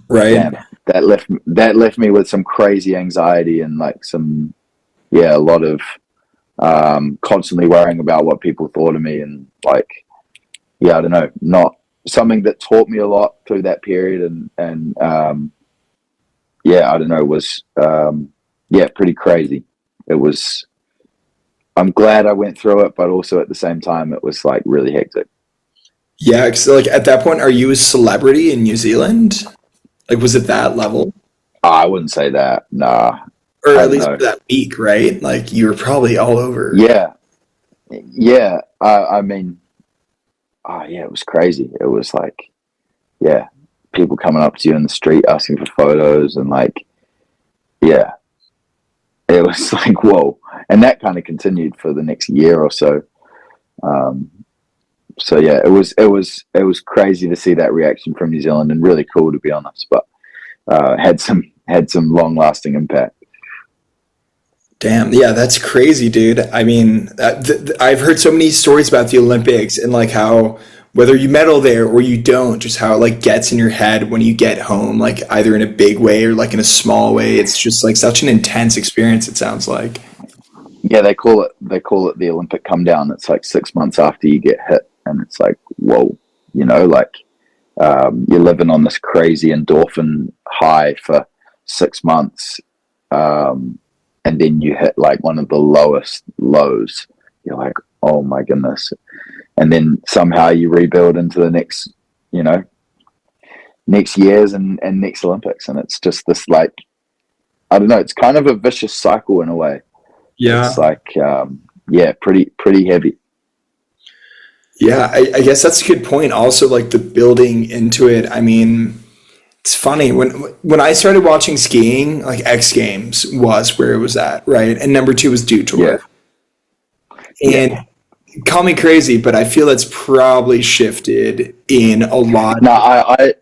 Speaker 1: Right.
Speaker 2: damn, that left me with some crazy anxiety and like some, yeah, a lot of constantly worrying about what people thought of me, and like, yeah, I don't know, not something that taught me a lot through that period, and yeah, I don't know, was yeah, pretty crazy. It was. I'm glad I went through it, but also at the same time, it was like really hectic.
Speaker 1: Yeah, 'cause like at that point, are you a celebrity in New Zealand? Like, was it that level?
Speaker 2: I wouldn't say that. Nah,
Speaker 1: Or
Speaker 2: I
Speaker 1: at
Speaker 2: don't
Speaker 1: least
Speaker 2: know.
Speaker 1: for that week, right? Like, you were probably all over.
Speaker 2: Yeah, yeah. I mean, oh yeah, it was crazy. It was like, yeah, people coming up to you in the street asking for photos, and like, yeah, it was like, whoa. And that kind of continued for the next year or so. Um, so yeah, it was crazy to see that reaction from New Zealand, and really cool, to be honest. But had some long lasting impact.
Speaker 1: Damn, yeah, that's crazy, dude. I mean, I've heard so many stories about the Olympics and like how whether you medal there or you don't, just how it like gets in your head when you get home, like either in a big way or like in a small way. It's just like such an intense experience, it sounds like.
Speaker 2: Yeah, they call it the Olympic come down. It's like 6 months after you get hit, and it's like, whoa, like you're living on this crazy endorphin high for 6 months, um, and then you hit like one of the lowest lows. You're like, oh my goodness, and then somehow you rebuild into the you know, next years and next Olympics, and it's just this like, I don't know, it's kind of a vicious cycle in a way. It's
Speaker 1: Yeah.
Speaker 2: like, yeah, pretty heavy.
Speaker 1: Yeah, I guess that's a good point. Also, like the building into it. I mean, it's funny when I started watching skiing, like X Games was where it was at, right? And number two was Dew
Speaker 2: Yeah,
Speaker 1: Tour.
Speaker 2: yeah.
Speaker 1: And call me crazy, but I feel that's probably shifted in a lot.
Speaker 2: No, I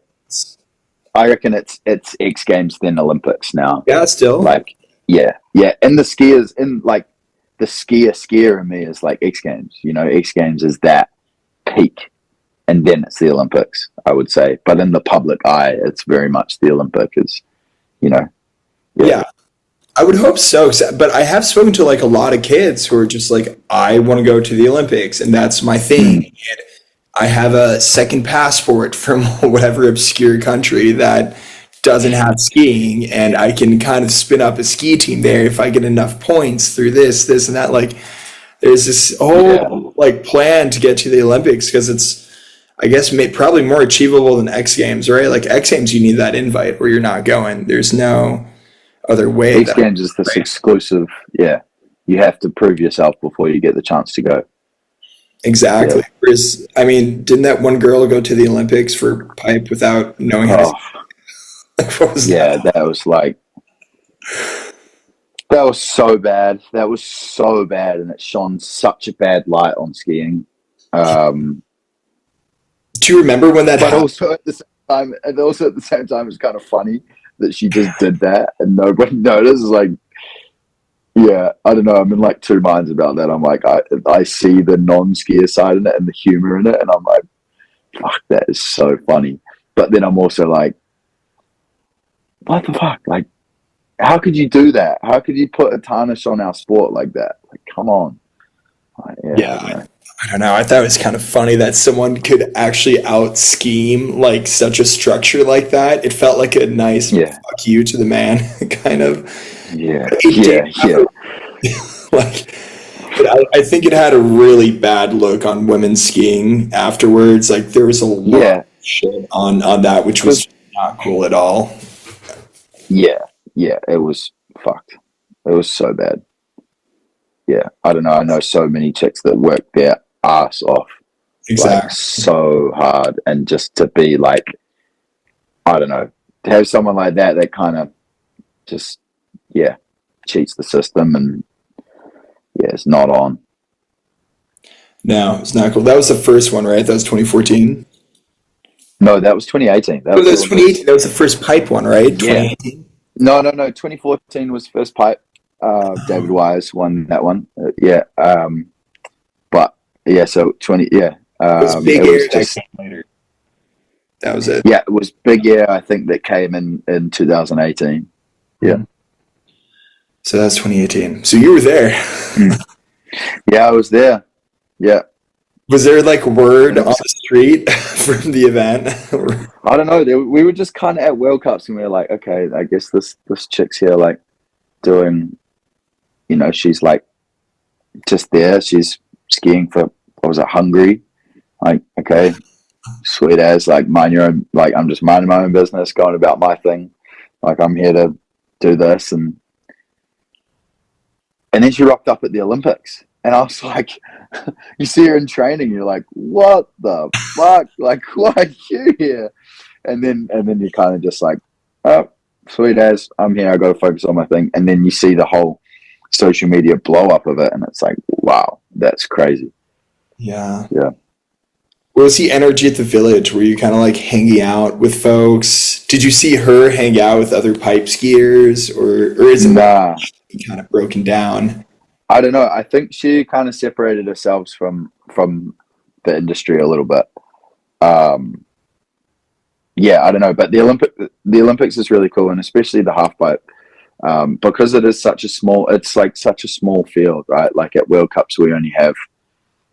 Speaker 2: reckon it's X Games then Olympics now.
Speaker 1: Yeah, still.
Speaker 2: Like, yeah, yeah. And the skiers in like the skier in me is like X Games. X Games is that peak, and then it's the Olympics, I would say. But in the public eye, it's very much the Olympic is, you know, yeah,
Speaker 1: Yeah, I would hope so. But I have spoken to like a lot of kids who are just like, I want to go to the Olympics and that's my thing.
Speaker 2: mm,
Speaker 1: And I have a second passport from whatever obscure country that doesn't have skiing, and I can kind of spin up a ski team there if I get enough points through this, and that. Like, there's this
Speaker 2: yeah,
Speaker 1: whole like plan to get to the Olympics because it's, I guess, probably more achievable than X Games, right? Like X Games, you need that invite or you're not going. There's no other way
Speaker 2: X
Speaker 1: that,
Speaker 2: Games is this
Speaker 1: right?
Speaker 2: exclusive. Yeah, you have to prove yourself before you get the chance to go.
Speaker 1: Exactly.
Speaker 2: Yeah.
Speaker 1: Whereas, I mean, didn't that one girl go to the Olympics for pipe without knowing how to?
Speaker 2: Oh,
Speaker 1: Like, what was that?
Speaker 2: yeah, that was so bad. That was so bad, and it shone such a bad light on skiing. Um,
Speaker 1: Do you remember when that
Speaker 2: but
Speaker 1: happened?
Speaker 2: also at the same time, it's kind of funny that she just did that and nobody noticed. Like, yeah, I don't know. I'm in like two minds about that. I'm like, I see the non-skier side in it and the humor in it, and I'm like, fuck, that is so funny. But then I'm also like, what the fuck? Like, how could you do that? How could you put a tarnish on our sport like that? Like, come on. Like, yeah,
Speaker 1: Yeah, I don't know. I thought it was kind of funny that someone could actually out scheme like such a structure like that. It felt like a nice
Speaker 2: yeah,
Speaker 1: fuck you to the man, kind of.
Speaker 2: yeah,
Speaker 1: It did
Speaker 2: yeah, yeah,
Speaker 1: like, but I think it had a really bad look on women's skiing afterwards. Like there was a lot
Speaker 2: yeah.
Speaker 1: of shit on that, which was
Speaker 2: Because
Speaker 1: not cool at all.
Speaker 2: yeah, yeah, it was fucked. It was so bad. Yeah, I don't know. I know so many chicks that work their ass off, like
Speaker 1: Exactly.
Speaker 2: so hard, and just to be like, I don't know, to have someone like that that kind of just, yeah, cheats the system and yeah, it's not on.
Speaker 1: No, it's not cool. That was the first one, right? That was 2014.
Speaker 2: No, that was 2018. That
Speaker 1: Oh,
Speaker 2: was
Speaker 1: that
Speaker 2: the
Speaker 1: was
Speaker 2: Olympics.
Speaker 1: 2018. That was the first pipe one, right?
Speaker 2: Yeah.
Speaker 1: 2018.
Speaker 2: No, no, no. 2014 was first pipe. David Wise won that one. Yeah. But yeah, so 20. Yeah.
Speaker 1: It was
Speaker 2: It
Speaker 1: Big
Speaker 2: was
Speaker 1: Air that
Speaker 2: just
Speaker 1: came later. That was it.
Speaker 2: yeah, it was Big Air. I think that came in 2018. Yeah.
Speaker 1: Mhm. So that's 2018. So you were there.
Speaker 2: Mm. Yeah, I was there. Yeah.
Speaker 1: Was there like word
Speaker 2: It
Speaker 1: on
Speaker 2: was,
Speaker 1: the street from the event?
Speaker 2: I don't know. We were just kind of at World Cups and we were like, okay, I guess this chick's here, like doing, she's like just there. She's skiing for what was it, Hungary? Like, okay, sweet as, like mind your own. Like I'm just minding my own business, going about my thing. Like I'm here to do this, and then she rocked up at the Olympics, and I was like, you see her in training, you're like, what the fuck? Like, why are you here? And then you kind of just like, oh, sweet as, I'm here. I got to focus on my thing. And then you see the whole social media blow up of it, and it's like, wow, that's crazy.
Speaker 1: Yeah.
Speaker 2: Yeah.
Speaker 1: What was the energy at the village? Were you kind of like hanging out with folks? Did you see her hang out with other pipe skiers, or is it more
Speaker 2: Nah,
Speaker 1: kind of broken down?
Speaker 2: I don't know. I think she kind of separated herself from the industry a little bit. Um, yeah, I don't know, but the Olympics is really cool, and especially the half pipe, because it is such a small. It's like such a small field, right? Like at World Cups, we only have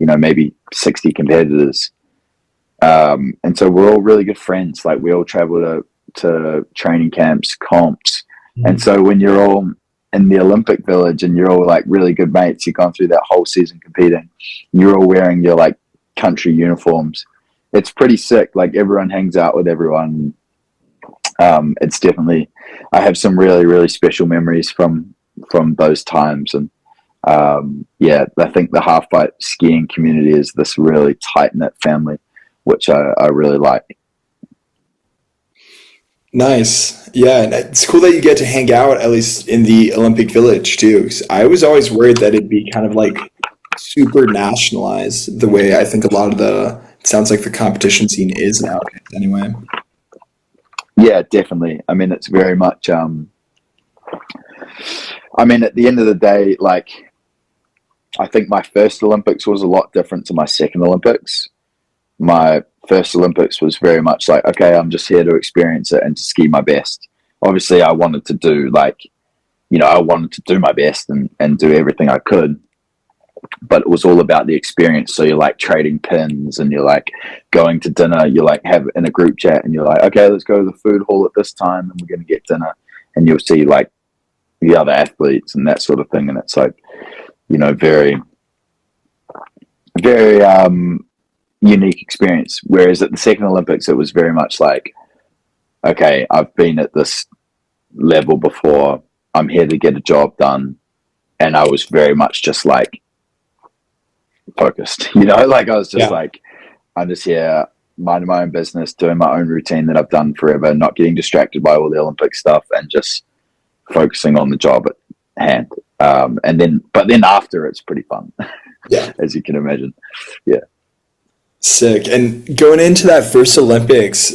Speaker 2: maybe 60 competitors, and so we're all really good friends. Like we all travel to training camps, comps, and so when you're all in the Olympic Village and you're all like really good mates, you've gone through that whole season competing, you're all wearing your like country uniforms. It's pretty sick. Like everyone hangs out with everyone. It's definitely, I have some really, really special memories from those times. And yeah, I think the half pipe skiing community is this really tight knit family, which I really like.
Speaker 1: Nice. Yeah, and it's cool that you get to hang out at least in the Olympic Village too. 'Cause I was always worried that it'd be kind of like super nationalized the way I think a lot of it sounds like the competition scene is nowadays anyway.
Speaker 2: Yeah, definitely. I mean, it's very much. I mean, at the end of the day, like I think my first Olympics was a lot different to my second Olympics. My first Olympics was very much like, okay, I'm just here to experience it and to ski my best. Obviously, I wanted to do like, I wanted to do my best and do everything I could, but it was all about the experience. So you're like trading pins and you're like going to dinner, you're like have in a group chat and you're like, okay, let's go to the food hall at this time and we're going to get dinner. And you'll see like the other athletes and that sort of thing. And it's like, very, very, unique experience. Whereas at the second Olympics, it was very much like, okay, I've been at this level before. I'm here to get a job done. And I was very much just like focused, like I was just
Speaker 1: Yeah.
Speaker 2: like, I'm just here minding my own business, doing my own routine that I've done forever, not getting distracted by all the Olympic stuff and just focusing on the job at hand. But then after it's pretty fun,
Speaker 1: Yeah.
Speaker 2: as you can imagine. Yeah.
Speaker 1: Sick. And going into that first Olympics,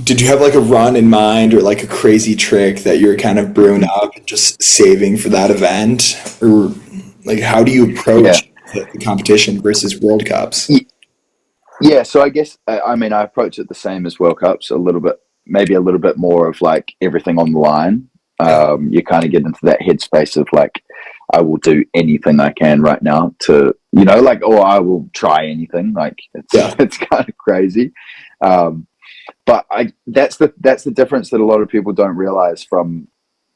Speaker 1: did you have like a run in mind or like a crazy trick that you're kind of brewing up and just saving for that event? Or like how do you
Speaker 2: Yeah.
Speaker 1: approach the competition versus World Cups?
Speaker 2: Y- Yeah, so I guess I mean I approach it the same as World Cups, a little bit, maybe a little bit more of like everything on the line.
Speaker 1: Yeah.
Speaker 2: You kind of get into that headspace of like I will do anything I can right now to, like, or I will try anything. Like it's
Speaker 1: Yeah.
Speaker 2: it's kind of crazy, um, but that's the difference that a lot of people don't realize from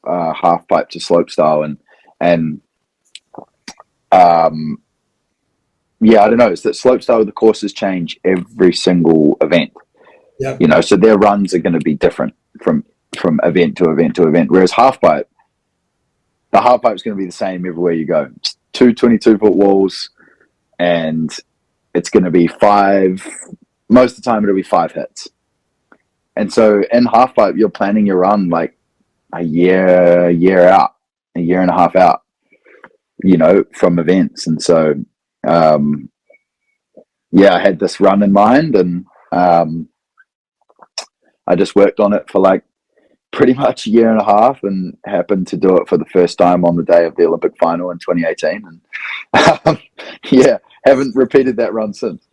Speaker 2: half pipe to slopestyle and um, yeah, I don't know. It's that slopestyle, the courses change every single event.
Speaker 1: Yeah.
Speaker 2: So their runs are going to be different from event to event to event. Whereas the half pipe is going to be the same everywhere you go. It's two 22-foot walls, and it's going to be five. Most of the time, it'll be 5 hits. And so in half pipe, you're planning your run like a year out, a year and a half out. From events, and so um, yeah, I had this run in mind, and I just worked on it for like pretty much a year and a half, and happened to do it for the first time on the day of the Olympic final in 2018. And yeah, haven't repeated that run since.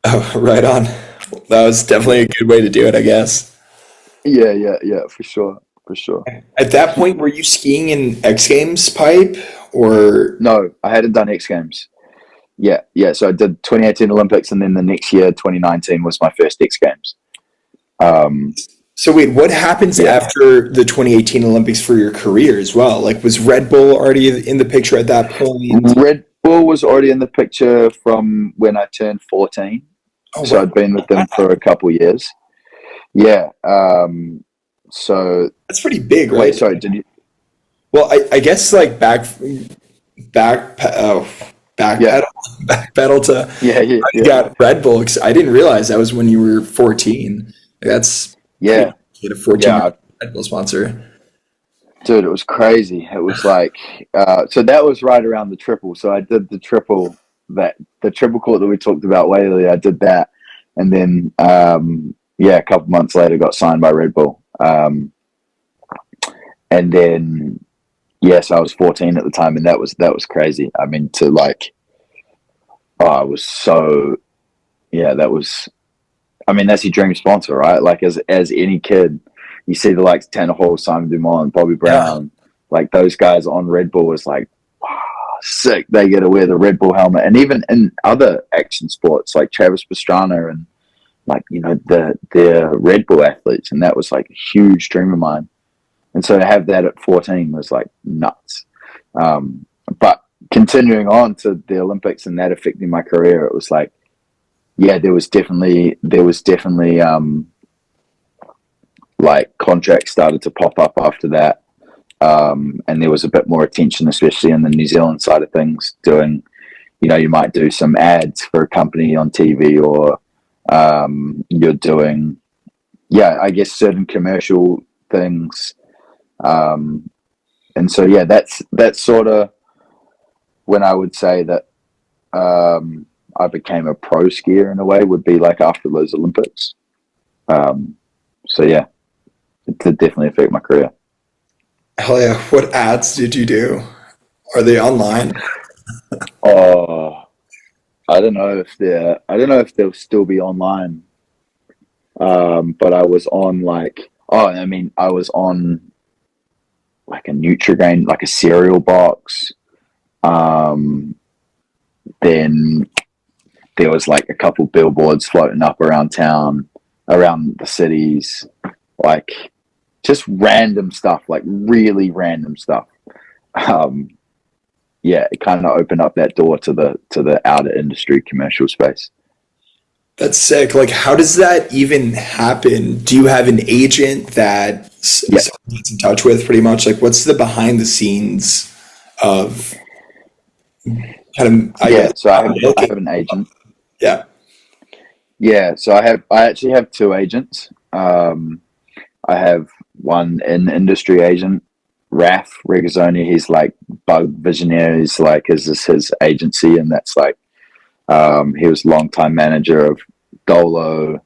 Speaker 1: Oh, right on. That was definitely a good way to do it, I guess.
Speaker 2: Yeah, for sure, for sure.
Speaker 1: At that point, were you skiing in X Games pipe or
Speaker 2: No, I hadn't done X Games. Yeah. So I did 2018 Olympics, and then the next year, 2019, was my first X Games. Um,
Speaker 1: so wait, what happens
Speaker 2: yeah,
Speaker 1: after the 2018 Olympics for your career as well? Like was Red Bull already in the picture at that point?
Speaker 2: Red Bull was already in the picture from when I turned 14.
Speaker 1: Oh,
Speaker 2: So
Speaker 1: wow.
Speaker 2: I'd been with them for a couple years. Yeah. So
Speaker 1: That's pretty big,
Speaker 2: wait,
Speaker 1: right?
Speaker 2: sorry, did you?
Speaker 1: Well, I guess like oh, back
Speaker 2: Yeah,
Speaker 1: pedal back pedal to you
Speaker 2: yeah,
Speaker 1: got Red Bull 'cause I didn't realize that was when you were 14. That's pretty
Speaker 2: yeah,
Speaker 1: get a 14-year
Speaker 2: yeah.
Speaker 1: Red Bull sponsor.
Speaker 2: Dude, it was crazy. It was like, so that was right around the triple. So I did the triple court that we talked about way earlier. I did that, and then yeah, a couple months later, got signed by Red Bull. And then yes, I was 14 at the time, and that was crazy. I mean, to like, oh, I was so yeah, that was. I mean, that's your dream sponsor, right? Like as any kid, you see the likes Tanner Hall, Simon Dumont, Bobby
Speaker 1: Yeah.
Speaker 2: Brown, like those guys on Red Bull is like, wow, sick. They get to wear the Red Bull helmet, and even in other action sports like Travis Pastrana and like the Red Bull athletes, and that was like a huge dream of mine. And so to have that at 14 was like nuts. But continuing on to the Olympics and that affecting my career, it was like, yeah, there was definitely like contracts started to pop up after that, and there was a bit more attention, especially in the New Zealand side of things. Doing, you might do some ads for a company on TV, or you're doing, yeah, I guess certain commercial things, and so yeah, that's sort of when I would say that I became a pro skier in a way, would be like after those Olympics. Um, so yeah, it did definitely affect my career.
Speaker 1: Hell yeah. What ads did you do? Are they online?
Speaker 2: Oh, I don't know if they'll still be online. But I was on like, I mean, I was on like a Nutrigrain, like a cereal box. Um, then there was like a couple billboards floating up around town, around the cities, like just random stuff, like really random stuff. Um, yeah, it kind of opened up that door to the outer industry commercial space.
Speaker 1: That's sick. Like, how does that even happen? Do you have an agent that
Speaker 2: Yeah,
Speaker 1: someone gets in touch with pretty much? Like, what's the behind the scenes of kind of, I
Speaker 2: yeah.
Speaker 1: guess,
Speaker 2: So I have
Speaker 1: looking?
Speaker 2: an agent.
Speaker 1: Yeah.
Speaker 2: Yeah, so I actually have two agents. I have one an industry agent, Raf Regazzoni. He's like Bug Visionaries, like is this his agency, and that's like He was longtime manager of Dolo,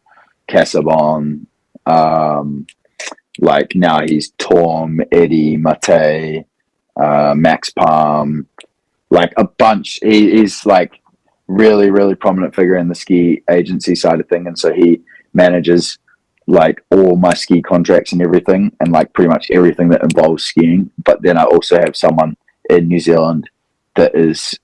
Speaker 2: Casabon. Like now he's Tom, Eddie, Mate, Max Palm, like a bunch. He's like really, really prominent figure in the ski agency side of thing. And so he manages like all my ski contracts and everything, and like pretty much everything that involves skiing. But then I also have someone in New Zealand that is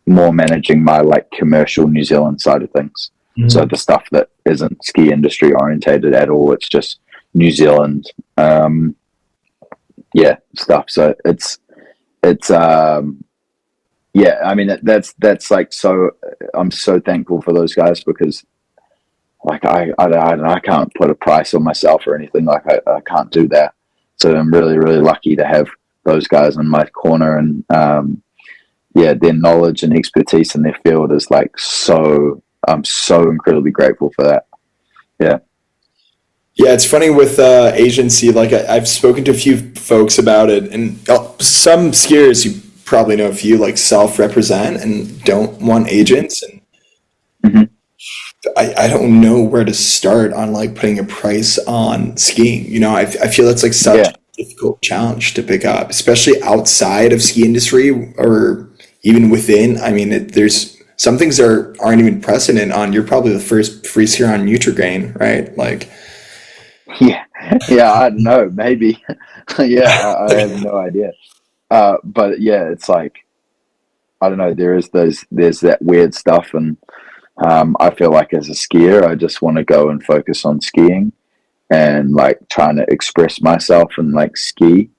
Speaker 2: more managing my like commercial New Zealand side of things. So the stuff that isn't ski industry orientated at all, it's just New Zealand stuff. So it's I mean that's like, so I'm so thankful for those guys, because like I can't put a price on myself or anything. Like I can't do that. So I'm really, really lucky to have those guys in my corner, and their knowledge and expertise in their field is like so. I'm so incredibly grateful for that. Yeah.
Speaker 1: Yeah, it's funny with agency. Like I've spoken to a few folks about it, and some skiers, you probably know a few, like self-represent and don't want agents. And I don't know where to start on like putting a price on skiing. You know, I feel that's like such a difficult challenge to pick up, especially outside of ski industry or even within. I mean, there's some things that aren't even precedent on. You're probably the first free skier on Nutrigrain, right? Like,
Speaker 2: yeah, I don't know, maybe. I have no idea. But yeah, it's like, I don't know. There's that weird stuff, and I feel like as a skier, I just want to go and focus on skiing and like trying to express myself and like ski,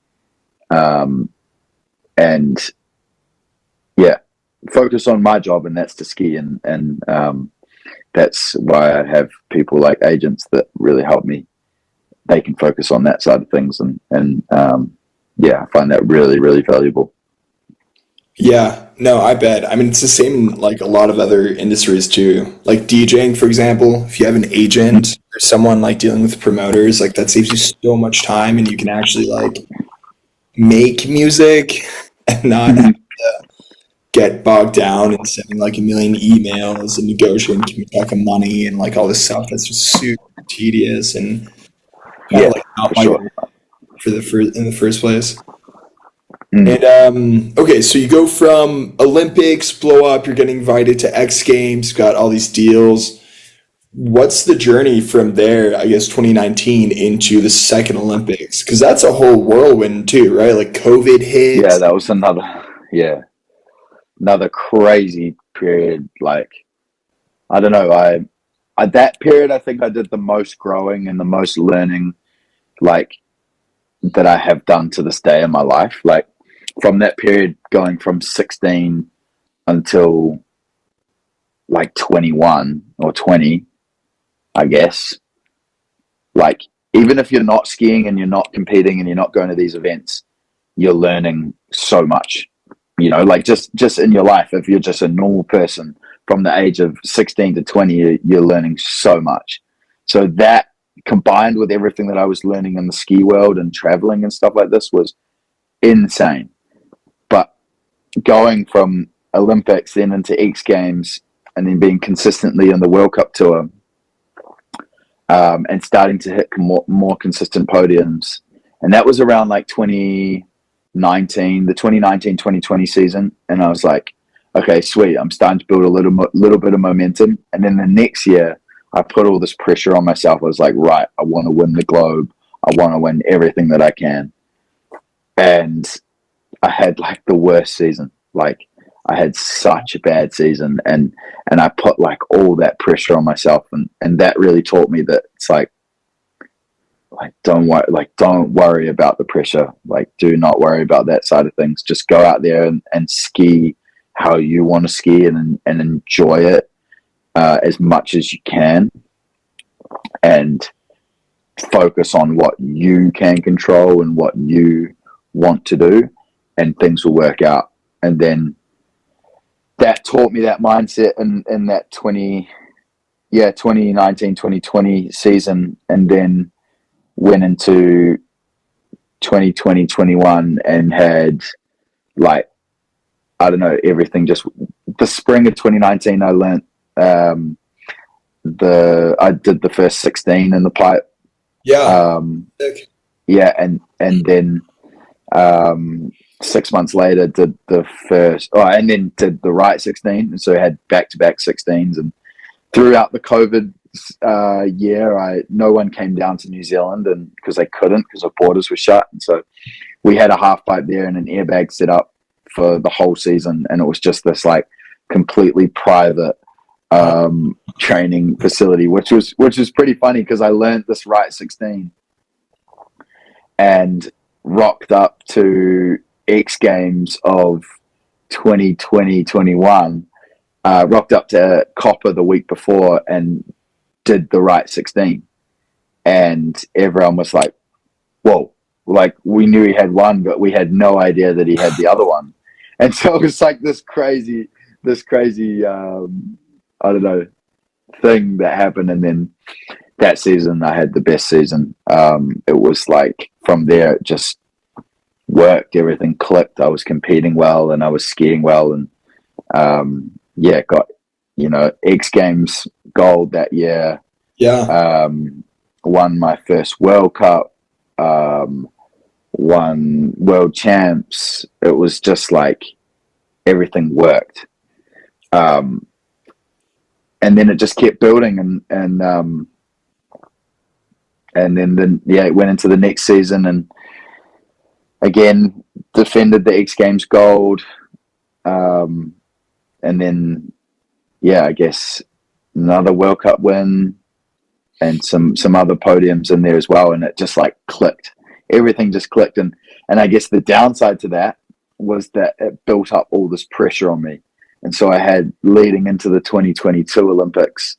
Speaker 2: and focus on my job, and that's to ski, and that's why I have people like agents that really help me. They can focus on that side of things, and I find that really, really valuable.
Speaker 1: yeah, no, I bet. I mean, it's the same in like a lot of other industries too. Like DJing, for example, if you have an agent or someone like dealing with promoters, like that saves you so much time, and you can actually like make music and not have to get bogged down in sending like a million emails and negotiating keeping track of money and like all this stuff that's just super tedious and kind of
Speaker 2: Yeah,
Speaker 1: like not
Speaker 2: for
Speaker 1: my
Speaker 2: sure.
Speaker 1: in the first place.
Speaker 2: Mm.
Speaker 1: And okay, so you go from Olympics, blow up, you're getting invited to X Games, got all these deals. What's the journey from there, I guess 2019 into the second Olympics? Because that's a whole whirlwind too, right? Like COVID
Speaker 2: Yeah,
Speaker 1: hits.
Speaker 2: that was another crazy period. Like, I don't know, I that period I think I did the most growing and the most learning, like, that I have done to this day in my life. Like, from that period, going from 16 until like 21 or 20, I guess, like, even if you're not skiing and you're not competing and you're not going to these events, you're learning so much. You know, like just in your life, if you're just a normal person from the age of 16 to 20, you're learning so much. So that, combined with everything that I was learning in the ski world and traveling and stuff like this, was insane. But going from Olympics then into X Games, and then being consistently in the World Cup tour, and starting to hit more consistent podiums. And that was around like 2019, the 2019-2020 season. And I was like, okay, sweet. I'm starting to build a little bit of momentum. And then the next year, I put all this pressure on myself. I was like, right, I want to win the globe. I want to win everything that I can. And I had like the worst season. Like, I had such a bad season, and I put like all that pressure on myself, and that really taught me that it's like don't worry about the pressure. Like, do not worry about that side of things. Just go out there and ski how you want to ski, and enjoy it as much as you can, and focus on what you can control and what you want to do, and things will work out. And then that taught me that mindset in that 2019-2020 season, and then went into 2020-21 and had, like, I don't know, everything just the spring of 2019, I learnt I did the first 16 in the pipe.
Speaker 1: Yeah.
Speaker 2: Um,
Speaker 1: Sick.
Speaker 2: yeah, and then 6 months later did the first. Oh, and then did the right 16. And so I had back-to-back 16s. And throughout the COVID year, no one came down to New Zealand, and because they couldn't, because our borders were shut. And so we had a half pipe there and an airbag set up for the whole season, and it was just this like completely private training facility, which was pretty funny because I learned this right 16 and rocked up to X Games of 2020-21, rocked up to Copper the week before and did the right 16, and everyone was like, whoa, like we knew he had one, but we had no idea that he had the other one. And so it was like this crazy I don't know, thing that happened. And then that season I had the best season. It was like from there it just worked, everything clicked. I was competing well and I was skiing well, and got X Games gold that year.
Speaker 1: Yeah.
Speaker 2: Won my first World Cup, won World Champs. It was just like everything worked. And then it just kept building, and then it went into the next season, and again defended the X Games gold, and then I guess another World Cup win and some other podiums in there as well, and it just like clicked. Everything just clicked, and I guess the downside to that was that it built up all this pressure on me. And so I had, leading into the 2022 Olympics,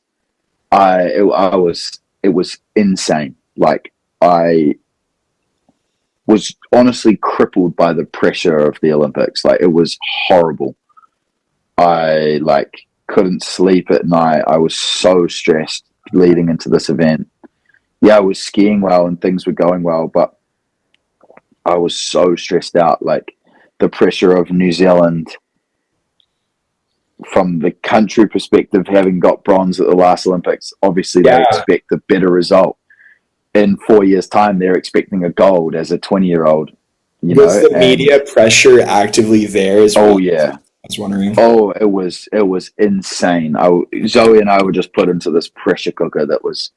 Speaker 2: it was insane. Like, I was honestly crippled by the pressure of the Olympics. Like, it was horrible. I couldn't sleep at night. I was so stressed leading into this event. Yeah, I was skiing well and things were going well, but I was so stressed out. Like, the pressure of New Zealand, from the country perspective, having got bronze at the last Olympics, obviously they expect a better result. In 4 years' time, they're expecting a gold as a 20-year-old.
Speaker 1: Was the media pressure actively there as well?
Speaker 2: Oh yeah,
Speaker 1: I was wondering.
Speaker 2: Oh, it was insane. Zoe and I were just put into this pressure cooker that was,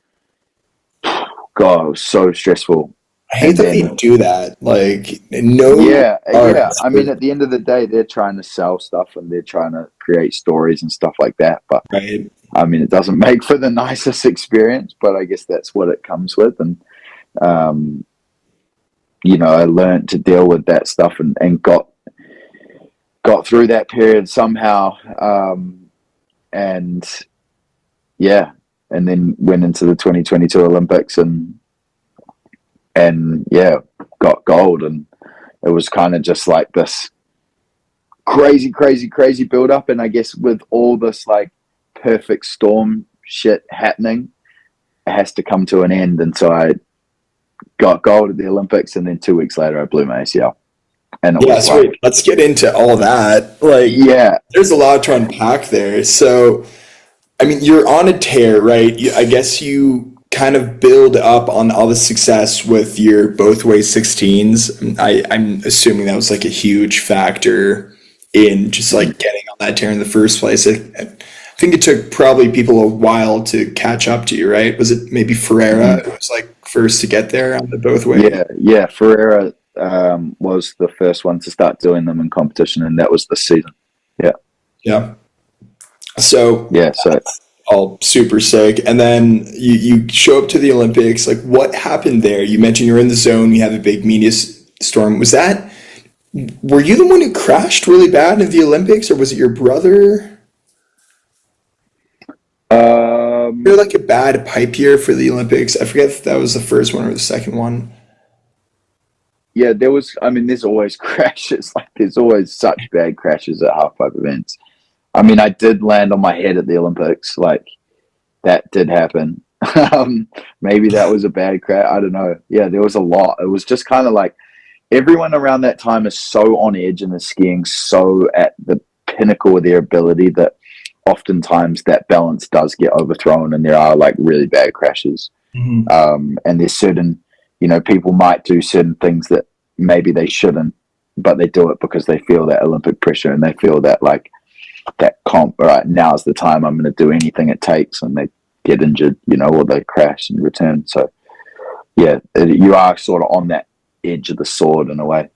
Speaker 2: God, it was so stressful.
Speaker 1: I hate that they do that. Like, no.
Speaker 2: Yeah. I mean, at the end of the day, they're trying to sell stuff and they're trying to create stories and stuff like that. But
Speaker 1: right.
Speaker 2: I mean, it doesn't make for the nicest experience, but I guess that's what it comes with. And, I learned to deal with that stuff and got through that period somehow. And then went into the 2022 Olympics and got gold. And it was kind of just like this crazy build up. And I guess with all this like perfect storm shit happening, it has to come to an end. And so I got gold at the Olympics, and then 2 weeks later I blew my ACL. And it was
Speaker 1: sweet. Let's get into all that. There's a lot to unpack there. So, I mean, you're on a tear, right? I guess you kind of build up on all the success with your both way 16s. I'm assuming that was like a huge factor in just like getting on that tear in the first place. I think it took probably people a while to catch up to you, right? Was it maybe Ferreira who was like first to get there on the both way?
Speaker 2: Yeah. Ferreira was the first one to start doing them in competition, and that was the season.
Speaker 1: Yeah. So all super sick. And then you show up to the Olympics. Like, what happened there? You mentioned you're in the zone. You have a big media storm. Were you the one who crashed really bad in the Olympics, or was it your brother? You're like a bad pipe year for the Olympics. I forget if that was the first one or the second one.
Speaker 2: Yeah, there's always crashes. Like, there's always such bad crashes at halfpipe events. I mean, I did land on my head at the Olympics. Like, that did happen. Maybe that was a bad crash. I don't know. Yeah, there was a lot. It was just kind of like everyone around that time is so on edge and is skiing so at the pinnacle of their ability that oftentimes that balance does get overthrown and there are like really bad crashes.
Speaker 1: Mhm.
Speaker 2: And there's certain, people might do certain things that maybe they shouldn't, but they do it because they feel that Olympic pressure and they feel that like that comp, right, now's the time, I'm going to do anything it takes, and they get injured, or they crash and return. So yeah, you are sort of on that edge of the sword in a way.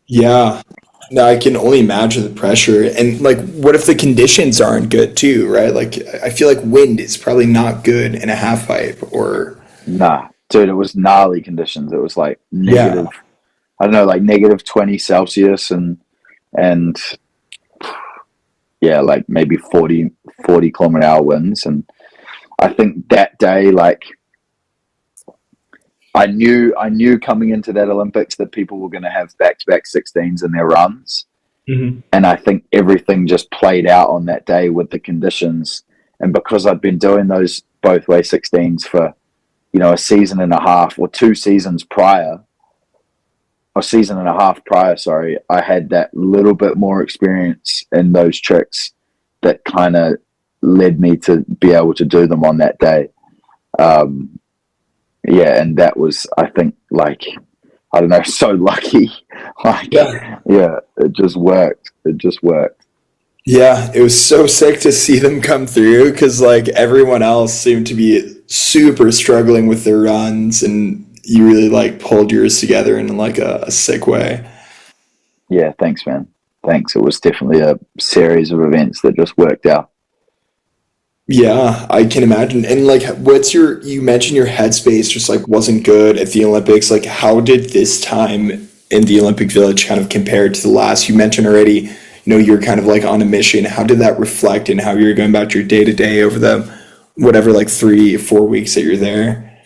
Speaker 1: Yeah. No, I can only imagine the pressure. And like, what if the conditions aren't good too, right? Like, I feel like wind is probably not good in a half pipe or,
Speaker 2: Nah, dude, it was gnarly conditions. It was like
Speaker 1: yeah.
Speaker 2: negative, I don't know, like negative 20 Celsius and yeah, like maybe 40 kilometer hour winds. And I think that day, like I knew coming into that Olympics that people were going to have back-to-back 16s in their runs.
Speaker 1: Hmm.
Speaker 2: And I think everything just played out on that day with the conditions. And because I'd been doing those both way 16s for, a season and a half or 2 seasons prior, or season and a half prior, sorry, I had that little bit more experience in those tricks that kind of led me to be able to do them on that day. Um, yeah, and that was, I think, like, I don't know, so lucky. Like,
Speaker 1: Yeah.
Speaker 2: yeah, it just worked. It just worked.
Speaker 1: Yeah. It was so sick to see them come through because like everyone else seemed to be super struggling with their runs and you really like pulled yours together in like a sick way.
Speaker 2: Yeah, thanks, man. Thanks. It was definitely a series of events that just worked out.
Speaker 1: Yeah, I can imagine. And like, you mentioned your headspace just like wasn't good at the Olympics. Like, how did this time in the Olympic Village kind of compare to the last? You mentioned already, you're kind of like on a mission. How did that reflect in how you're going about your day to day over the whatever, like 3 or 4 weeks that you're there?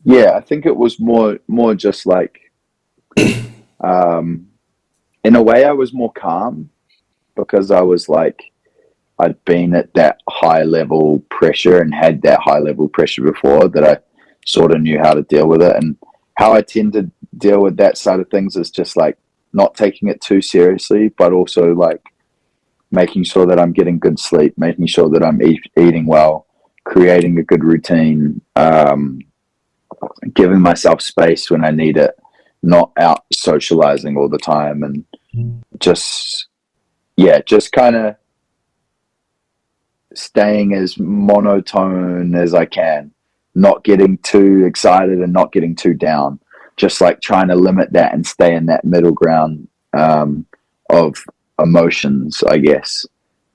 Speaker 2: Yeah, I think it was more just like, um, in a way, I was more calm because I was like, I'd been at that high level pressure and had that high level pressure before that I sort of knew how to deal with it. And how I tend to deal with that side of things is just like not taking it too seriously, but also like making sure that I'm getting good sleep, making sure that I'm eating well, creating a good routine, giving myself space when I need it, not out socializing all the time, and just, yeah, just kind of staying as monotone as I can, not getting too excited and not getting too down. Just like trying to limit that and stay in that middle ground, of emotions, I guess.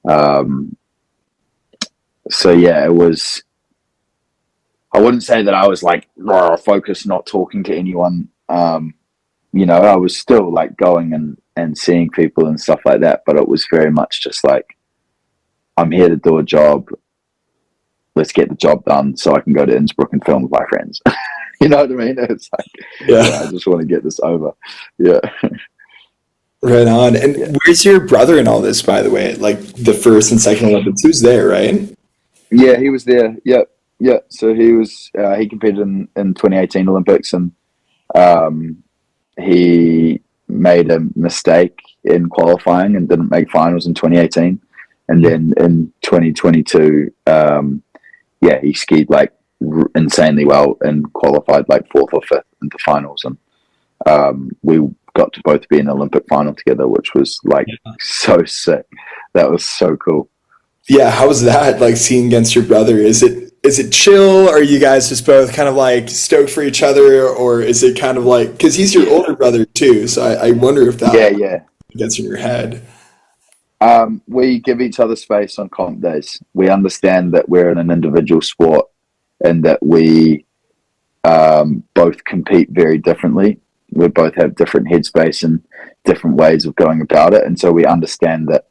Speaker 2: Um, so yeah, it was. I wouldn't say that I was like raw, focused, not talking to anyone. I was still like going and seeing people and stuff like that, but it was very much just like, I'm here to do a job. Let's get the job done so I can go to Innsbruck and film with my friends. You know what I mean? It's like, yeah, I
Speaker 1: Yeah,
Speaker 2: just want to get this over. Yeah,
Speaker 1: right on.
Speaker 2: yeah,
Speaker 1: And where's your brother in all this, by the way? Like the first and second Olympics, who's there, right?
Speaker 2: yeah. He was there. Yep, yeah. So he competed in 2018 Olympics, and um, he made a mistake in qualifying and didn't make finals in 2018, and then in 2022, yeah, he skied like insanely well and qualified like fourth or fifth into finals, and we got to both be in the Olympic final together, which was like so sick. That was so cool.
Speaker 1: Yeah, how's that like seeing against your brother? Is it chill? Are you guys just both kind of like stoked for each other, or is it kind of like because he's your
Speaker 2: Yeah,
Speaker 1: older brother too? So I wonder if
Speaker 2: yeah,
Speaker 1: that
Speaker 2: yeah.
Speaker 1: gets in your head.
Speaker 2: We give each other space on comp days. We understand that we're in an individual sport and that we both compete very differently. We both have different headspace and different ways of going about it, and so we understand that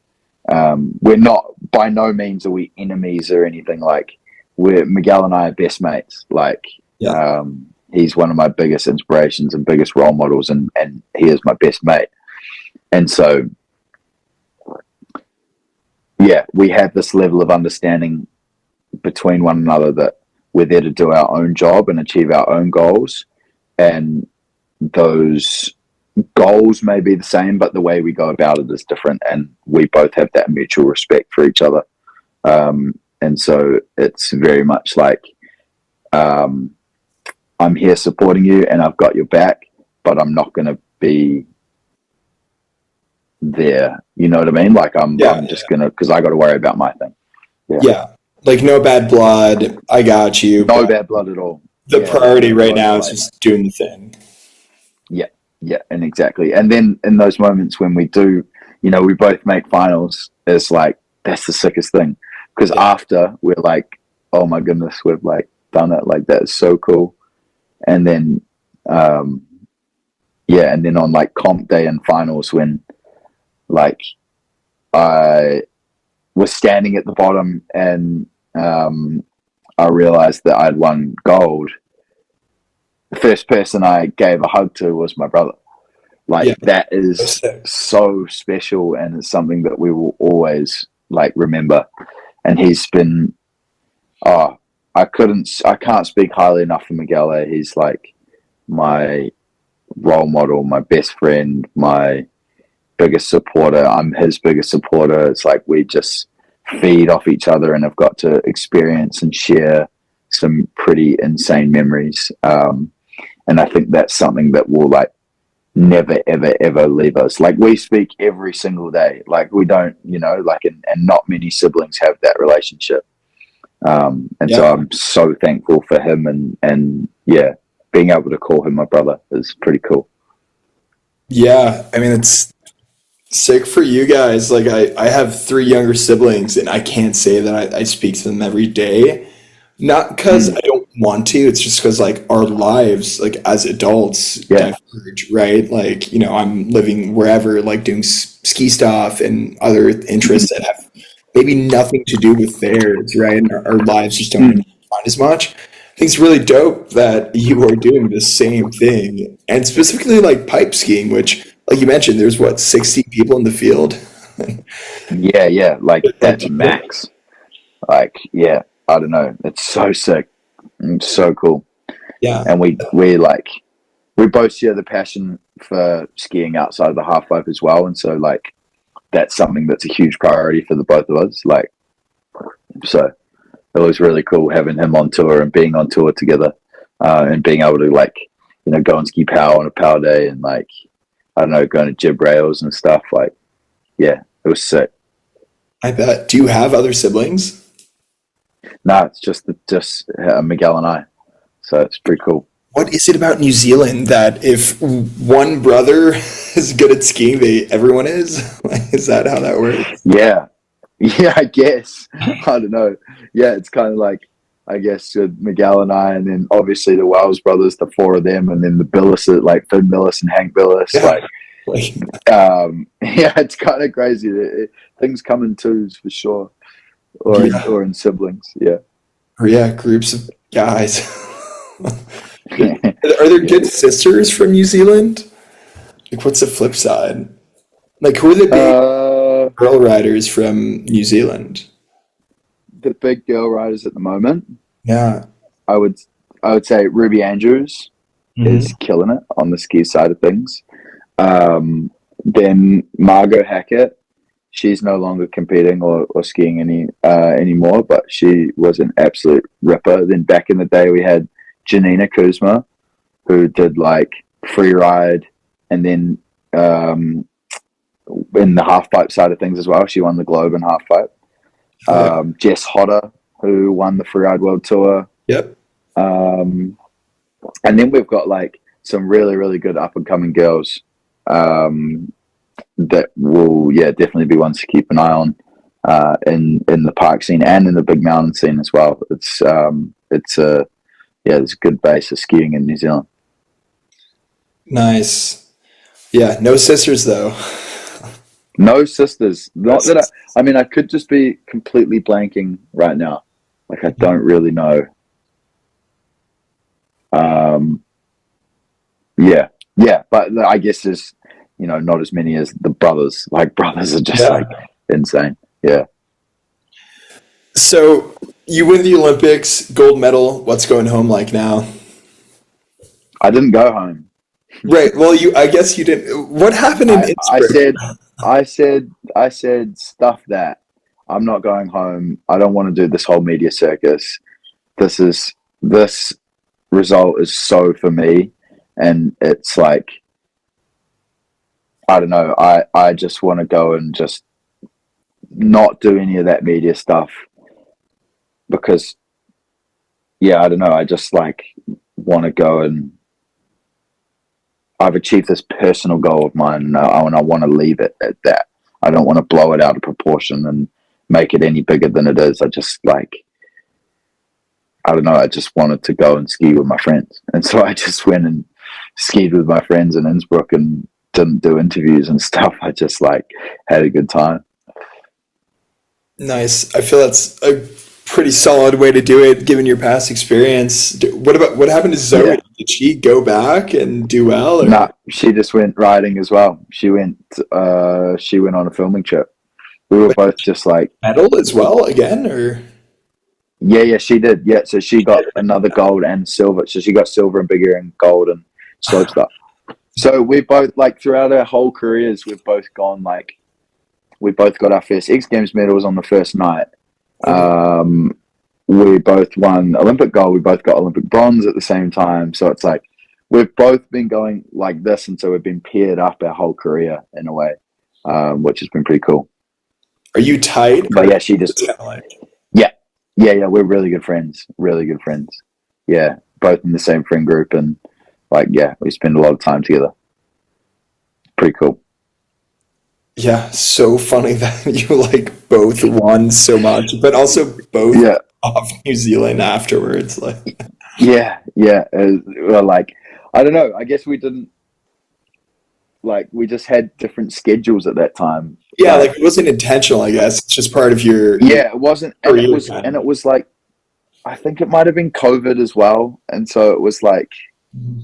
Speaker 2: we're not, by no means are we enemies or anything. Like, we're Miguel and I are best mates. Like,
Speaker 1: Yeah.
Speaker 2: he's one of my biggest inspirations and biggest role models, and he is my best mate. And so, yeah, we have this level of understanding between one another that we're there to do our own job and achieve our own goals, and those goals may be the same, but the way we go about it is different, and we both have that mutual respect for each other. And so it's very much like, I'm here supporting you and I've got your back, but I'm not going to be there. You know what I mean? Like I'm just going to, because I got to worry about my thing.
Speaker 1: Yeah. Like no bad blood. I got you.
Speaker 2: No bad blood at all.
Speaker 1: The priority right now is just doing the thing.
Speaker 2: Yeah, and exactly. And then in those moments when we do, we both make finals, it's like, that's the sickest thing. Because after, we're like, oh my goodness, we've like done it. Like, that is so cool. And then, and then on like comp day and finals, when like I was standing at the bottom and I realized that I'd won gold, the first person I gave a hug to was my brother. Like that is so special, and it's something that we will always like remember. And he's been, I can't speak highly enough of Miguel. He's like my role model, my best friend, my biggest supporter. I'm his biggest supporter. It's like we just feed off each other and have got to experience and share some pretty insane memories. And I think that's something that will like never, ever, ever leave us. Like we speak every single day. Like we don't, and not many siblings have that relationship. So I'm so thankful for him and being able to call him my brother is pretty cool.
Speaker 1: Yeah. I mean, it's sick for you guys. Like I have 3 younger siblings and I can't say that I speak to them every day. Not because I don't want to, it's just because like our lives, like as adults, diverge, right? Like, I'm living wherever, like doing ski stuff and other interests that have maybe nothing to do with theirs, right? And our lives just don't find as much. I think it's really dope that you are doing the same thing, and specifically like pipe skiing, which, like you mentioned, there's 60 people in the field.
Speaker 2: Yeah, like that's max. Like, I don't know. It's so sick. It's so cool.
Speaker 1: Yeah.
Speaker 2: And we both share the passion for skiing outside of the half pipe as well. And so like, that's something that's a huge priority for the both of us. Like, so it was really cool having him on tour and being on tour together, and being able to like, go and ski power on a power day and like, I don't know, going to jib rails and stuff. Like, it was sick.
Speaker 1: I bet. Do you have other siblings?
Speaker 2: No, it's just Miguel and I. So it's pretty cool.
Speaker 1: What is it about New Zealand that if one brother is good at skiing, everyone is? Is that how that works?
Speaker 2: Yeah, I guess. I don't know. Yeah, it's kind of like, I guess, Miguel and I, and then obviously the Wells brothers, the 4 of them, and then the Billis, like Finn Billis and Hank Billis. Yeah. It's kind of crazy. Things come in twos for sure. Or in siblings,
Speaker 1: Or groups of guys. Are there good sisters from New Zealand? Like, what's the flip side? Like, who are the big girl riders from New Zealand?
Speaker 2: The big girl riders at the moment.
Speaker 1: Yeah,
Speaker 2: I would say Ruby Andrews is killing it on the ski side of things. Then Margot Hackett. She's no longer competing or skiing anymore, but she was an absolute ripper. Then back in the day, we had Janina Kuzma, who did like free ride, and then in the half pipe side of things as well, she won the Globe in half pipe. Jess Hodder, who won the free ride world tour.
Speaker 1: Yep.
Speaker 2: And then we've got like some really, really good up and coming girls. That will definitely be ones to keep an eye on in the park scene and in the big mountain scene as well. There's a good base of skiing in New Zealand.
Speaker 1: Nice. Yeah, no sisters though.
Speaker 2: No sisters. Not that I could just be completely blanking right now. Like I don't really know. But I guess there's not as many as the brothers. Like brothers are just like insane. Yeah.
Speaker 1: So you win the Olympics, gold medal. What's going home like now?
Speaker 2: I didn't go home.
Speaker 1: Right. Well, I guess you didn't. What happened in
Speaker 2: I
Speaker 1: Innsbruck?
Speaker 2: said, I said stuff that I'm not going home. I don't want to do this whole media circus. This result is so for me, and it's like I don't know. I just want to go and just not do any of that media stuff because yeah, I don't know. I just like want to go and I've achieved this personal goal of mine, and I want to leave it at that. I don't want to blow it out of proportion and make it any bigger than it is. I just like I don't know. I just wanted to go and ski with my friends, and so I just went and skied with my friends in Innsbruck and didn't do interviews and stuff. I just like had a good time.
Speaker 1: Nice. I feel that's a pretty solid way to do it, given your past experience. What happened to Zoe?
Speaker 2: Yeah.
Speaker 1: Did she go back and do well, or
Speaker 2: Nah, she just went riding as well. She went on a filming trip. We were
Speaker 1: wait,
Speaker 2: both just like,
Speaker 1: medal as well again, or
Speaker 2: yeah, yeah, she did. Yeah, so she got another gold and silver. So she got silver and bigger and gold and slope stuff. So we both like throughout our whole careers, we've both gone like we both got our first X Games medals on the first night.
Speaker 1: okay.
Speaker 2: Um, we both won Olympic gold. We both got Olympic bronze at the same time. So it's like we've both been going like this, and so we've been paired up our whole career in a way, which has been pretty cool.
Speaker 1: Are you tight,
Speaker 2: But
Speaker 1: or
Speaker 2: yeah, she just
Speaker 1: it's kind of like
Speaker 2: yeah, yeah, yeah. We're really good friends. Really good friends. Yeah, both in the same friend group, and like yeah, we spend a lot of time together. Pretty cool.
Speaker 1: yeah, so funny that you like both won so much, but also both
Speaker 2: Yeah,
Speaker 1: off New Zealand afterwards. Like,
Speaker 2: yeah, yeah. Well, like I don't know. I guess we didn't like we just had different schedules at that time.
Speaker 1: yeah,
Speaker 2: But
Speaker 1: like it wasn't intentional, I guess. It's just part of your
Speaker 2: yeah, it wasn't,
Speaker 1: career kind
Speaker 2: and
Speaker 1: of.
Speaker 2: it was like I think it might have been COVID as well, and so it was like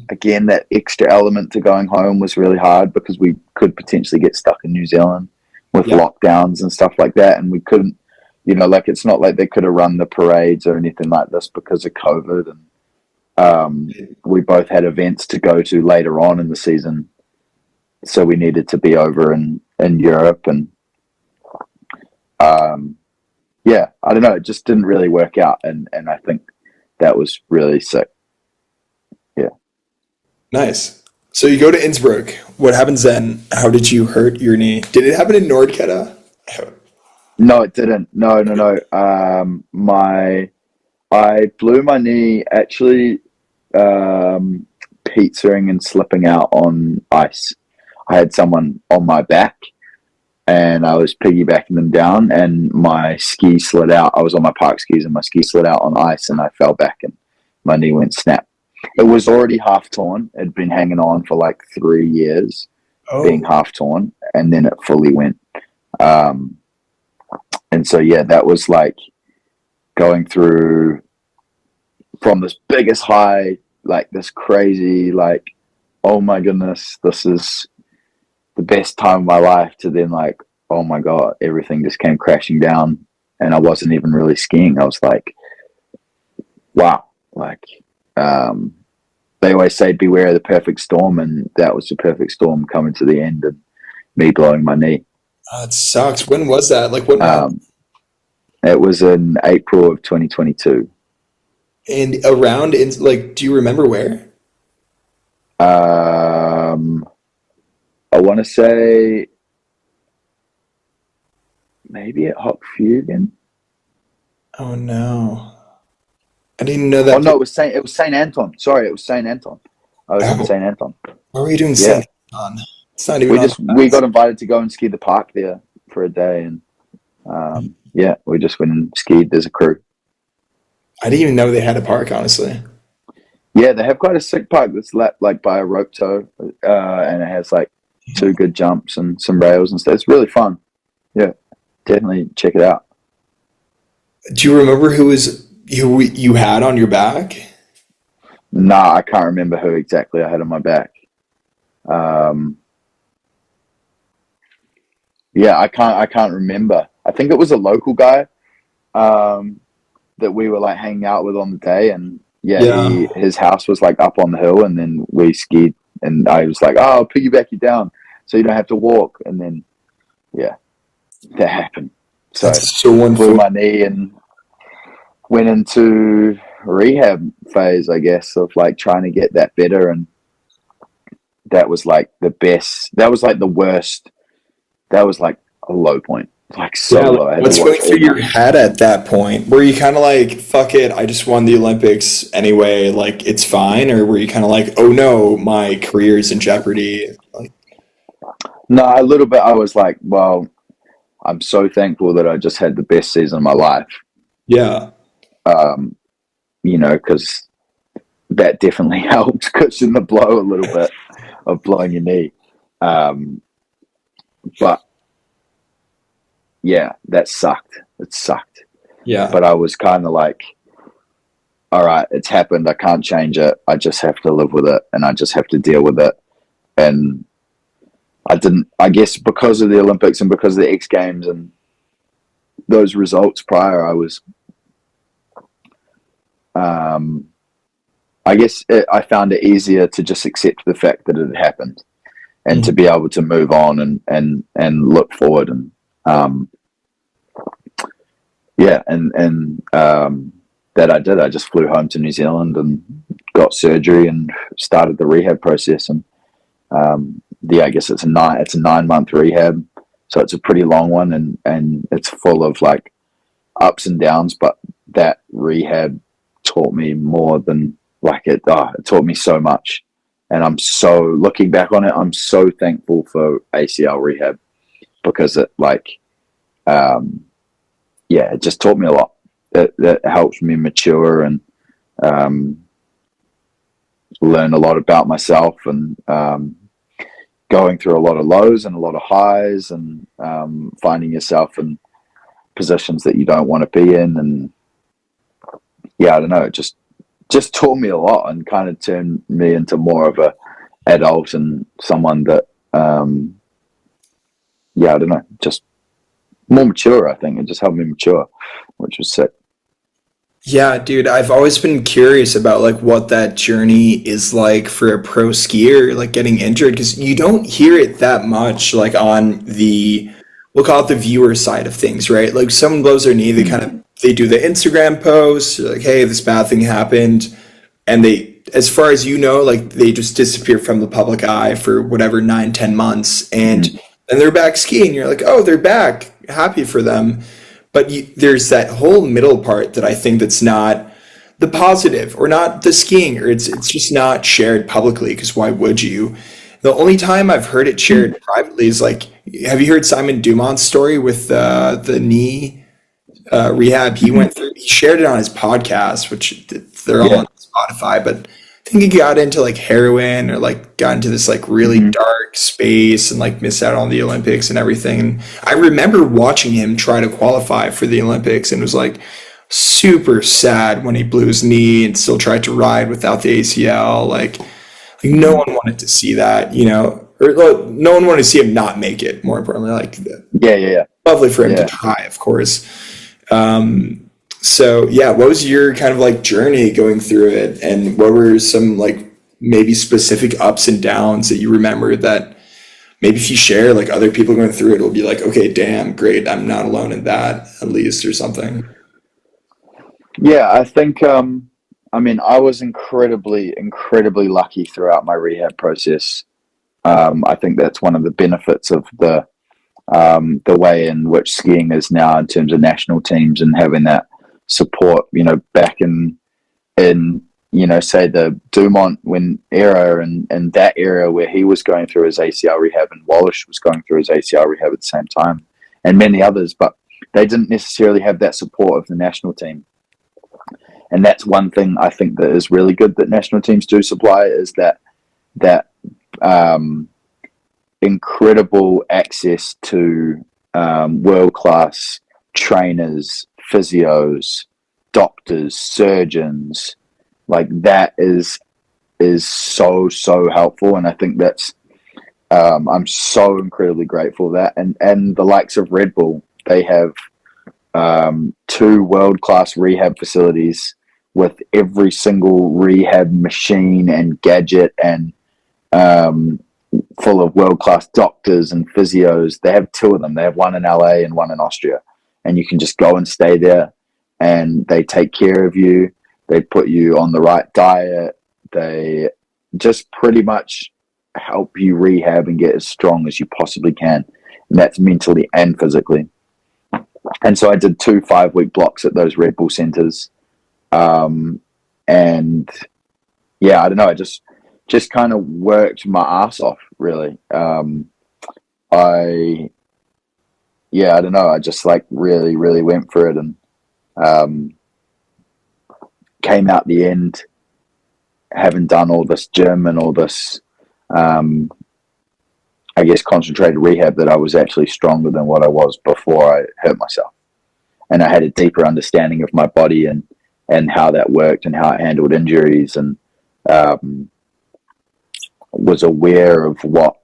Speaker 2: again that extra element to going home was really hard because we could potentially get stuck in New Zealand with
Speaker 1: Yeah.
Speaker 2: lockdowns and stuff like that, and we couldn't, like it's not like they could have run the parades or anything like this because of COVID, and we both had events to go to later on in the season, so we needed to be over in Europe, and um, yeah, I don't know, it just didn't really work out, and I think that was really sick. Yeah.
Speaker 1: Nice. So you go to Innsbruck. What happens then? How did you hurt your knee? Did it happen in Nordketa?
Speaker 2: No, it didn't. No, no, no. My I blew my knee actually pizzaing and slipping out on ice. I had someone on my back and I was piggybacking them down and my ski slid out. I was on my park skis and my ski slid out on ice and I fell back and my knee went snap. It was already half torn. It had been hanging on for like 3 years, being
Speaker 1: Oh,
Speaker 2: half torn, and then it fully went. Um, and so yeah, that was like going through from this biggest high, like this crazy, like, oh my goodness, this is the best time of my life, to then like, oh my God, everything just came crashing down. And I wasn't even really skiing. I was like, wow, like, um, they always say beware of the perfect storm. And that was the perfect storm coming to the end and me blowing my knee.
Speaker 1: it sucks. When was that? Like what month?
Speaker 2: Um, it was in April of 2022.
Speaker 1: And around in like, do you remember where?
Speaker 2: Um, I want to say maybe at Hockfugen.
Speaker 1: Oh no. I didn't know
Speaker 2: Oh
Speaker 1: that.
Speaker 2: no, it was Saint Anton. Sorry, it was Saint Anton. I was in
Speaker 1: Oh,
Speaker 2: Saint Anton.
Speaker 1: what were you doing
Speaker 2: Yeah,
Speaker 1: St. on? It's not even on the
Speaker 2: we
Speaker 1: maps.
Speaker 2: got invited to go and ski the park there for a day, and yeah, we just went and skied as a crew.
Speaker 1: I didn't even know they had a park, honestly.
Speaker 2: Yeah, they have quite a sick park that's like by a rope tow, and it has like two good jumps and some rails and stuff. It's really fun. Yeah, definitely check it out.
Speaker 1: Do you remember who you had on your back?
Speaker 2: Nah, I can't remember who exactly I had on my back. Um, yeah, I can't remember. I think it was a local guy um, that we were like hanging out with on the day, and yeah,
Speaker 1: Yeah.
Speaker 2: his house was like up on the hill, and then we skied and I was like, oh, I'll piggyback you down so you don't have to walk. And then, yeah, that happened. So
Speaker 1: That's so
Speaker 2: blew
Speaker 1: unfortunate.
Speaker 2: my knee and went into rehab phase, I guess, of like trying to get that better. And that was like the best. That was like the worst. That was like a low point, like so
Speaker 1: Yeah, like,
Speaker 2: low. I had to
Speaker 1: what's going
Speaker 2: watch
Speaker 1: through
Speaker 2: all my.
Speaker 1: your head at that point? Were you kind of like, fuck it, I just won the Olympics anyway, like it's fine? Or were you kind of like, oh no, my career is in jeopardy? Like,
Speaker 2: No, a little bit. I was like, well, I'm so thankful that I just had the best season of my life.
Speaker 1: yeah.
Speaker 2: Um, because that definitely helped cushion the blow a little bit of blowing your knee. Um, but yeah, that sucked. It sucked.
Speaker 1: Yeah.
Speaker 2: But I was kind of like, all right, it's happened. I can't change it. I just have to live with it, and I just have to deal with it. And I didn't, I guess, because of the Olympics and because of the X Games and those results prior, I was, I guess, I found it easier to just accept the fact that it had happened and to
Speaker 1: Mhm.
Speaker 2: be able to move on and look forward. And yeah, and that I did. I just flew home to New Zealand and got surgery and started the rehab process. And yeah, I guess it's a 9 month rehab, so it's a pretty long one, and it's full of like ups and downs. But that rehab taught me more than like it. It taught me so much, and I'm so looking back on it. I'm so thankful for ACL rehab because it like, yeah, it just taught me a lot. It helped me mature and um, learn a lot about myself and going through a lot of lows and a lot of highs and finding yourself in positions that you don't want to be in. And yeah, I don't know, it just taught me a lot and kind of turned me into more of a adult and someone that, yeah, I don't know, just more mature. I think it just helped me mature, which was sick.
Speaker 1: Yeah, dude, I've always been curious about like what that journey is like for a pro skier, like getting injured, because you don't hear it that much, like on the, we'll call it the viewer side of things, right? Like someone blows their knee, they kind
Speaker 2: Mm.
Speaker 1: of they do the Instagram post, like, hey, this bad thing happened, and they, as far as you know, like they just disappear from the public eye for whatever 9, 10 months, and
Speaker 2: Mm.
Speaker 1: then they're back skiing. You're like, oh, they're back, happy for them. But there's that whole middle part that I think that's not the positive or not the skiing, or it's just not shared publicly because why would you? The only time I've heard it
Speaker 2: Mm.
Speaker 1: shared privately is like, have you heard Simon Dumont's story with the knee rehab he
Speaker 2: Mm.
Speaker 1: went through? He shared it on his podcast, which they're all
Speaker 2: Yeah.
Speaker 1: on Spotify, but I think he got into like heroin or like got into this like really
Speaker 2: Mm.
Speaker 1: dark space and like missed out on the Olympics and everything. And I remember watching him try to qualify for the Olympics and was like super sad when he blew his knee and still tried to ride without the ACL. Like no
Speaker 2: Mm.
Speaker 1: one wanted to see that, you know, or like, no one wanted to see him not make it. More importantly, like
Speaker 2: Yeah. Yeah. Yeah.
Speaker 1: lovely for him to
Speaker 2: Yeah.
Speaker 1: try, of course. So yeah, what was your kind of like journey going through it, and what were some like maybe specific ups and downs that you remember that maybe if you share like other people going through it, it'll be like, okay, damn, great, I'm not alone in that at least or something.
Speaker 2: Yeah, I think I mean I was incredibly lucky throughout my rehab process. I think that's one of the benefits of the way in which skiing is now in terms of national teams and having that support, back in say the Dumont when era and that era where he was going through his ACL rehab and Wallish was going through his ACL rehab at the same time and many others, but they didn't necessarily have that support of the national team. And that's one thing I think that is really good that national teams do supply is that um, incredible access to world class trainers, physios, doctors, surgeons. Like that is so helpful, and I think that's I'm so incredibly grateful for that. And the likes of Red Bull, they have two world class rehab facilities with every single rehab machine and gadget and full of world-class doctors and physios. They have two of them. They have one in LA and one in Austria. And you can just go and stay there, and they take care of you. They put you on the right diet. They just pretty much help you rehab and get as strong as you possibly can. And that's mentally and physically. And so I did 2 5-week blocks at those Red Bull centers. And yeah, I don't know. I just kind of worked my ass off, really. I don't know. I just like really, really went for it, and came out the end having done all this gym and all this, I guess, concentrated rehab, that I was actually stronger than what I was before I hurt myself. And I had a deeper understanding of my body and how that worked and how it handled injuries, and was aware of what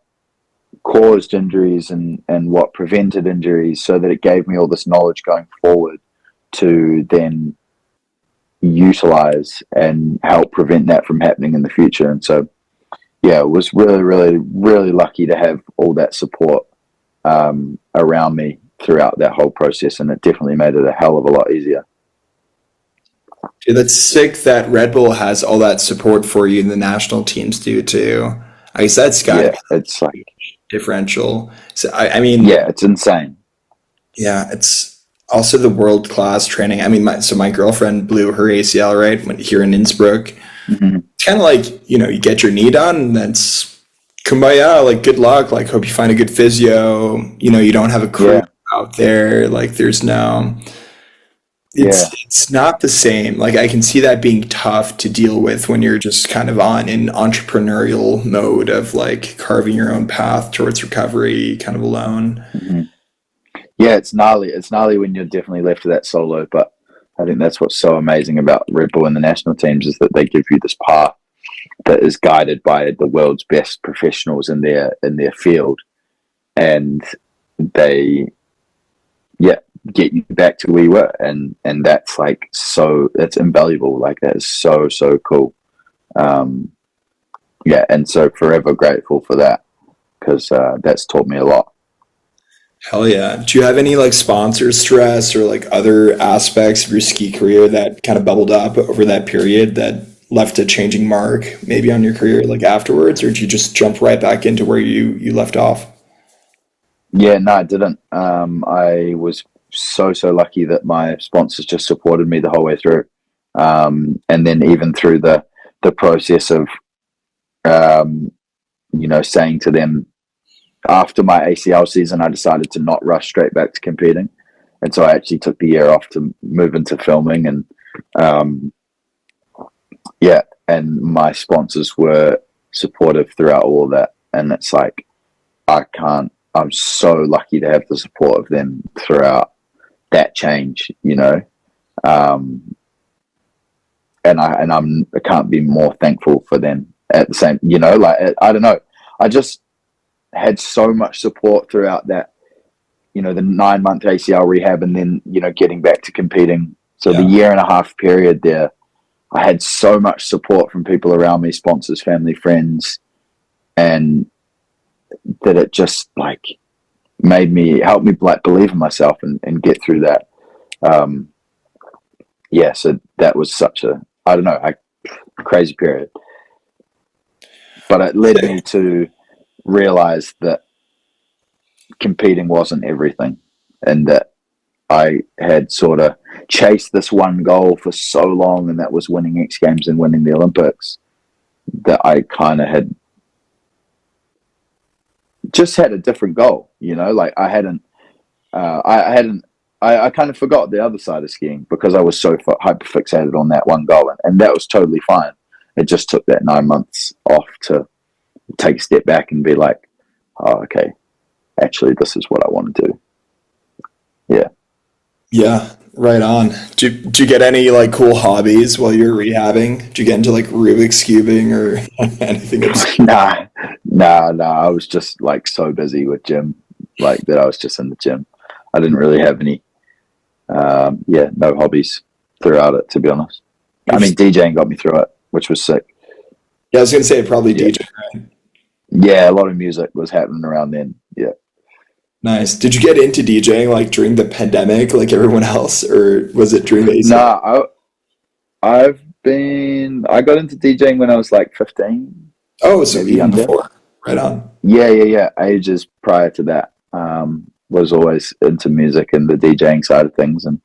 Speaker 2: caused injuries and what prevented injuries, so that it gave me all this knowledge going forward to then utilize and help prevent that from happening in the future. And so, yeah, it was really, really, really lucky to have all that support around me throughout that whole process, and it definitely made it a hell of a lot easier.
Speaker 1: Dude, that's sick that Red Bull has all that support for you and the national teams do too. I guess that's got to
Speaker 2: Yeah,
Speaker 1: be
Speaker 2: it's like,
Speaker 1: differential. So I mean,
Speaker 2: yeah, it's insane.
Speaker 1: yeah, it's also the world class training. I mean, my girlfriend blew her ACL right when here in Innsbruck.
Speaker 2: Mm-hmm.
Speaker 1: It's kind of like, you get your knee done, and that's kumbaya. Like, good luck. Like, hope you find a good physio. You don't have a crew
Speaker 2: Yeah,
Speaker 1: out there. Like, there's no.
Speaker 2: yeah,
Speaker 1: It's not the same. Like, I can see that being tough to deal with when you're just kind of on an entrepreneurial mode of like carving your own path towards recovery, kind of alone.
Speaker 2: mm-hmm. Yeah. It's gnarly. It's gnarly when you're definitely left to that solo. But I think that's what's so amazing about Red Bull and the national teams, is that they give you this path that is guided by the world's best professionals in their field, and they, yeah, get you back to where you were, and that's like, so that's invaluable. Like, that is so cool. Yeah, and so forever grateful for that, because that's taught me a lot.
Speaker 1: Hell yeah. Do you have any like sponsor stress or like other aspects of your ski career that kind of bubbled up over that period that left a changing mark maybe on your career like afterwards, or did you just jump right back into where you left off?
Speaker 2: Yeah, no, I didn't. I was so lucky that my sponsors just supported me the whole way through, and then even through the process of, um, saying to them, after my ACL season, I decided to not rush straight back to competing, and so I actually took the year off to move into filming, and um, yeah, and my sponsors were supportive throughout all of that, and it's like, I'm so lucky to have the support of them throughout that change, um, and I can't be more thankful for them at the same, like, I don't know, I just had so much support throughout that, the 9-month ACL rehab, and then, getting back to competing. So the
Speaker 1: Yeah.
Speaker 2: year and a half period there, I had so much support from people around me, sponsors, family, friends, and that it just like helped me like believe in myself and get through that. Um, yeah, so that was such a, I don't know, crazy period, but it led me to realize that competing wasn't everything, and that I had sort of chased this one goal for so long, and that was winning X Games and winning the Olympics, that I kind of had just had a different goal, like I hadn't, I kind of forgot the other side of skiing because I was so hyper fixated on that one goal, and that was totally fine. It just took that 9 months off to take a step back and be like, oh, okay, actually, this is what I want to do. Yeah.
Speaker 1: Yeah, right on. Do you get any like cool hobbies while you're rehabbing? Do you get into like Rubik's cubing or anything obscure?
Speaker 2: Nah. I was just like so busy with gym, like that I was just in the gym. I didn't really have any, no hobbies throughout it, to be honest. I mean, DJing got me through it, which was sick.
Speaker 1: Yeah, I was gonna say probably
Speaker 2: Yeah.
Speaker 1: DJ, right?
Speaker 2: Yeah, a lot of music was happening around then. Yeah.
Speaker 1: Nice. Did you get into DJing like during the pandemic, like everyone else, or was it during the ACL?
Speaker 2: Nah, I got into DJing when I was like 15,
Speaker 1: Oh, so
Speaker 2: maybe
Speaker 1: even
Speaker 2: younger.
Speaker 1: before. Right on.
Speaker 2: Yeah. Ages prior to that, was always into music and the DJing side of things. And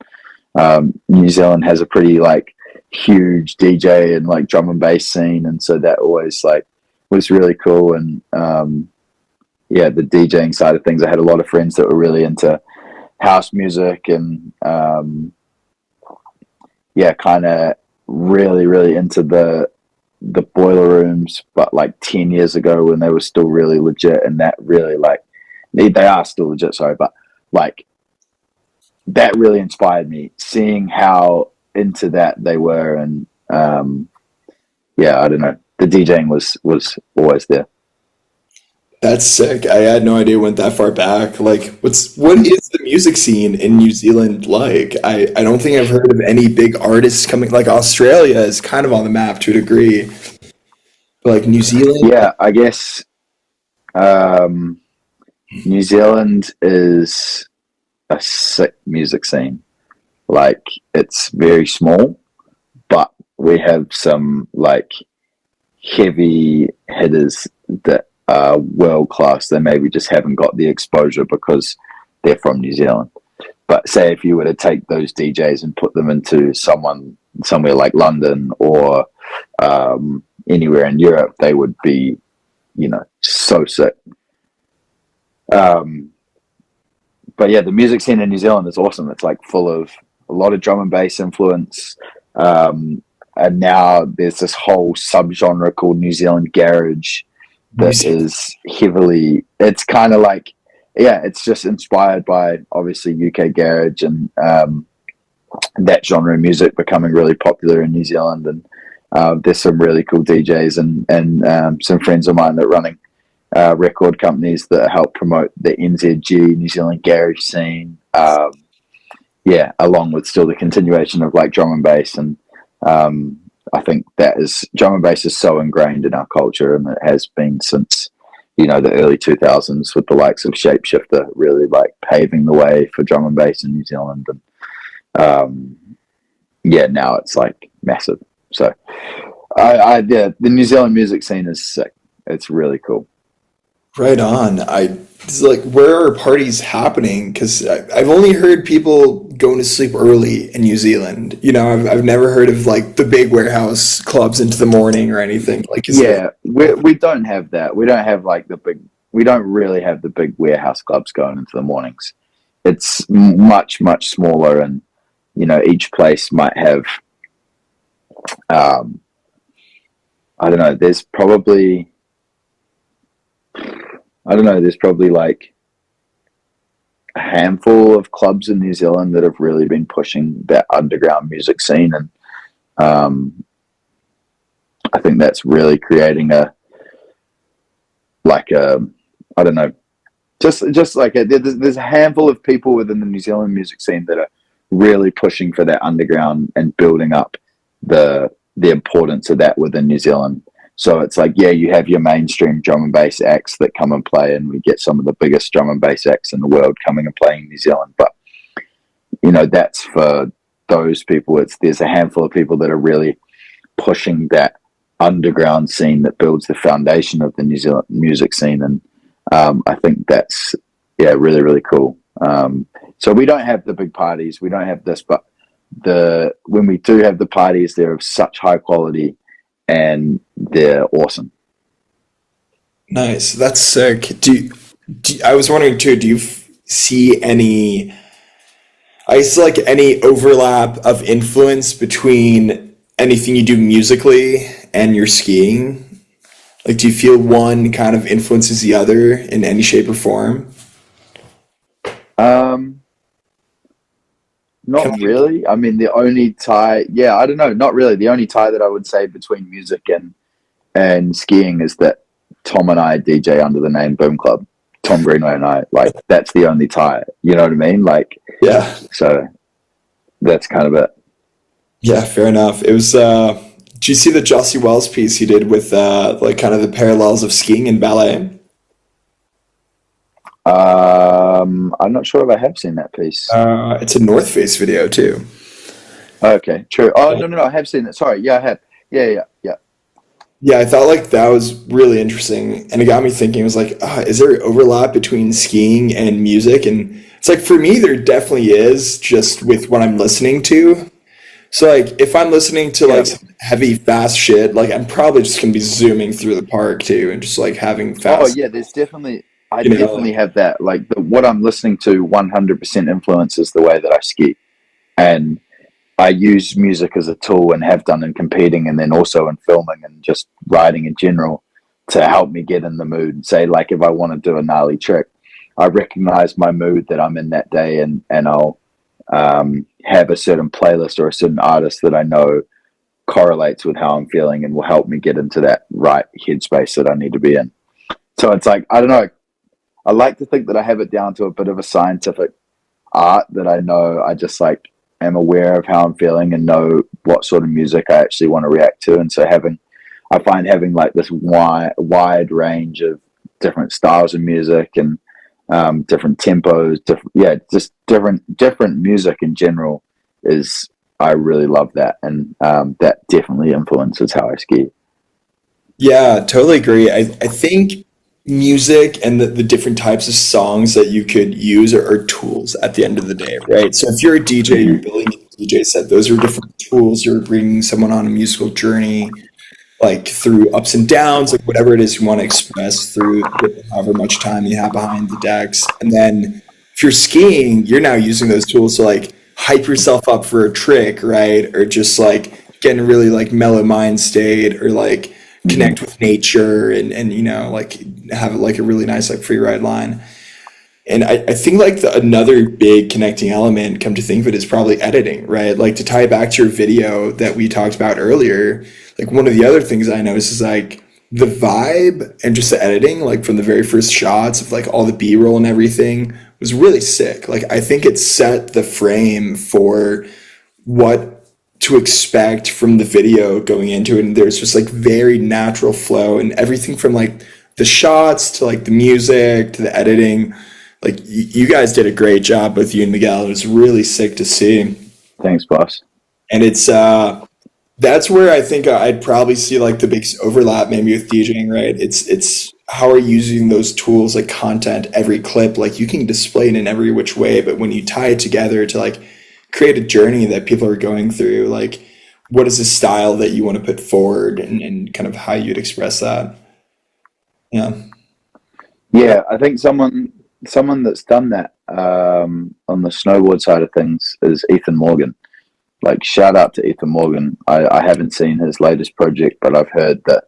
Speaker 2: New Zealand has a pretty like huge DJ and like drum and bass scene, and so that always like was really cool. And yeah, the DJing side of things, I had a lot of friends that were really into house music and yeah, kind of really into the boiler rooms, but like 10 years ago when they were still really legit, and that really like they are still legit, sorry, but like that really inspired me seeing how into that they were. And yeah, I don't know, the DJing was always there.
Speaker 1: That's sick. I had no idea it went that far back. Like, what is the music scene in New Zealand like? I don't think I've heard of any big artists coming. Like Australia is kind of on the map to a degree, but like New Zealand,
Speaker 2: Yeah, I guess um, New Zealand is a sick music scene. Like it's very small, but we have some like heavy hitters that are world class. They maybe just haven't got the exposure because they're from New Zealand. But say if you were to take those DJs and put them into somewhere like London or anywhere in Europe, they would be, so sick. Um, but yeah, the music scene in New Zealand is awesome. It's like full of a lot of drum and bass influence. And now there's this whole subgenre called New Zealand garage
Speaker 1: New
Speaker 2: that
Speaker 1: Zealand.
Speaker 2: is heavily, it's kind of like, yeah, it's just inspired by obviously UK garage and that genre of music becoming really popular in New Zealand. And there's some really cool DJs and some friends of mine that are running record companies that help promote the NZG, New Zealand garage scene. Yeah, along with still the continuation of like drum and bass. And I think that is, drum and bass is so ingrained in our culture, and it has been since, the early 2000s, with the likes of Shapeshifter really like paving the way for drum and bass in New Zealand. And yeah, now it's like massive. So yeah, the New Zealand music scene is sick. It's really cool.
Speaker 1: Right on. It's like, where are parties happening? Because I've only heard people going to sleep early in New Zealand. I've never heard of like the big warehouse clubs into the morning or anything. Like, is there?
Speaker 2: Yeah, we don't have that. We don't have like the big. We don't really have the big warehouse clubs going into the mornings. It's much smaller, and each place might have. Um, I don't know. There's probably. I don't know. There's probably like a handful of clubs in New Zealand that have really been pushing that underground music scene, and um, I think that's really creating a I don't know, just like there's a handful of people within the New Zealand music scene that are really pushing for that underground and building up the importance of that within New Zealand. So it's like, yeah, you have your mainstream drum and bass acts that come and play, and we get some of the biggest drum and bass acts in the world coming and playing in New Zealand. But that's for those people. There's a handful of people that are really pushing that underground scene that builds the foundation of the New Zealand music scene. And I think that's, yeah, really cool. So we don't have the big parties, we don't have this, but when we do have the parties, they're of such high quality and they're awesome.
Speaker 1: Nice. That's sick. I was wondering too, do you see any, I guess, like any overlap of influence between anything you do musically and your skiing? Like, do you feel one kind of influences the other in any shape or form?
Speaker 2: Um, Not
Speaker 1: Kind of,
Speaker 2: really. I mean, the only tie, yeah, I don't know, not really. The only tie that I would say between music and skiing is that Tom and I DJ under the name Boom Club. Tom Greenway and I, like, that's the only tie. You know what I mean? Like,
Speaker 1: yeah.
Speaker 2: so that's kind of it.
Speaker 1: Yeah, fair enough. It was Did you see the Jossie Wells piece he did with like kind of the parallels of skiing and ballet?
Speaker 2: I'm not sure if I have seen that piece.
Speaker 1: It's a North Face video too.
Speaker 2: Okay, true. Oh, no, I have seen it. Sorry, yeah, I have. Yeah.
Speaker 1: Yeah, I thought like that was really interesting, and it got me thinking. It was like, is there overlap between skiing and music? And it's like for me, there definitely is, just with what I'm listening to. So like, if I'm listening to
Speaker 2: Yeah.
Speaker 1: like some heavy, fast shit, like I'm probably just gonna be zooming through the park too, and just like having
Speaker 2: Oh,
Speaker 1: fast,
Speaker 2: yeah, there's definitely, I
Speaker 1: you know,
Speaker 2: definitely
Speaker 1: like,
Speaker 2: have that. Like, what I'm listening to 100% influences the way that I ski. And I use music as a tool and have done in competing and then also in filming and just writing in general to help me get in the mood. Say, like, if I want to do a gnarly trick, I recognize my mood that I'm in that day and I'll have a certain playlist or a certain artist that I know correlates with how I'm feeling and will help me get into that right headspace that I need to be in. So it's like, I don't know. I like to think that I have it down to a bit of a scientific art that I know I just like am aware of how I'm feeling and know what sort of music I actually want to react to. And so I find having like this wide range of different styles of music and different tempos, just different music in general is, I really love that. And that definitely influences how I ski.
Speaker 1: yeah, totally agree. I think music and the different types of songs that you could use are tools at the end of the day, right? So if you're a DJ, you're
Speaker 2: Mm-hmm.
Speaker 1: building a DJ set. Those are different tools. You're bringing someone on a musical journey, like through ups and downs, like whatever it is you want to express through however much time you have behind the decks. And then if you're skiing, you're now using those tools to like hype yourself up for a trick, right? Or just like get in a really like mellow mind state or like
Speaker 2: Mm-hmm.
Speaker 1: connect with nature and like have like a really nice like free ride line. And I think like another big connecting element, come to think of it, is probably editing, right? Like to tie it back to your video that we talked about earlier, like one of the other things I noticed is like the vibe and just the editing, like from the very first shots of like all the B-roll and everything was really sick. Like I think it set the frame for what to expect from the video going into it. And there's just like very natural flow and everything from like the shots to like the music to the editing. Like you guys did a great job, both you and Miguel. It was really sick to see.
Speaker 2: Thanks, boss.
Speaker 1: And it's that's where I think I'd probably see like the biggest overlap maybe with DJing, right? It's how are you using those tools like content, every clip, like you can display it in every which way, but when you tie it together to like create a journey that people are going through, like what is the style that you want to put forward and kind of how you'd express that. Yeah.
Speaker 2: Yeah, I think someone that's done that on the snowboard side of things is Ethan Morgan. Like, shout out to Ethan Morgan. I haven't seen his latest project, but I've heard that,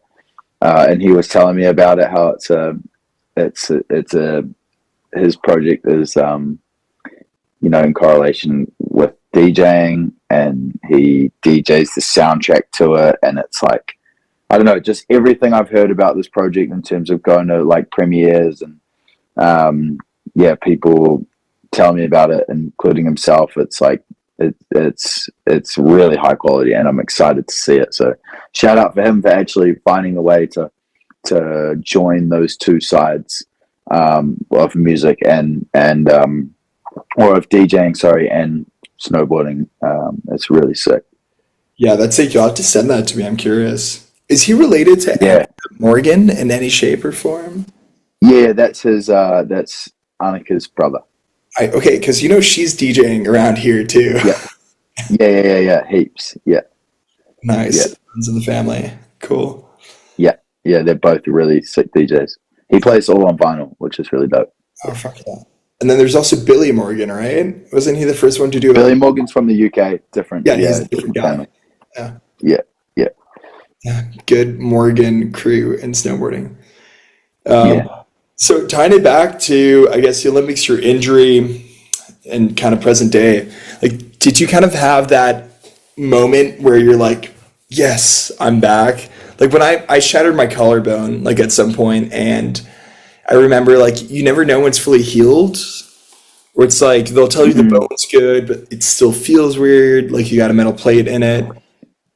Speaker 2: and he was telling me about it. How it's a his project is in correlation with DJing, and he DJs the soundtrack to it, and it's like, I don't know, just everything I've heard about this project in terms of going to like premieres and people tell me about it, including himself. It's like it's really high quality, and I'm excited to see it. So shout out for him for actually finding a way to join those two sides of music and or of DJing, sorry, and snowboarding. It's really sick.
Speaker 1: Yeah, that's sick. You'll have to send that to me. I'm curious. Is he related to
Speaker 2: Yeah,
Speaker 1: Morgan in any shape or form?
Speaker 2: yeah, that's Annika's brother.
Speaker 1: Okay, because she's DJing around here too.
Speaker 2: Yeah, yeah, heaps. Yeah, yeah,
Speaker 1: Nice. Friends of the family. Cool.
Speaker 2: yeah, yeah. They're both really sick DJs. He plays all on vinyl, which is really dope.
Speaker 1: Oh, fuck yeah. And then there's also Billy Morgan, right? Wasn't he the first one to do
Speaker 2: Billy
Speaker 1: it?
Speaker 2: Morgan's from the UK. Different,
Speaker 1: Yeah, he's
Speaker 2: yeah,
Speaker 1: a different
Speaker 2: different
Speaker 1: guy.
Speaker 2: family.
Speaker 1: Yeah.
Speaker 2: Yeah, yeah,
Speaker 1: Yeah. Good Morgan crew in snowboarding.
Speaker 2: yeah.
Speaker 1: So tying it back to, I guess, the Olympics, your injury, and kind of present day, like, did you kind of have that moment where you're like, yes, I'm back? Like when I shattered my collarbone, like at some point, and I remember like you never know when it's fully healed, or it's like they'll tell you the
Speaker 2: Mm-hmm.
Speaker 1: bone's good, but it still feels weird, like you got a metal plate in it.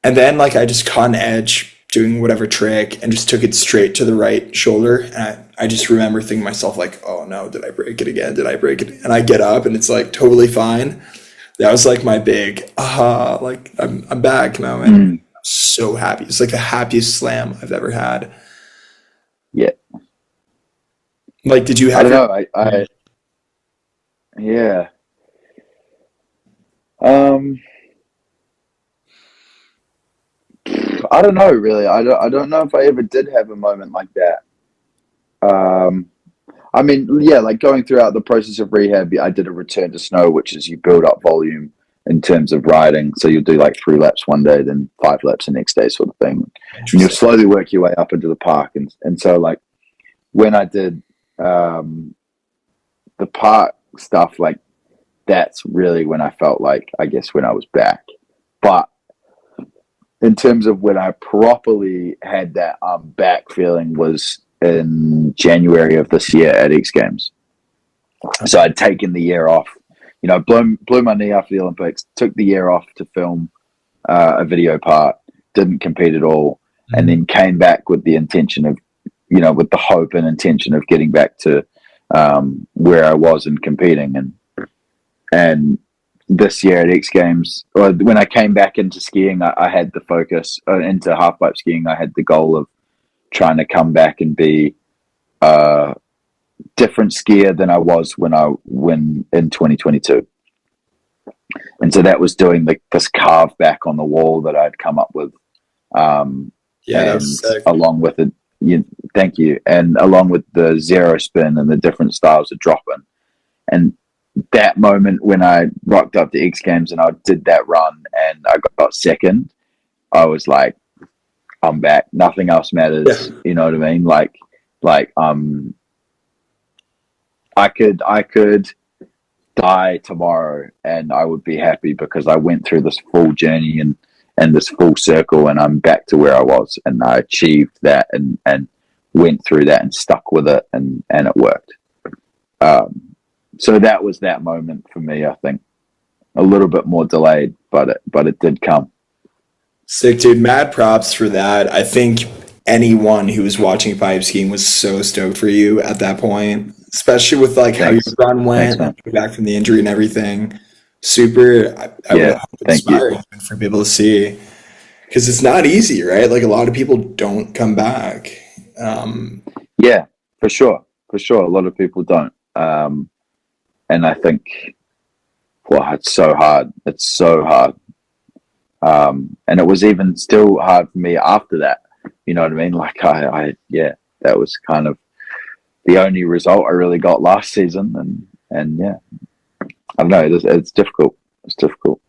Speaker 1: And then like I just caught an edge doing whatever trick and just took it straight to the right shoulder. And I just remember thinking to myself like, oh no, did I break it again? Did I break it? And I get up and it's like totally fine. That was like my big like I'm back moment. I'm
Speaker 2: Mm,
Speaker 1: so happy. It's like the happiest slam I've ever had.
Speaker 2: yeah.
Speaker 1: Like, did you
Speaker 2: I
Speaker 1: have
Speaker 2: don't
Speaker 1: your
Speaker 2: know. Yeah. Um, I don't know really. I don't know if I ever did have a moment like that. Um, I mean, yeah, like going throughout the process of rehab, I did a return to snow, which is you build up volume in terms of riding. So you'll do like 3 laps one day, then 5 laps the next day, sort of thing. And you'll
Speaker 1: interesting?
Speaker 2: slowly work your way up into the park. And so, like, when I did um, the park stuff, like, that's really when I felt like, I guess, when I was back. But in terms of when I properly had that back feeling was in January of this year at X Games. So I'd taken the year off, blew my knee after the Olympics, took the year off to film a video part, didn't compete at all, and
Speaker 1: Mhm.
Speaker 2: then came back with the intention of, with the hope and intention of getting back to where I was and competing. And this year at X Games, or when I came back into skiing, I had the focus into halfpipe skiing. I had the goal of trying to come back and be a different skier than I was when in 2022. And so that was doing this carve back on the wall that I'd come up with,
Speaker 1: Yeah, that was
Speaker 2: and
Speaker 1: sick.
Speaker 2: along with it, thank you, and along with the zero spin and the different styles of dropping. And that moment when I rocked up to X Games and I did that run and I got second, I was like, I'm back. Nothing else
Speaker 1: Yeah.
Speaker 2: matters. You know what I mean? Like I could die tomorrow and I would be happy because I went through this full journey and this full circle and I'm back to where I was and I achieved that and went through that and stuck with it and it worked. So that was that moment for me, I think. A little bit more delayed, but it did come.
Speaker 1: Sick, dude. Mad props for that. I think anyone who was watching pipe skiing was so stoked for you at that point, especially with like how your
Speaker 2: Thanks.
Speaker 1: run
Speaker 2: Thanks,
Speaker 1: went, like
Speaker 2: man.
Speaker 1: coming back from the injury and everything. Super. I would
Speaker 2: Yeah,
Speaker 1: hope
Speaker 2: thank you.
Speaker 1: inspiring for people to see because it's not easy, right? Like a lot of people don't come back. Um,
Speaker 2: Yeah, for sure. For sure. A lot of people don't. And I think, well, it's so hard. It's so hard. And it was even still hard for me after that. You know what I mean? Like yeah, that was kind of the only result I really got last season. And yeah, I don't know. It's difficult. It's difficult.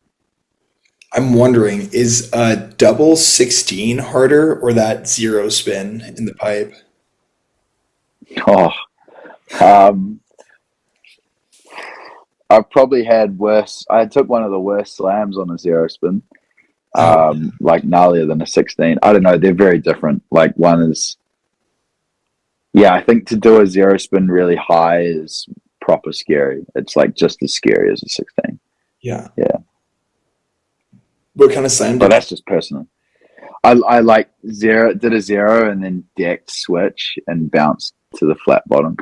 Speaker 1: I'm wondering, is a double 16 harder or that zero spin in the pipe?
Speaker 2: Oh, um, I've probably had worse. I took one of the worst slams on a zero spin,
Speaker 1: Oh,
Speaker 2: like gnarlier than a 16. I don't know. They're very different. Like one is, yeah, I think to do a zero spin really high is proper scary. It's like just as scary as a 16.
Speaker 1: yeah.
Speaker 2: Yeah,
Speaker 1: What kind of slam
Speaker 2: but
Speaker 1: did you?
Speaker 2: that's just personal. I like did a zero and then decked switch and bounced to the flat bottom.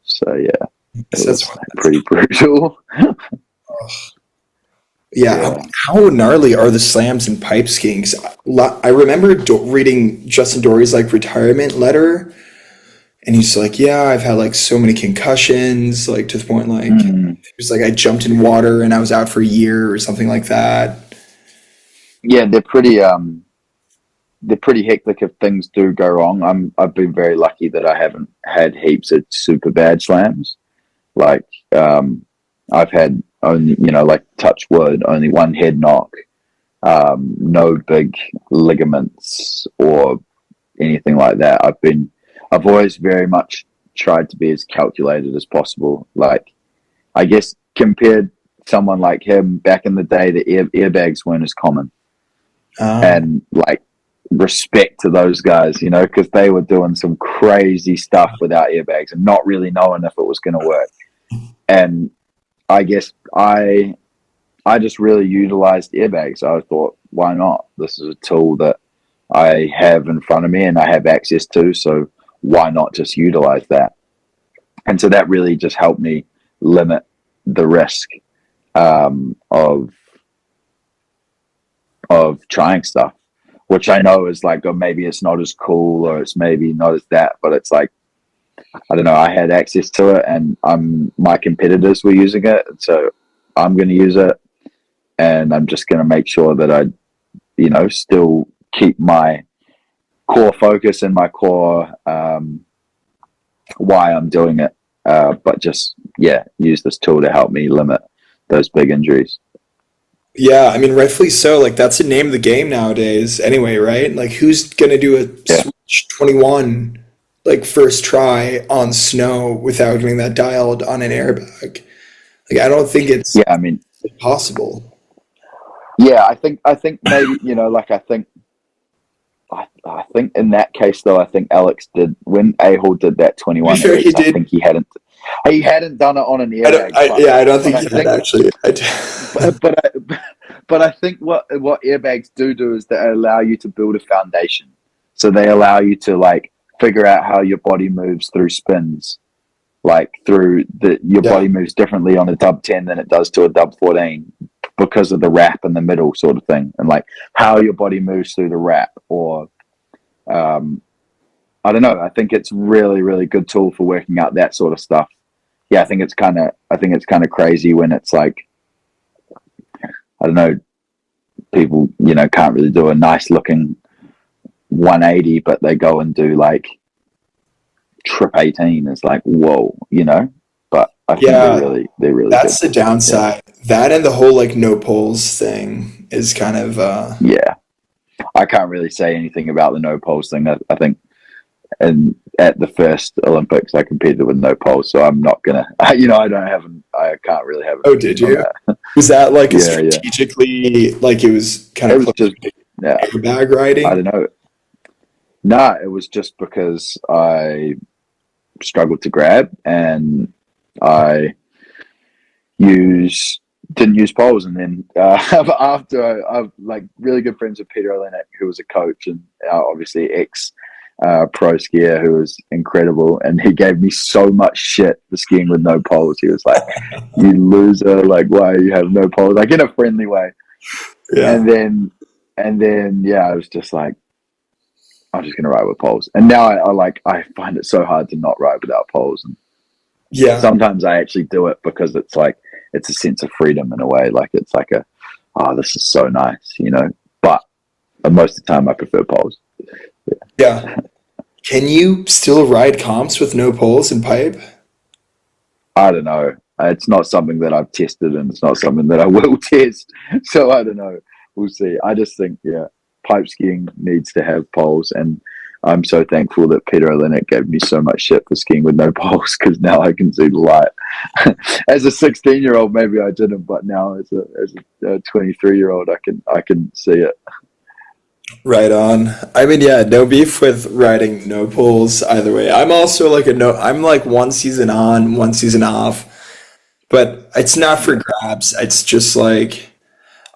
Speaker 2: So yeah, it
Speaker 1: That's
Speaker 2: was pretty brutal.
Speaker 1: yeah.
Speaker 2: Yeah.
Speaker 1: How gnarly are the slams in pipe skiing? 'Cause I remember reading Justin Dory's like retirement letter, and he's like, "Yeah, I've had like so many concussions, like to the point like he
Speaker 2: Mm.
Speaker 1: was like I jumped in water and I was out for a year or something like that."
Speaker 2: Yeah, they're pretty hectic if things do go wrong. I've been very lucky that I haven't had heaps of super bad slams. Like I've had only, like touch wood, only one head knock, no big ligaments or anything like that. I've always very much tried to be as calculated as possible. Like I guess compared someone like him back in the day, the airbags weren't as common,
Speaker 1: Oh,
Speaker 2: and like respect to those guys, because they were doing some crazy stuff without airbags and not really knowing if it was going to work. And I guess I just really utilized airbags. I thought, why not? This is a tool that I have in front of me and I have access to, so why not just utilize that? And so that really just helped me limit the risk of trying stuff, which I know is like, oh, maybe it's not as cool or it's maybe not as that, but it's like, I don't know, I had access to it and my competitors were using it, and so I'm going to use it, and I'm just going to make sure that I, still keep my core focus and my core why I'm doing it, but just use this tool to help me limit those big injuries.
Speaker 1: Yeah, I mean, rightfully so. Like, that's the name of the game nowadays, anyway, right? Like, who's gonna do a
Speaker 2: Yeah,
Speaker 1: Switch 21 like first try on snow without getting that dialed on an airbag? Like, I don't think it's
Speaker 2: yeah. I mean,
Speaker 1: possible.
Speaker 2: yeah. I think maybe like I think in that case though, I think Alex did when Ahol did that
Speaker 1: To be
Speaker 2: 21
Speaker 1: fair, he
Speaker 2: X. I
Speaker 1: did.
Speaker 2: think he hadn't done it on an
Speaker 1: I don't.
Speaker 2: airbag,
Speaker 1: I don't
Speaker 2: but
Speaker 1: think
Speaker 2: I
Speaker 1: he had
Speaker 2: think
Speaker 1: actually.
Speaker 2: but but I, but I think what airbags do is they allow you to build a foundation. So they allow you to like figure out how your body moves through spins, like your
Speaker 1: Yeah.
Speaker 2: body moves differently on a dub 10 than it does to a dub 14 because of the wrap in the middle sort of thing, and like how your body moves through the wrap, or um, I don't know. I think it's really, really good tool for working out that sort of stuff. Yeah, I think it's kind of crazy when it's like, I don't know, people can't really do a nice looking 180, but they go and do like trip 18. It's like, whoa. But I think they're
Speaker 1: Yeah,
Speaker 2: really good.
Speaker 1: that's the
Speaker 2: Yeah,
Speaker 1: downside. That and the whole like no poles thing is kind of
Speaker 2: yeah. I can't really say anything about the no poles thing. I think, and at the first Olympics, I competed with no poles, so I'm not gonna. I can't really have an
Speaker 1: oh, did
Speaker 2: opinion on
Speaker 1: you?
Speaker 2: that.
Speaker 1: Was that like a
Speaker 2: Yeah, yeah.
Speaker 1: strategically like it was kind
Speaker 2: It
Speaker 1: of
Speaker 2: was
Speaker 1: close
Speaker 2: just,
Speaker 1: to
Speaker 2: yeah.
Speaker 1: airbag
Speaker 2: I don't
Speaker 1: riding?
Speaker 2: know. No, it was just because I struggled to grab, and I use didn't use poles, and then after I've like really good friends with Peter Olenek, who was a coach and obviously ex pro skier, who was incredible, and he gave me so much shit for skiing with no poles. He was like, "You loser! Like, why you have no poles?" Like in a friendly way.
Speaker 1: Yeah.
Speaker 2: And then yeah, I was just like, I'm just gonna ride with poles. And now I find it so hard to not ride without poles. And
Speaker 1: Yeah.
Speaker 2: sometimes I actually do it because it's like it's a sense of freedom in a way. Like it's like this is so nice. But most of the time I prefer poles.
Speaker 1: Yeah. Can you still ride comps with no poles and pipe?
Speaker 2: I don't know. It's not something that I've tested, and it's not something that I will test. So I don't know. We'll see. I just think, pipe skiing needs to have poles, and I'm so thankful that Peter Olenek gave me so much shit for skiing with no poles, because now I can see the light. As a 16-year-old, maybe I didn't, but now as a 23-year-old, I can see it.
Speaker 1: Right on. I mean, yeah, no beef with riding no poles either way. I'm also like I'm like one season on, one season off, but it's not for
Speaker 2: Yeah.
Speaker 1: grabs. It's just like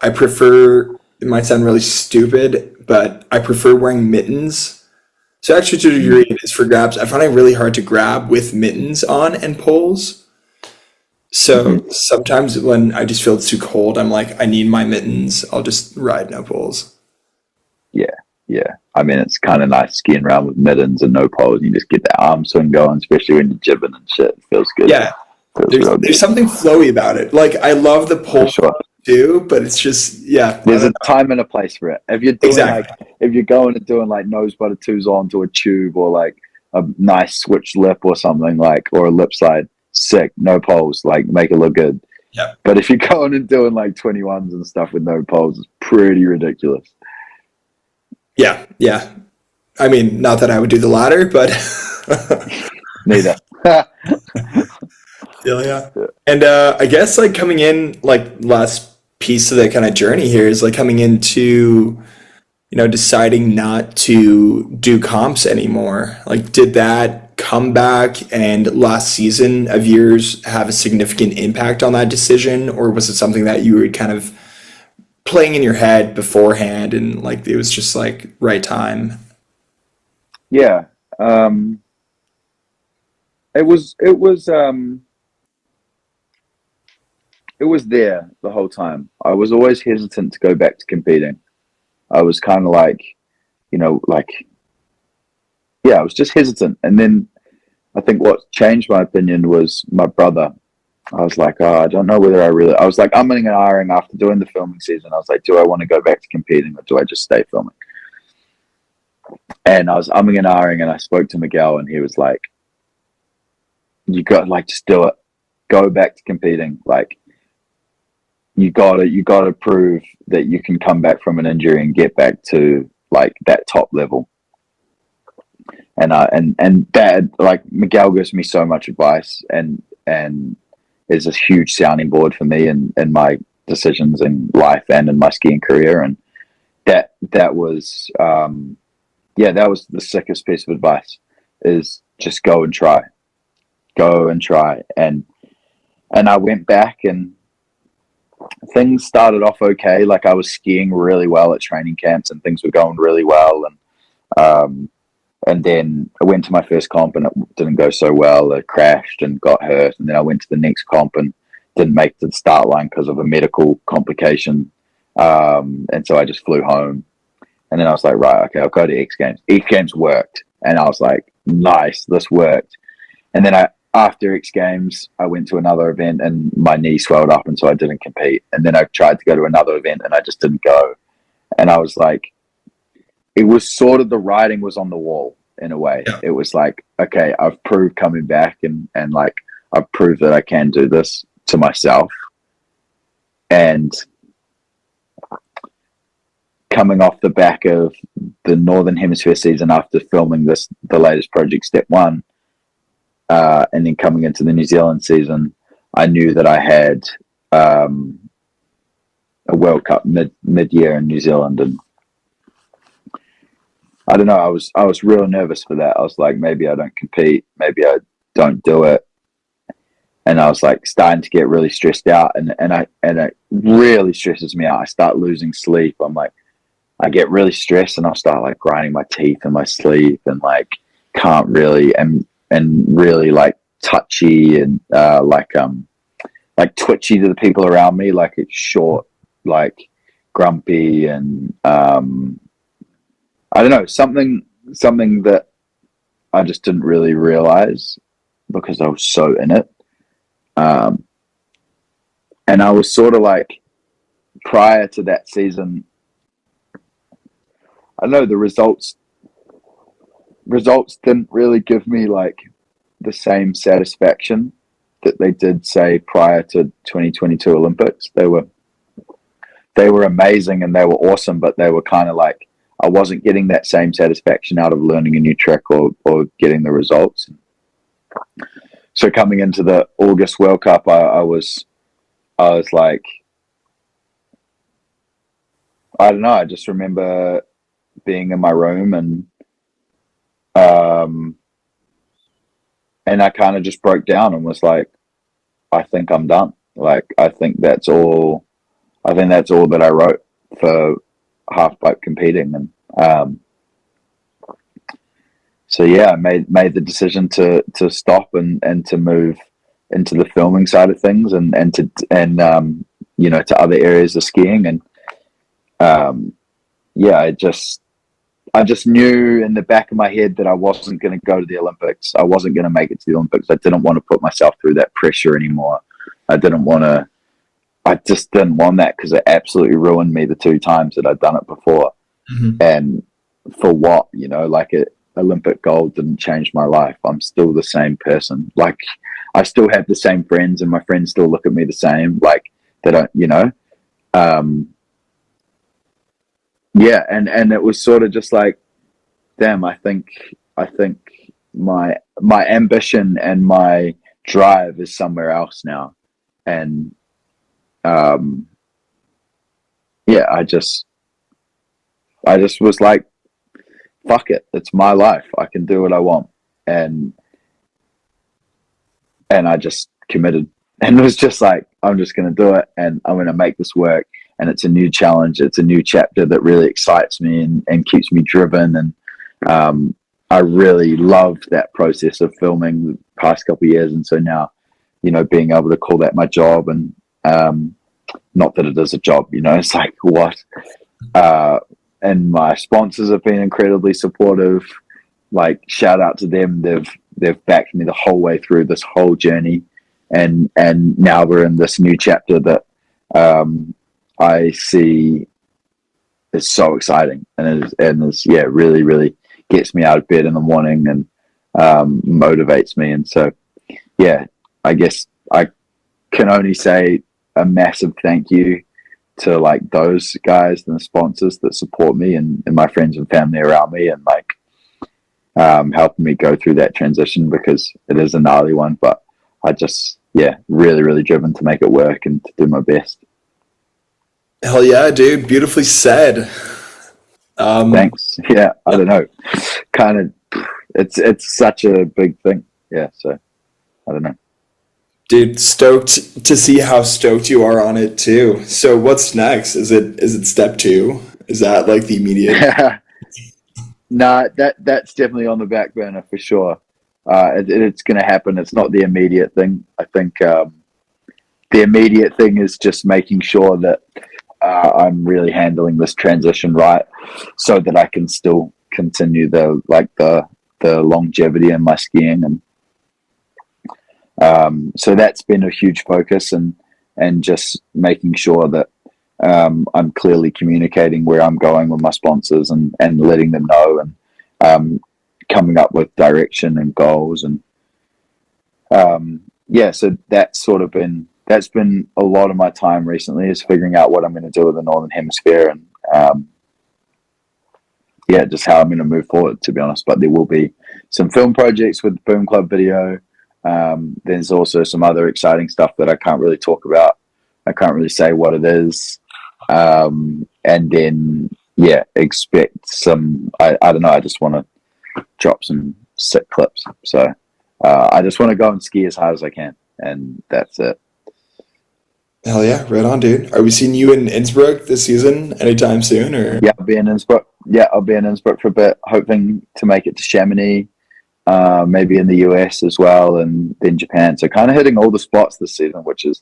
Speaker 1: I prefer, it might sound really stupid, but I prefer wearing mittens. So actually to a
Speaker 2: Mm.
Speaker 1: degree it is for grabs. I find it really hard to grab with mittens on and poles. So
Speaker 2: Mm-hmm.
Speaker 1: sometimes when I just feel it's too cold, I'm like, I need my mittens. I'll just ride no poles.
Speaker 2: Yeah, yeah. I mean, it's kind of nice skiing around with mittens and no poles. You just get that arm swing going, especially when you're jibbing and shit. It feels good.
Speaker 1: Yeah,
Speaker 2: Feels
Speaker 1: there's
Speaker 2: real
Speaker 1: there's
Speaker 2: good
Speaker 1: something flowy about it. Like I love the
Speaker 2: for
Speaker 1: pole
Speaker 2: sure.
Speaker 1: too, but it's just yeah, I
Speaker 2: There's
Speaker 1: don't
Speaker 2: a
Speaker 1: know.
Speaker 2: time and a place for it.
Speaker 1: Exactly.
Speaker 2: If you're going and doing like nose butter twos onto a tube, or like a nice switch lip or something, like, or a lip slide, sick, no poles, like make it look good.
Speaker 1: Yeah.
Speaker 2: But if you're going and doing like 21s and stuff with no poles, it's pretty ridiculous.
Speaker 1: Yeah, yeah. I mean, not that I would do the latter, but
Speaker 2: Neither.
Speaker 1: yeah, yeah. And I guess like coming in, like last piece of the kind of journey here is like coming into, deciding not to do comps anymore. Like, did that comeback and last season of yours have a significant impact on that decision, or was it something that you were kind of playing in your head beforehand and like it was just like right time?
Speaker 2: Yeah. It was it was there the whole time. I was always hesitant to go back to competing. I was kind of like, like, yeah, I was just hesitant. And then I think what changed my opinion was my brother. I was like, oh, I don't know whether I was like umming and ahhing after doing the filming season. I was like, do I want to go back to competing or do I just stay filming? And I was umming and ahhing, and I spoke to Miguel, and he was like, you got like, just do it. Go back to competing. Like, you gotta prove that you can come back from an injury and get back to like that top level. And that, like, Miguel gives me so much advice and is a huge sounding board for me in my decisions in life and in my skiing career. And that was that was the sickest piece of advice, is just go and try. And I went back, and things started off okay. Like, I was skiing really well at training camps and things were going really well. And then I went to my first comp and it didn't go so well. I crashed and got hurt. And then I went to the next comp and didn't make it to the start line because of a medical complication. And so I just flew home. And then I was like, right, okay, I'll go to X Games. X Games worked. And I was like, nice, this worked. And then after X Games, I went to another event and my knee swelled up, and so I didn't compete. And then I tried to go to another event and I just didn't go. And I was like, it was sort of, the writing was on the wall in a way.
Speaker 1: Yeah.
Speaker 2: It was like, okay, I've proved coming back and like, I've proved that I can do this to myself. And coming off the back of the Northern Hemisphere season after filming the latest project, Step One, and then coming into the New Zealand season, I knew that I had a World Cup mid-year in New Zealand, and I don't know, I was real nervous for that. I was like, maybe I don't compete, maybe I don't do it. And I was like starting to get really stressed out, and it really stresses me out. I start losing sleep. I'm like, I get really stressed and I'll start like grinding my teeth in my sleep and like can't really, and really like touchy and like twitchy to the people around me. Like, it's short, like grumpy, and I don't know, something that I just didn't really realize because I was so in it. And I was sort of like, prior to that season, I don't know, the results didn't really give me like the same satisfaction that they did, say, prior to 2022 Olympics. They were amazing and they were awesome, but they were kind of like, I wasn't getting that same satisfaction out of learning a new trick or getting the results. So coming into the August World Cup, I was like, I don't know, I just remember being in my room and I kind of just broke down and was like, I think I'm done. Like, I think that's all that I wrote for halfpipe competing. And so yeah, I made the decision to stop and to move into the filming side of things and to other areas of skiing. And I just knew in the back of my head that I wasn't going to go to the Olympics. I wasn't going to make it to the Olympics. I didn't want to put myself through that pressure anymore. I just didn't want that, because it absolutely ruined me the two times that I'd done it before.
Speaker 1: Mm-hmm.
Speaker 2: And for what, like, Olympic gold didn't change my life. I'm still the same person. Like, I still have the same friends and my friends still look at me the same. Like, they don't, yeah, and it was sort of just like, damn, I think my ambition and my drive is somewhere else now. And I just was like, fuck it, it's my life. I can do what I want. And and I just committed, and it was just like, I'm just going to do it, and I'm going to make this work. And it's a new challenge. It's a new chapter that really excites me and keeps me driven. And I really loved that process of filming the past couple of years. And so now, being able to call that my job, and not that it is a job, it's like, what? And my sponsors have been incredibly supportive. Like, shout out to them. They've backed me the whole way through this whole journey. And now we're in this new chapter that I see is so exciting, and is really, really gets me out of bed in the morning and motivates me. And so, I guess I can only say a massive thank you to like those guys and the sponsors that support me, and my friends and family around me, and like helping me go through that transition, because it is a gnarly one. But I just, really, really driven to make it work and to do my best.
Speaker 1: Hell yeah, dude. Beautifully said.
Speaker 2: Thanks. Yeah, I don't know. Kind of, it's such a big thing. Yeah, so I don't know.
Speaker 1: Dude, stoked to see how stoked you are on it too. So what's next? Is it step 2? Is that like the immediate?
Speaker 2: No, that's definitely on the back burner for sure. It's going to happen. It's not the immediate thing. I think the immediate thing is just making sure that I'm really handling this transition right, so that I can still continue the longevity in my skiing. And so that's been a huge focus, and just making sure that I'm clearly communicating where I'm going with my sponsors, and letting them know, and coming up with direction and goals. And so that's been a lot of my time recently, is figuring out what I'm going to do with the Northern Hemisphere, and just how I'm going to move forward, to be honest. But there will be some film projects with the Boom Club video. There's also some other exciting stuff that I can't really talk about. I can't really say what it is. And then, expect some, I don't know, I just want to drop some sick clips. So I just want to go and ski as hard as I can, and that's it.
Speaker 1: Hell yeah, right on, dude. Are we seeing you in Innsbruck this season anytime soon, or?
Speaker 2: Yeah, I'll be in Innsbruck. Yeah, I'll be in Innsbruck for a bit, hoping to make it to Chamonix, maybe in the US as well, and then Japan. So kind of hitting all the spots this season, which is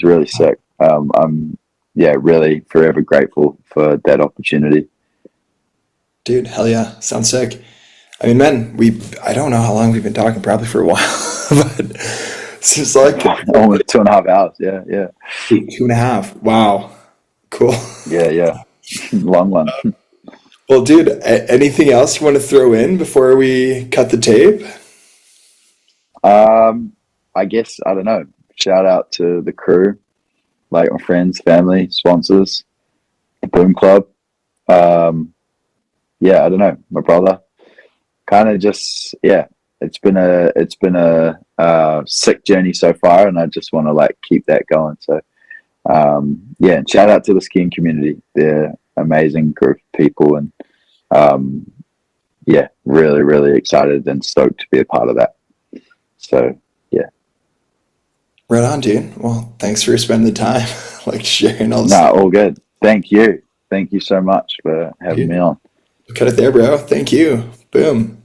Speaker 2: really sick. I'm really forever grateful for that opportunity.
Speaker 1: Dude, hell yeah, sounds sick. I mean, man, I don't know how long we've been talking, probably for a while, but seems like
Speaker 2: almost 2.5 hours. Yeah.
Speaker 1: 2.5. Wow, cool.
Speaker 2: Yeah. Long one.
Speaker 1: Well, dude, anything else you want to throw in before we cut the tape?
Speaker 2: I guess, I don't know. Shout out to the crew, like my friends, family, sponsors, the Boom Club. I don't know, my brother. Kind of just, it's been a sick journey so far, and I just want to like keep that going. So and shout out to the skiing community. They're amazing group of people, and really, really excited and stoked to be a part of that. So
Speaker 1: right on, dude. Well, thanks for spending the time, like sharing all this.
Speaker 2: No, all good. Thank you so much for having me on.
Speaker 1: Cut it there, bro. Thank you. Boom.